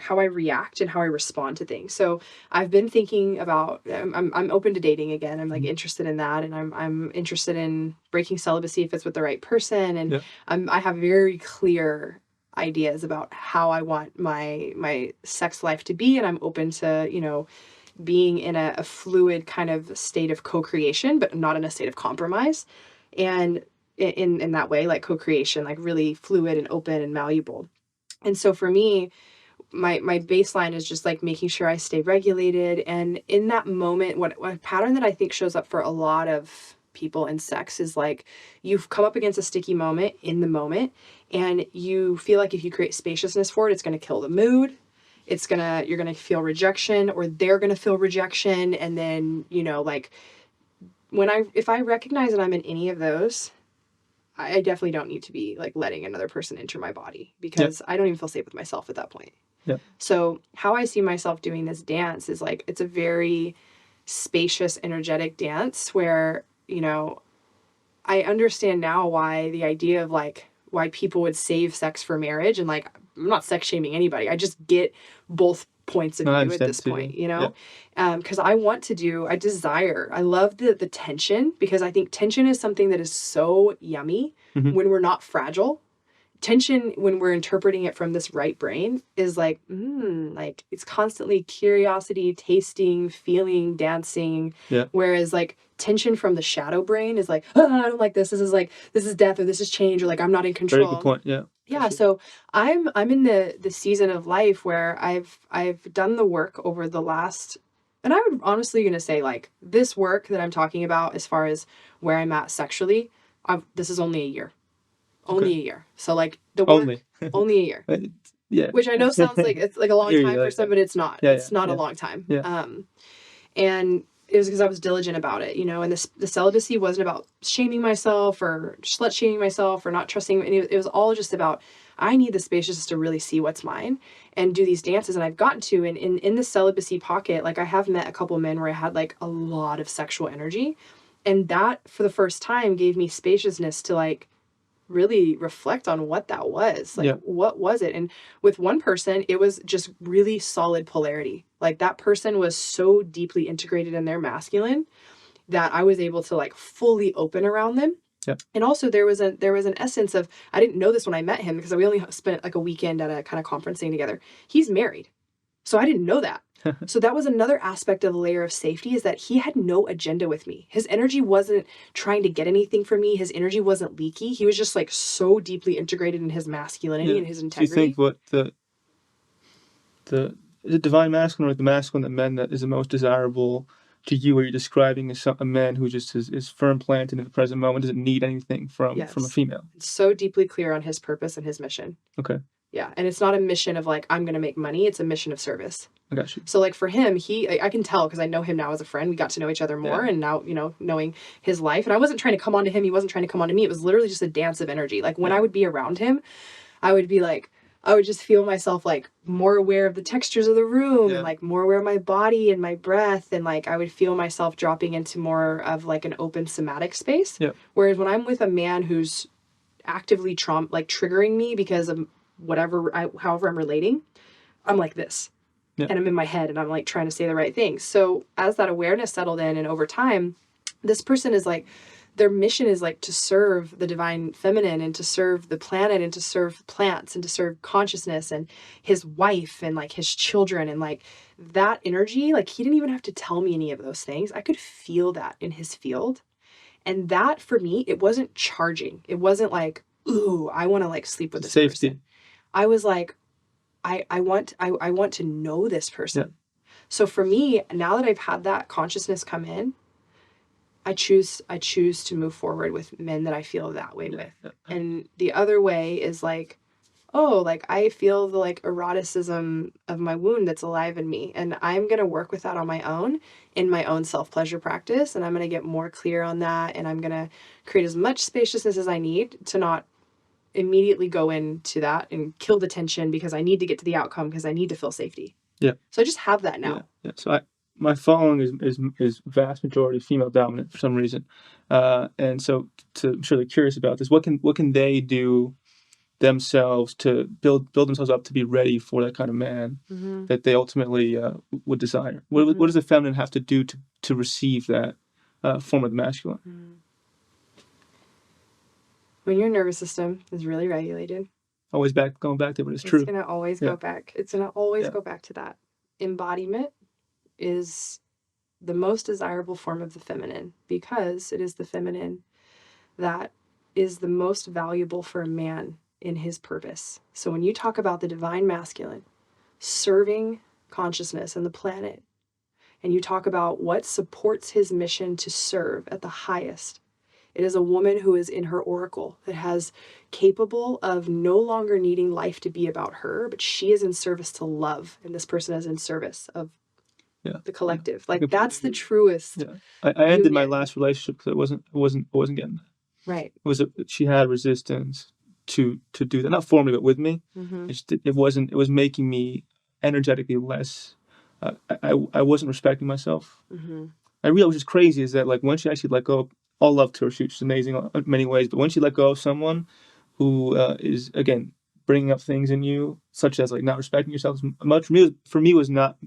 react and how I respond to things. So I've been thinking about, I'm open to dating again. I'm like interested in that. And I'm interested in breaking celibacy if it's with the right person. And I have very clear ideas about how I want my sex life to be. And I'm open to, being in a fluid kind of state of co-creation, but not in a state of compromise. And in that way, like co-creation, like really fluid and open and malleable. And so for me, my baseline is just like making sure I stay regulated. And in that moment, what pattern that I think shows up for a lot of people in sex is like, you've come up against a sticky moment in the moment, and you feel like if you create spaciousness for it, it's going to kill the mood. You're going to feel rejection, or they're going to feel rejection. And then, like if I recognize that I'm in any of those, I definitely don't need to be like letting another person enter my body, because I don't even feel safe with myself at that point. So how I see myself doing this dance is like, it's a very spacious, energetic dance where, I understand now why the idea of like, why people would save sex for marriage. And like, I'm not sex shaming anybody. I just get both points of view at this point, because I love the tension, because I think tension is something that is so yummy when we're not fragile. Tension, when we're interpreting it from this right brain, is like, like it's constantly curiosity, tasting, feeling, dancing. Whereas like tension from the shadow brain is like, oh, I don't like this. This is death, or this is change, or like I'm not in control. Very good point. Yeah. So I'm in the season of life where I've done the work over the last, and I would honestly gonna say like this work that I'm talking about as far as where I'm at sexually, this is only a year. Only a year. So like the work, only a year. Which I know sounds like it's like a long time for some, but it's not. It's not a long time. And it was because I was diligent about it, you know, and the celibacy wasn't about shaming myself or slut shaming myself or not trusting. And it was all just about, I need the spaciousness to really see what's mine and do these dances. And I've gotten to, and in the celibacy pocket, like I have met a couple men where I had like a lot of sexual energy. And that for the first time gave me spaciousness to like really reflect on what that was. Like, what was it? And with one person, it was just really solid polarity. Like that person was so deeply integrated in their masculine that I was able to like fully open around them. Yeah. And also there was an essence of, I didn't know this when I met him because we only spent like a weekend at a kind of conferencing together. He's married. So I didn't know that. So that was another aspect of the layer of safety, is that he had no agenda with me. His energy wasn't trying to get anything from me. His energy wasn't leaky. He was just like so deeply integrated in his masculinity and his integrity. Do you think what the divine masculine, or the masculine that men that is the most desirable to you, are you describing as a man who just is firm planted in the present moment, doesn't need anything from a female? It's so deeply clear on his purpose and his mission. Okay. Yeah, and it's not a mission of like, I'm going to make money. It's a mission of service. I got you. So like for him, I can tell because I know him now as a friend. We got to know each other more, and now, you know, knowing his life. And I wasn't trying to come on to him. He wasn't trying to come on to me. It was literally just a dance of energy. Like when I would be around him, I would be like, I would just feel myself like more aware of the textures of the room and like more aware of my body and my breath. And like I would feel myself dropping into more of like an open somatic space. Yeah. Whereas when I'm with a man who's actively triggering me because of however I'm relating, I'm like this. Yeah. And I'm in my head and I'm like trying to say the right thing. So as that awareness settled in, and over time, this person is like, their mission is like to serve the divine feminine and to serve the planet and to serve plants and to serve consciousness and his wife and like his children. And like that energy, like he didn't even have to tell me any of those things. I could feel that in his field. And that for me, it wasn't charging. It wasn't like, ooh, I want to like sleep with this person. I was like, I want to know this person. Yeah. So for me, now that I've had that consciousness come in, I choose to move forward with men that I feel that way with. Yeah. And the other way is like, oh, like I feel the like eroticism of my wound that's alive in me. And I'm going to work with that on my own in my own self-pleasure practice. And I'm going to get more clear on that. And I'm going to create as much spaciousness as I need to not immediately go into that and kill the tension because I need to get to the outcome because I need to feel safety. Yeah. So I just have that now. Yeah. So my following is vast majority female dominant for some reason. And so I'm sure they're curious about this. What can they do themselves to build themselves up to be ready for that kind of man that they ultimately would desire? What does the feminine have to do to receive that form of the masculine? Mm-hmm. When your nervous system is really regulated, always going back to it, but it's true. It's going to always go back. It's going to always go back to that. Embodiment is the most desirable form of the feminine because it is the feminine that is the most valuable for a man in his purpose. So when you talk about the divine masculine serving consciousness and the planet, and you talk about what supports his mission to serve at the highest, it is a woman who is in her oracle that has capable of no longer needing life to be about her, but she is in service to love. And this person is in service of the collective. Like that's the truest. Yeah. I ended my last relationship because I wasn't getting that. Right. She had resistance to do that. Not for me, but with me. Mm-hmm. It was making me energetically less. I wasn't respecting myself. Mm-hmm. I realized, which is crazy, is that like when she actually let go, all love to her, she's amazing in many ways, but when she let go of someone who is, again, bringing up things in you, such as like not respecting yourself as much, for me was not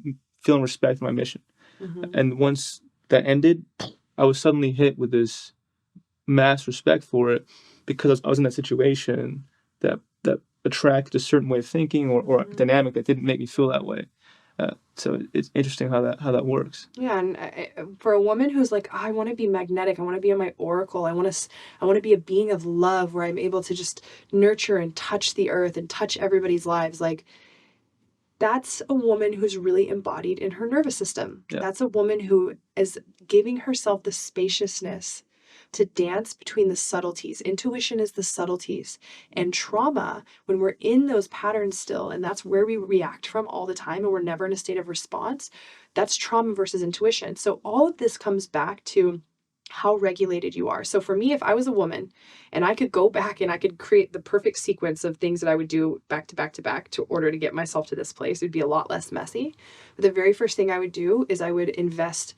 feeling respect for my mission. Mm-hmm. And once that ended, I was suddenly hit with this mass respect for it because I was in that situation that attracted a certain way of thinking or a dynamic that didn't make me feel that way. So it's interesting how that works. Yeah, and for a woman who's like, oh, I want to be magnetic, I want to be in my oracle, I want to be a being of love where I'm able to just nurture and touch the earth and touch everybody's lives, like that's a woman who's really embodied in her nervous system. Yeah. That's a woman who is giving herself the spaciousness to dance between the subtleties. Intuition is the subtleties. And trauma, when we're in those patterns still, and that's where we react from all the time, and we're never in a state of response, that's trauma versus intuition. So all of this comes back to how regulated you are. So for me, if I was a woman and I could go back and I could create the perfect sequence of things that I would do back to back to back to order to get myself to this place, it would be a lot less messy. But the very first thing I would do is I would invest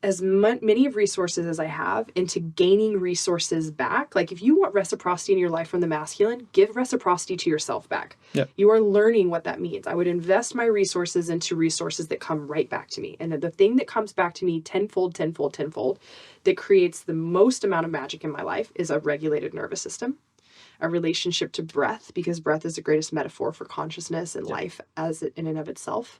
as many of resources as I have into gaining resources back. Like if you want reciprocity in your life from the masculine, give reciprocity to yourself back. Yeah. You are learning what that means. I would invest my resources into resources that come right back to me. And the thing that comes back to me tenfold, tenfold, tenfold, that creates the most amount of magic in my life is a regulated nervous system, a relationship to breath, because breath is the greatest metaphor for consciousness and life as in and of itself.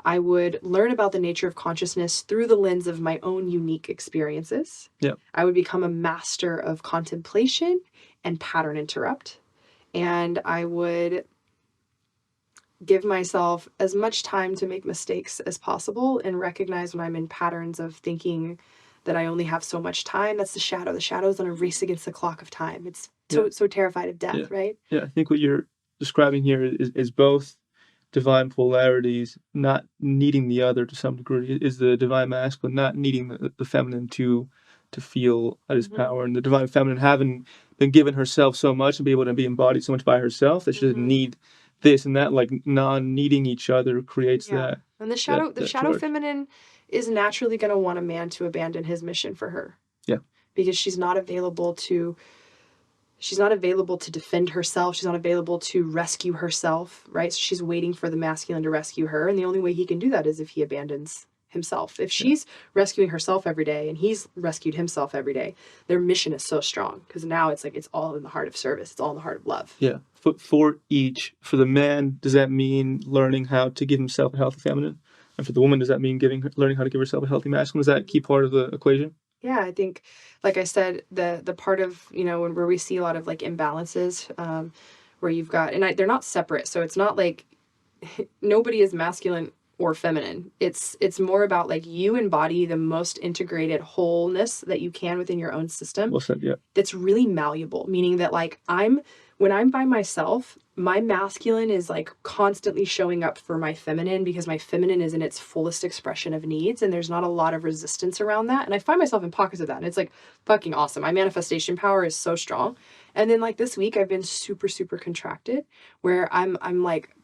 I would learn about the nature of consciousness through the lens of my own unique experiences. Yeah. I would become a master of contemplation and pattern interrupt. And I would give myself as much time to make mistakes as possible and recognize when I'm in patterns of thinking that I only have so much time. That's the shadow. The shadow is on a race against the clock of time. It's so terrified of death, right? Yeah, I think what you're describing here is both divine polarities not needing the other to some degree, is the divine masculine not needing the feminine to feel at his power, and the divine feminine having been given herself so much and be able to be embodied so much by herself that she doesn't need this and that, like non-needing each other creates that. And the shadow charge. feminine is naturally going to want a man to abandon his mission for her. Yeah. Because she's not available to defend herself. She's not available to rescue herself, right? So she's waiting for the masculine to rescue her. And the only way he can do that is if he abandons himself. If she's rescuing herself every day and he's rescued himself every day, their mission is so strong, because now it's like it's all in the heart of service. It's all in the heart of love. Yeah. For each. For the man, does that mean learning how to give himself a healthy feminine? And for the woman, does that mean learning how to give herself a healthy masculine? Is that a key part of the equation? Yeah, I think, like I said, the part of, where we see a lot of like imbalances, where you've got, and they're not separate. So it's not like nobody is masculine or feminine. It's more about like you embody the most integrated wholeness that you can within your own system. Well said, yeah. That's really malleable, meaning that like when I'm by myself, my masculine is like constantly showing up for my feminine, because my feminine is in its fullest expression of needs, and there's not a lot of resistance around that. And I find myself in pockets of that, and it's like fucking awesome. My manifestation power is so strong. And then like this week I've been super, super contracted, where I'm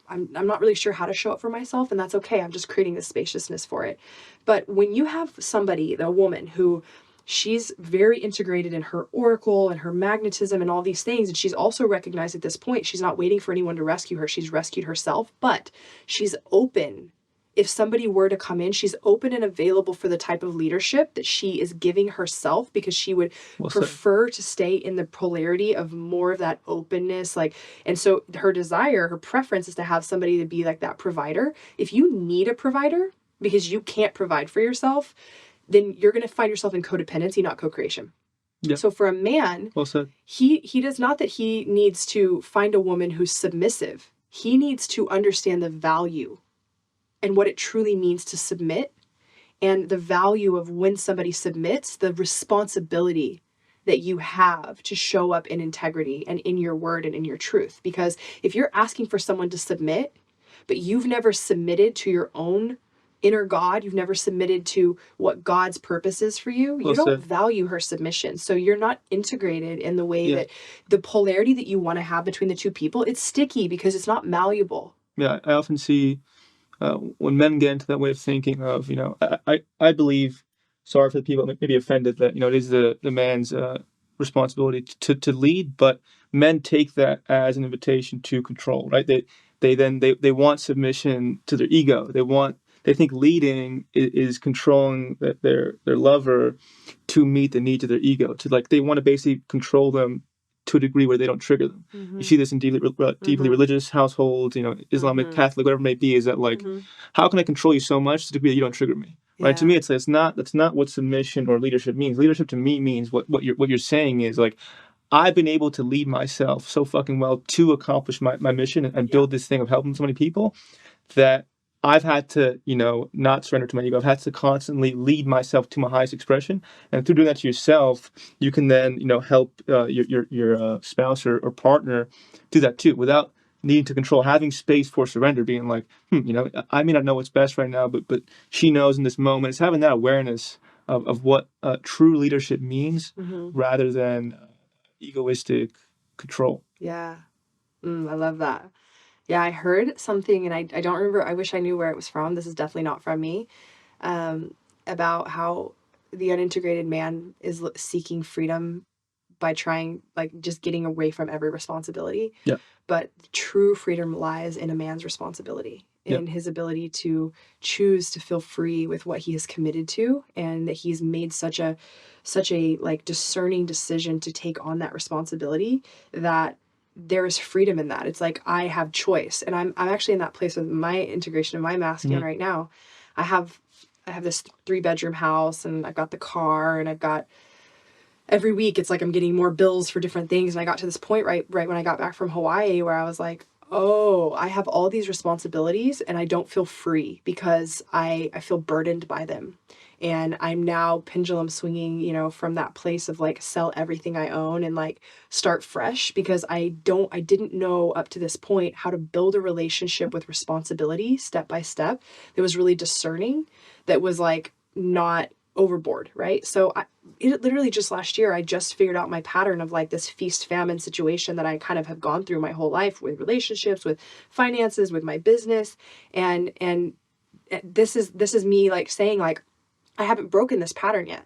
not really sure how to show up for myself, and that's okay. I'm just creating this spaciousness for it. But when you have somebody, the woman who she's very integrated in her oracle and her magnetism and all these things. And she's also recognized at this point, she's not waiting for anyone to rescue her. She's rescued herself, but she's open. If somebody were to come in, she's open and available for the type of leadership that she is giving herself, because she would prefer to stay in the polarity of more of that openness. And so her desire, her preference is to have somebody to be like that provider. If you need a provider because you can't provide for yourself, then you're going to find yourself in codependency, not co-creation. Yeah. So for a man, well said. He does not that he needs to find a woman who's submissive. He needs to understand the value and what it truly means to submit, and the value of when somebody submits, the responsibility that you have to show up in integrity and in your word and in your truth. Because if you're asking for someone to submit, but you've never submitted to your own inner God, you've never submitted to what God's purpose is for you, you don't value her submission. So you're not integrated in the way that the polarity that you want to have between the two people, it's sticky because it's not malleable. Yeah, I often see when men get into that way of thinking of, I believe, sorry for the people that may be offended, that, it is the man's responsibility to lead, but men take that as an invitation to control, right? They want submission to their ego. They think leading is controlling their lover to meet the needs of their ego. They want to basically control them to a degree where they don't trigger them. Mm-hmm. You see this in deeply religious households, Islamic, Catholic, whatever it may be, is that how can I control you so much to the degree that you don't trigger me? Yeah. Right? To me, that's not what submission or leadership means. Leadership to me means what you're saying is I've been able to lead myself so fucking well to accomplish my mission and build this thing of helping so many people that I've had to, not surrender to my ego. I've had to constantly lead myself to my highest expression, and through doing that to yourself, you can then, help your spouse or partner do that too, without needing to control, having space for surrender, being like, I may not know what's best right now, but she knows in this moment. It's having that awareness of what true leadership means, rather than egoistic control. Yeah. I love that. Yeah, I heard something, and I don't remember. I wish I knew where it was from. This is definitely not from me. About how the unintegrated man is seeking freedom by trying, like, just getting away from every responsibility. Yeah. But true freedom lies in a man's responsibility, in his ability to choose to feel free with what he is committed to, and that he's made such a like discerning decision to take on that responsibility, that there is freedom in that. It's like, I have choice, and I'm actually in that place with my integration of my masculine right now. I have this 3-bedroom house, and I've got the car, and I've got, every week it's like I'm getting more bills for different things. And I got to this point right when I got back from Hawaii, where I was like, oh, I have all these responsibilities and I don't feel free because I feel burdened by them. And I'm now pendulum swinging, from that place of like, sell everything I own and like start fresh, because I didn't know up to this point how to build a relationship with responsibility step by step that was really discerning, that was like not overboard, right? So it literally just last year, I just figured out my pattern of like this feast famine situation that I kind of have gone through my whole life, with relationships, with finances, with my business. And this is me like saying, like, I haven't broken this pattern yet.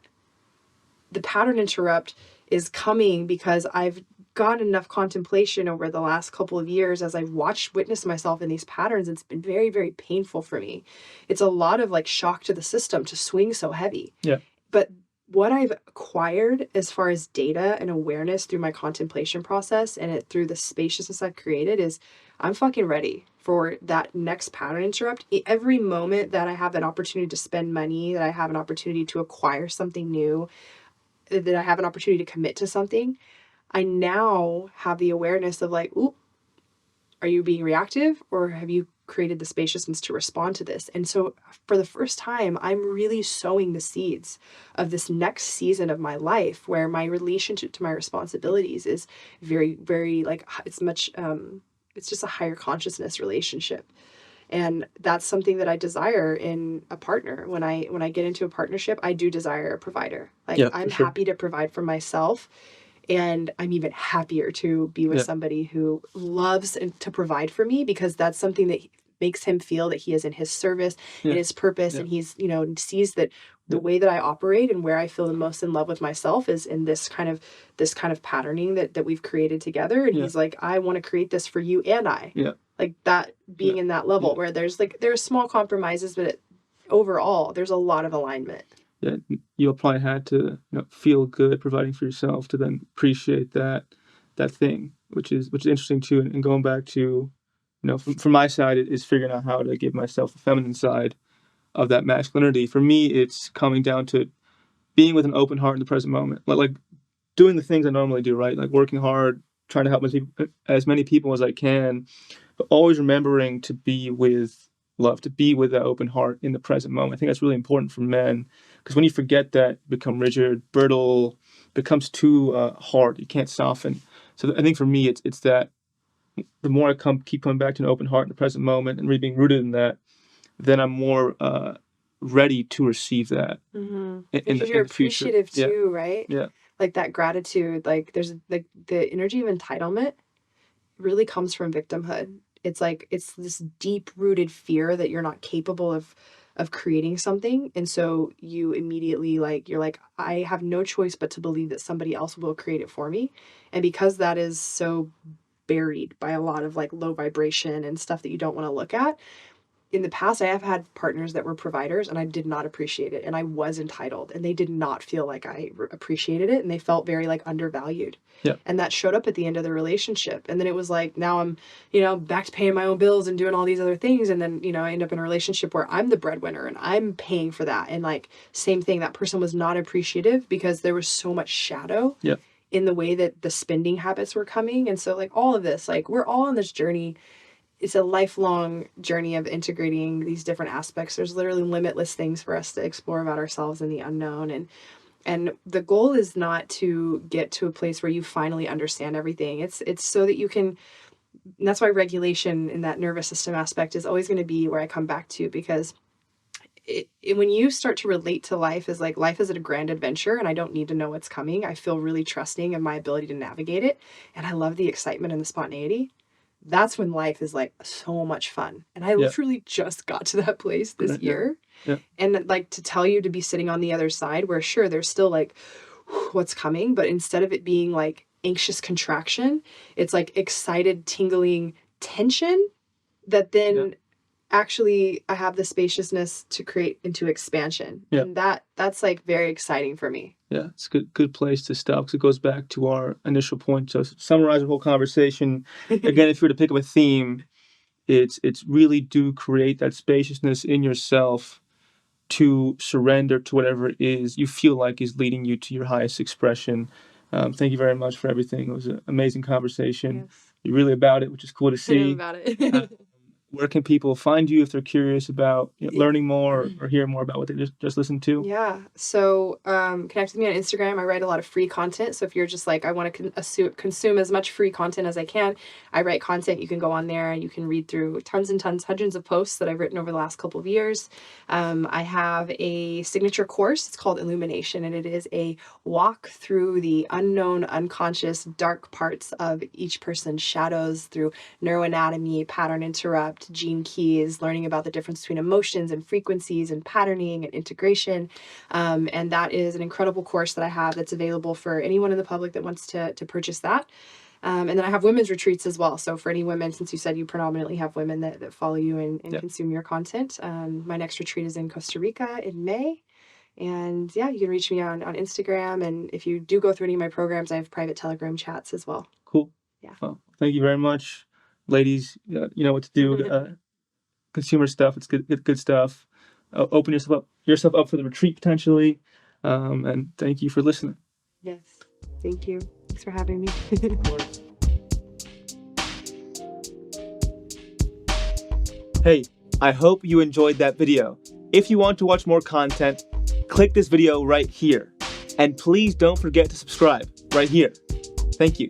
The pattern interrupt is coming because I've got enough contemplation over the last couple of years as I've witnessed myself in these patterns. It's been very, very painful for me. It's a lot of like shock to the system to swing so heavy. Yeah. But what I've acquired as far as data and awareness through my contemplation process, and through the spaciousness I've created, is I'm fucking ready for that next pattern interrupt. Every moment that I have an opportunity to spend money, that I have an opportunity to acquire something new, that I have an opportunity to commit to something, I now have the awareness of like, ooh, are you being reactive, or have you created the spaciousness to respond to this? And so for the first time, I'm really sowing the seeds of this next season of my life, where my relationship to my responsibilities is very, very like, it's much, it's just a higher consciousness relationship. And that's something that I desire in a partner. When I get into a partnership, I do desire a provider. Like, I'm happy to provide for myself. And I'm even happier to be with somebody who loves to provide for me, because that's something that makes him feel that he is in his service and his purpose. And he's, sees that the way that I operate and where I feel the most in love with myself is in this kind of patterning that we've created together. And he's like, I want to create this for you and I. Yeah. Like that, being in that level where there's small compromises, but overall there's a lot of alignment. Yeah, you apply had to feel good providing for yourself, to then appreciate that thing, which is interesting too. And going back to, from my side, it is figuring out how to give myself the feminine side of that masculinity. For me, it's coming down to being with an open heart in the present moment, like doing the things I normally do, right? Like working hard, trying to help as many people as I can, but always remembering to be with love, to be with that open heart in the present moment. I think that's really important for men, because when you forget that, you become rigid, brittle, becomes too hard. You can't soften. So I think for me, it's that the more I keep coming back to an open heart in the present moment and really being rooted in that, then I'm more ready to receive that in you're the future. Appreciative too, right? Yeah. Like that gratitude, like there's like the energy of entitlement really comes from victimhood. It's like, it's this deep rooted fear that you're not capable of creating something. And so you immediately you're like, I have no choice but to believe that somebody else will create it for me. And because that is so buried by a lot of like low vibration and stuff that you don't want to look at, in the past, I have had partners that were providers, and I did not appreciate it, and I was entitled, and they did not feel like I appreciated it, and they felt very like undervalued. Yeah. And that showed up at the end of the relationship. And then it was like, now I'm, back to paying my own bills and doing all these other things. And then, I end up in a relationship where I'm the breadwinner and I'm paying for that. And like, same thing, that person was not appreciative because there was so much shadow in the way that the spending habits were coming. And so like all of this, like we're all on this journey it's a lifelong journey of integrating these different aspects. There's literally limitless things for us to explore about ourselves and the unknown. And the goal is not to get to a place where you finally understand everything. It's so that you can, and that's why regulation in that nervous system aspect is always going to be where I come back to, because when you start to relate to life as like life is a grand adventure and I don't need to know what's coming, I feel really trusting of my ability to navigate it. And I love the excitement and the spontaneity. That's when life is like so much fun. And I literally just got to that place this year. Yeah. And like to tell you to be sitting on the other side where sure, there's still like what's coming, but instead of it being like anxious contraction, it's like excited, tingling tension that then actually I have the spaciousness to create into expansion. And that's like very exciting for me. Yeah, it's a good place to stop because it goes back to our initial point. So to summarize the whole conversation, again, if you were to pick up a theme, it's really do create that spaciousness in yourself to surrender to whatever it is you feel like is leading you to your highest expression. Thank you very much for everything. It was an amazing conversation. Yes. You're really about it, which is cool to see. I'm about it. Where can people find you if they're curious about learning more or hear more about what they just listened to? Yeah. So connect with me on Instagram. I write a lot of free content. So if you're just like, I want to consume as much free content as I can, I write content. You can go on there and you can read through tons and tons, hundreds of posts that I've written over the last couple of years. I have a signature course. It's called Illumination, and it is a walk through the unknown, unconscious, dark parts of each person's shadows through neuroanatomy, pattern interrupt, gene keys, learning about the difference between emotions and frequencies and patterning and integration. And that is an incredible course that I have that's available for anyone in the public that wants to purchase that. And then I have women's retreats as well. So for any women, since you said you predominantly have women that follow you and consume your content, my next retreat is in Costa Rica in May. And yeah, you can reach me on Instagram. And if you do go through any of my programs, I have private Telegram chats as well. Cool. Yeah. Well, thank you very much. Ladies, you know what to do. Consumer stuff, it's good stuff. Open yourself up for the retreat potentially. And thank you for listening. Yes. Thank you. Thanks for having me. Hey, I hope you enjoyed that video. If you want to watch more content, click this video right here. And please don't forget to subscribe right here. Thank you.